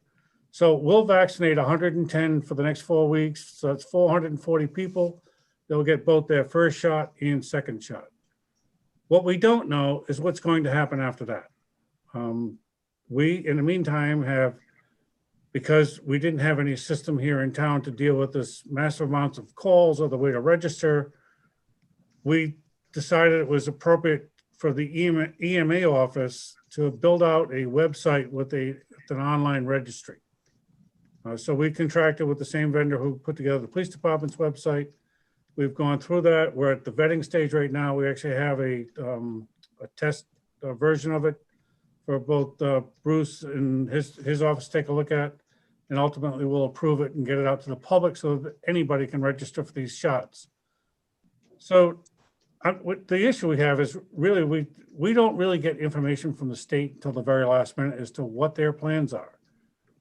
So we'll vaccinate 110 for the next 4 weeks. So that's 440 people. They'll get both their first shot and second shot. What we don't know is what's going to happen after that. We, in the meantime, have, because we didn't have any system here in town to deal with this massive amounts of calls or the way to register, we decided it was appropriate for the EMA office to build out a website with an online registry. So we contracted with the same vendor who put together the police department's website. We've gone through that. We're at the vetting stage right now. We actually have a test version of it for both Bruce and his office to take a look at, and ultimately we'll approve it and get it out to the public so that anybody can register for these shots. So the issue we have is really, we don't really get information from the state until the very last minute as to what their plans are.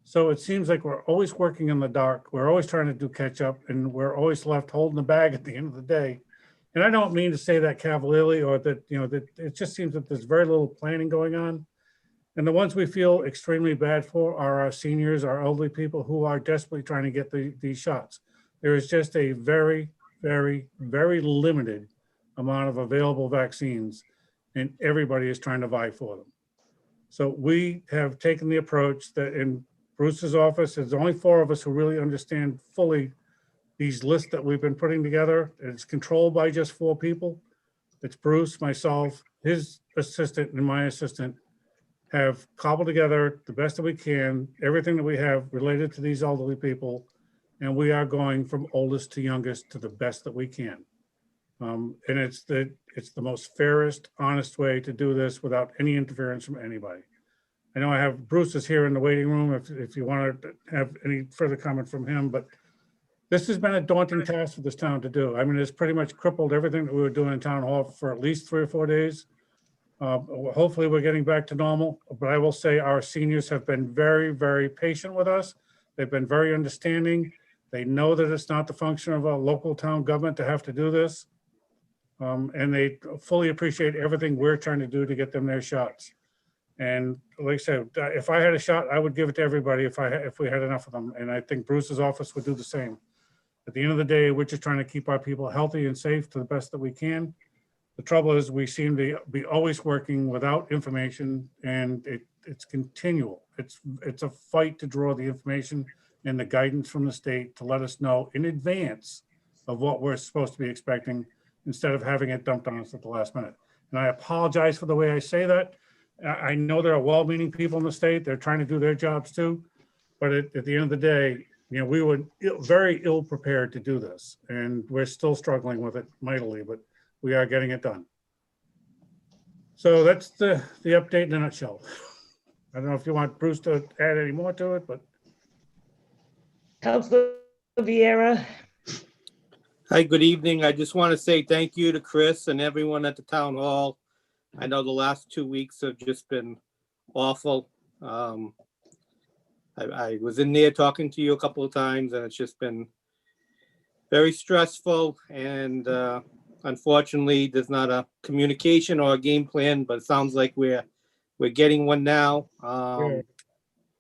So it seems like we're always working in the dark. We're always trying to do catch up, and we're always left holding the bag at the end of the day. And I don't mean to say that cavalierly, or that, you know, that it just seems that there's very little planning going on. And the ones we feel extremely bad for are our seniors, our elderly people who are desperately trying to get these shots. There is just a very, very, very limited amount of available vaccines, and everybody is trying to vie for them. So we have taken the approach that in Bruce's office, there's only 4 of us who really understand fully these lists that we've been putting together. It's controlled by just 4 people. It's Bruce, myself, his assistant, and my assistant have cobbled together the best that we can, everything that we have related to these elderly people. And we are going from oldest to youngest to the best that we can. And it's the most fairest, honest way to do this without any interference from anybody. I know I have Bruce is here in the waiting room if you want to have any further comment from him, but this has been a daunting task for this town to do. I mean, it's pretty much crippled everything that we were doing in town hall for at least 3 or 4 days. Hopefully we're getting back to normal, but I will say our seniors have been very, very patient with us. They've been very understanding. They know that it's not the function of a local town government to have to do this. And they fully appreciate everything we're trying to do to get them their shots. And like I said, if I had a shot, I would give it to everybody if we had enough of them. And I think Bruce's office would do the same. At the end of the day, we're just trying to keep our people healthy and safe to the best that we can. The trouble is we seem to be always working without information, and it's continual. It's a fight to draw the information and the guidance from the state to let us know in advance of what we're supposed to be expecting instead of having it dumped on us at the last minute. And I apologize for the way I say that. I know there are well-meaning people in the state. They're trying to do their jobs too. But at the end of the day, we were very ill prepared to do this, and we're still struggling with it mightily, but we are getting it done. So that's the update in a nutshell. I don't know if you want Bruce to add any more to it, but. Councilor Vieira. Hi, good evening. I just want to say thank you to Chris and everyone at the town hall. I know the last 2 weeks have just been awful. I was in there talking to you a couple of times, and it's just been very stressful. And unfortunately, there's not a communication or a game plan, but it sounds like we're getting one now.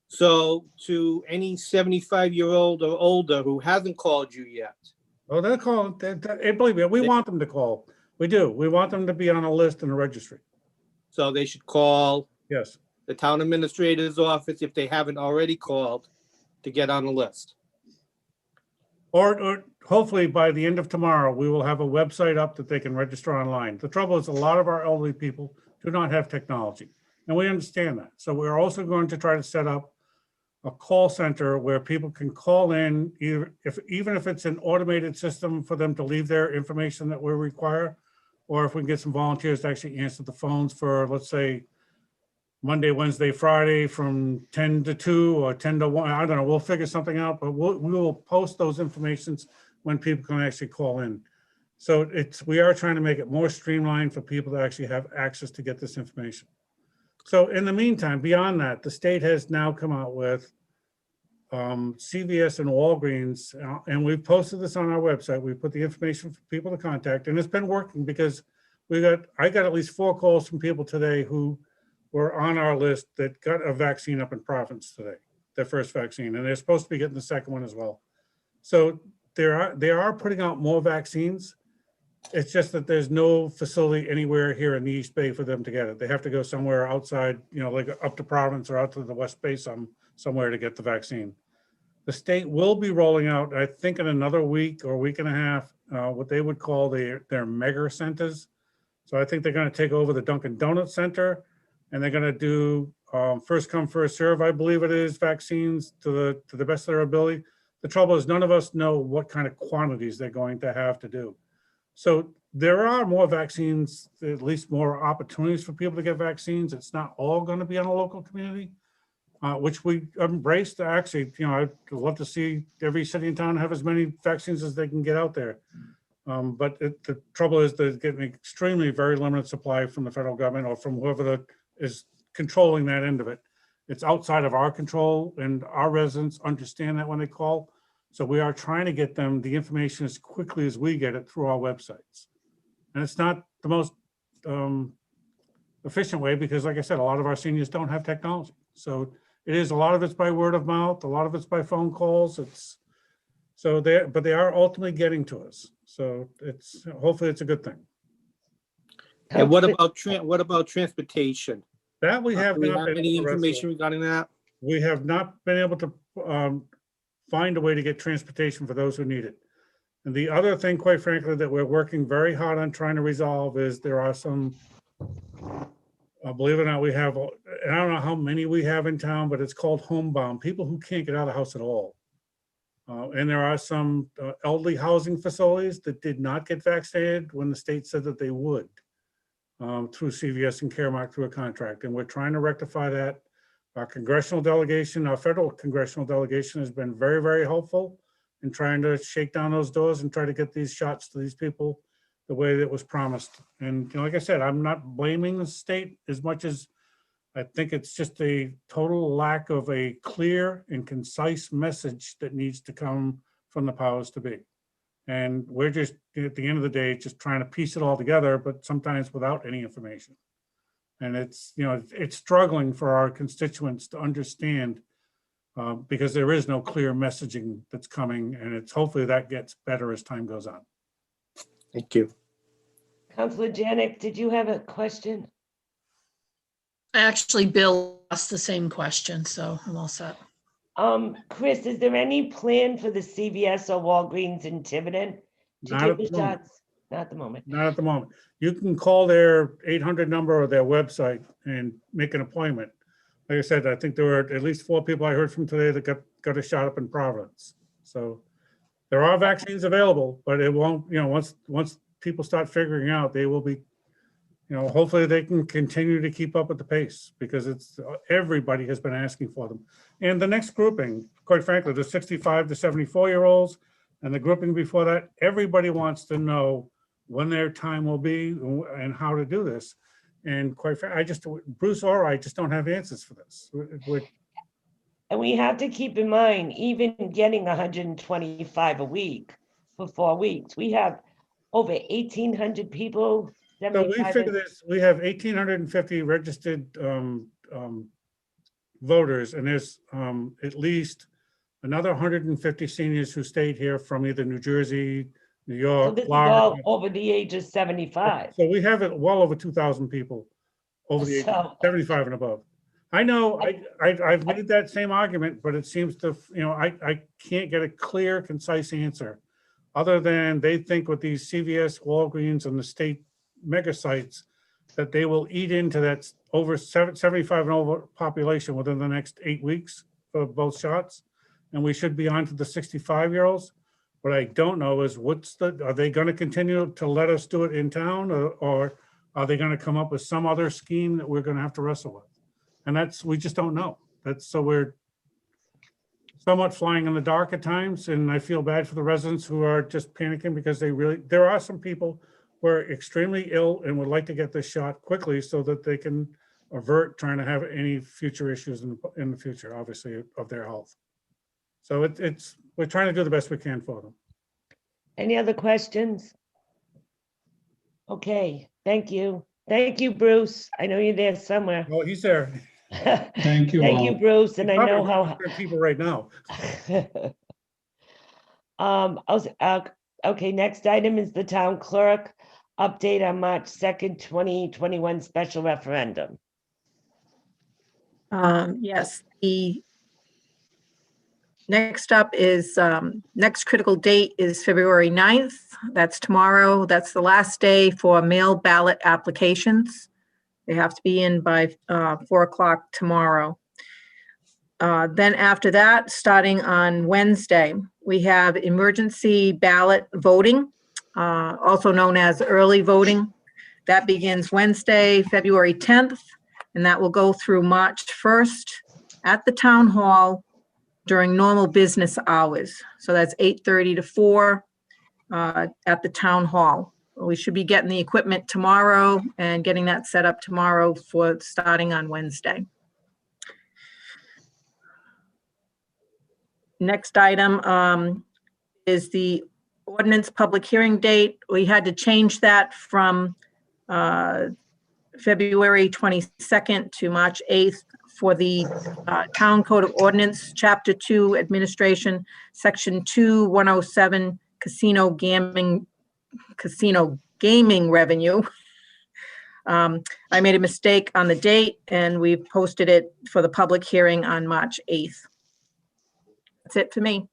So to any 75-year-old or older who hasn't called you yet. Oh, they're calling. Believe me, we want them to call. We do. We want them to be on a list in the registry. So they should call. Yes. The town administrator's office if they haven't already called to get on the list. Or hopefully by the end of tomorrow, we will have a website up that they can register online. The trouble is a lot of our elderly people do not have technology, and we understand that. So we're also going to try to set up a call center where people can call in, even if it's an automated system for them to leave their information that we require, or if we can get some volunteers to actually answer the phones for, let's say, Monday, Wednesday, Friday from 10 to 2 or 10 to 1. I don't know. We'll figure something out, but we will post those informations when people can actually call in. So we are trying to make it more streamlined for people to actually have access to get this information. So in the meantime, beyond that, the state has now come out with CVS and Walgreens, and we've posted this on our website. We put the information for people to contact, and it's been working because I got at least 4 calls from people today who were on our list that got a vaccine up in Providence today, their first vaccine, and they're supposed to be getting the second one as well. So they are putting out more vaccines. It's just that there's no facility anywhere here in the East Bay for them to get it. They have to go somewhere outside, like up to Providence or out to the West Bay somewhere to get the vaccine. The state will be rolling out, I think in another week or week and a half, what they would call their mega centers. So I think they're going to take over the Dunkin' Donuts Center, and they're going to do first come, first serve, I believe it is, vaccines to the best of their ability. The trouble is none of us know what kind of quantities they're going to have to do. So there are more vaccines, at least more opportunities for people to get vaccines. It's not all going to be on a local community, which we embraced. Actually, I'd love to see every city and town have as many vaccines as they can get out there. But the trouble is they're getting extremely very limited supply from the federal government or from whoever is controlling that end of it. It's outside of our control, and our residents understand that when they call. So we are trying to get them the information as quickly as we get it through our websites. And it's not the most efficient way because, like I said, a lot of our seniors don't have technology. So it is, a lot of it's by word of mouth, a lot of it's by phone calls. But they are ultimately getting to us. So hopefully it's a good thing. And what about transportation? That we have Do we not have been any able to information regarding that? We have not been able to find a way to get transportation for those who need it. And the other thing, quite frankly, that we're working very hard on trying to resolve is there are some, believe it or not, we have, and I don't know how many we have in town, but it's called homebound, people who can't get out of the house at all. And there are some elderly housing facilities that did not get vaccinated when the state said that they would through CVS and Caremark through a contract. And we're trying to rectify that. Our congressional delegation, our federal congressional delegation has been very, very helpful in trying to shake down those doors and try to get these shots to these people the way that was promised. And like I said, I'm not blaming the state as much as I think it's just a total lack of a clear and concise message that needs to come from the powers to be. And we're just, at the end of the day, just trying to piece it all together, but sometimes without any information. And it's, it's struggling for our constituents to understand because there is no clear messaging that's coming, and it's hopefully that gets better as time goes on. Thank you. Councilor Janick, did you have a question? Actually, Bill asked the same question, so I'm all set. Chris, is there any plan for the CVS or Walgreens in Tiverton to Not give at the the moment. shots? Not at the moment. Not at the moment. You can call their 800 number or their website and make an appointment. Like I said, I think there were at least 4 people I heard from today that got a shot up in Providence. So there are vaccines available, but it won't, once people start figuring out, they will be, hopefully they can continue to keep up with the pace, because everybody has been asking for them. And the next grouping, quite frankly, the 65 to 74-year-olds, and the grouping before that, everybody wants to know when their time will be and how to do this. And quite frankly, Bruce or I just don't have answers for this. And we have to keep in mind, even getting 125 a week for 4 weeks, we have over 1,800 people. So we figure this, we have 1,850 registered voters, and there's at least another 150 seniors who stayed here from either New Jersey, New So York, this is Florida. all over the age of 75. So we have it well over 2,000 people over the age of 75 and above. I know I've made that same argument, but it seems to, I can't get a clear, concise answer, other than they think with these CVS, Walgreens, and the state mega sites that they will eat into that over 75 and over population within the next 8 weeks for both shots. And we should be on to the 65-year-olds. What I don't know is are they going to continue to let us do it in town, or are they going to come up with some other scheme that we're going to have to wrestle with? And we just don't know. So we're somewhat flying in the dark at times. And I feel bad for the residents who are just panicking, because there are some people who are extremely ill and would like to get this shot quickly so that they can avert trying to have any future issues in the future, obviously, of their health. So we're trying to do the best we can for them. Any other questions? Okay, thank you. Thank you, Bruce. I know you're there somewhere. Oh, he's there. Thank you Thank you, all. Bruce, and I Probably know how. 100 people right now. Okay, next item is the town clerk update on March 2nd, 2021 special referendum. Yes, the next up is, next critical date is February 9th. That's tomorrow. That's the last day for mail ballot applications. They have to be in by 4 o'clock tomorrow. Then after that, starting on Wednesday, we have emergency ballot voting, also known as early voting. That begins Wednesday, February 10th, and that will go through March 1st at the town hall during normal business hours. So that's 8:30 to 4 at the town hall. We should be getting the equipment tomorrow and getting that set up tomorrow for starting on Wednesday. Next item is the ordinance public hearing date. We had to change that from February 22nd to March 8th for the Town Code of Ordinance, Chapter 2, Administration, Section 2107, Casino Gaming Revenue. I made a mistake on the date, and we posted it for the public hearing on March 8th. That's it for me.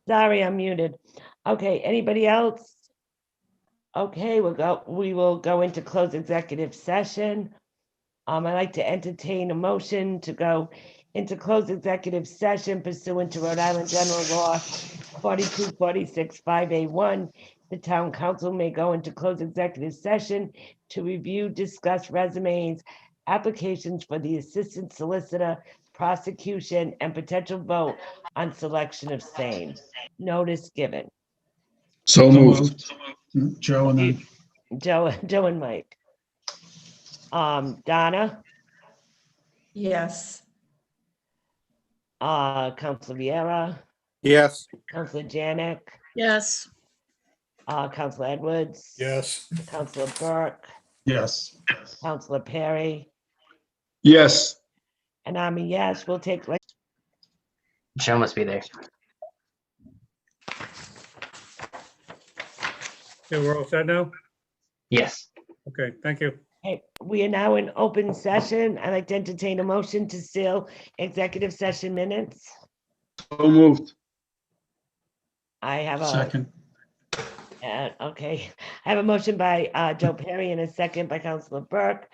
Sorry, I'm muted. Okay, anybody else? Okay, we will go into closed executive session. I'd like to entertain a motion to go into closed executive session pursuant to Rhode Island General Law 42465A1. The town council may go into closed executive session to review, discuss resumes, applications for the assistant solicitor, prosecution, and potential vote on selection of same. Notice given. So moved. Joe and then Joe and Mike. Donna, Yes. Councilor Vieira, Yes. Councilor Janick, Yes. Councilor Edwards. Yes. Councilor Burke, Yes. Counselor Perry, Yes, and I'm a yes. We'll take, Michelle must be there. Okay, we're all set now? Yes. Okay, thank you. okay, we are now in open session. I'd like to entertain a motion to seal executive session minutes. so moved. I have a, Second. okay, I have a motion by Joe Perry and a second by Counselor Burke.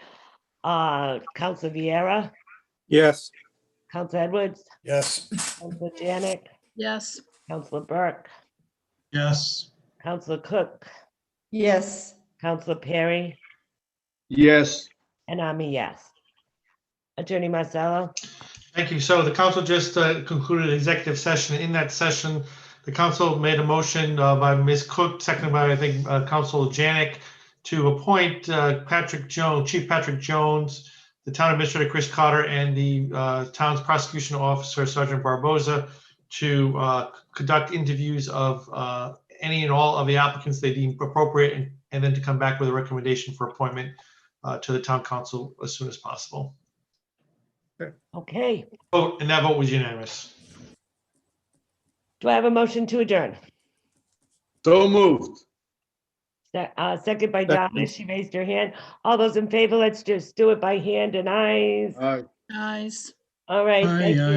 Counselor Vieira, Yes. Counselor Edwards, Yes. Counselor Janick, Yes. Counselor Burke, Yes. Counselor Cook, Yes, Counselor Perry, Yes, and I'm a yes. Attorney Marcello, Thank you. So the council just concluded an executive session. In that session, the council made a motion by Ms. Cook, seconded by, I think, Council Janick, to appoint Patrick Jones, Chief Patrick Jones, the town administrator, Chris Cotter, and the town's prosecution officer, Sergeant Barboza, to conduct interviews of any and all of the applicants they deem appropriate, and then to come back with a recommendation for appointment to the town council as soon as possible. okay. Vote, and that vote was unanimous. Do I have a motion to adjourn? so moved. Second by Donna, she raised her hand. All those in favor, let's just do it by hand and eyes. All right. Guys. All right, Aye, thank you. aye.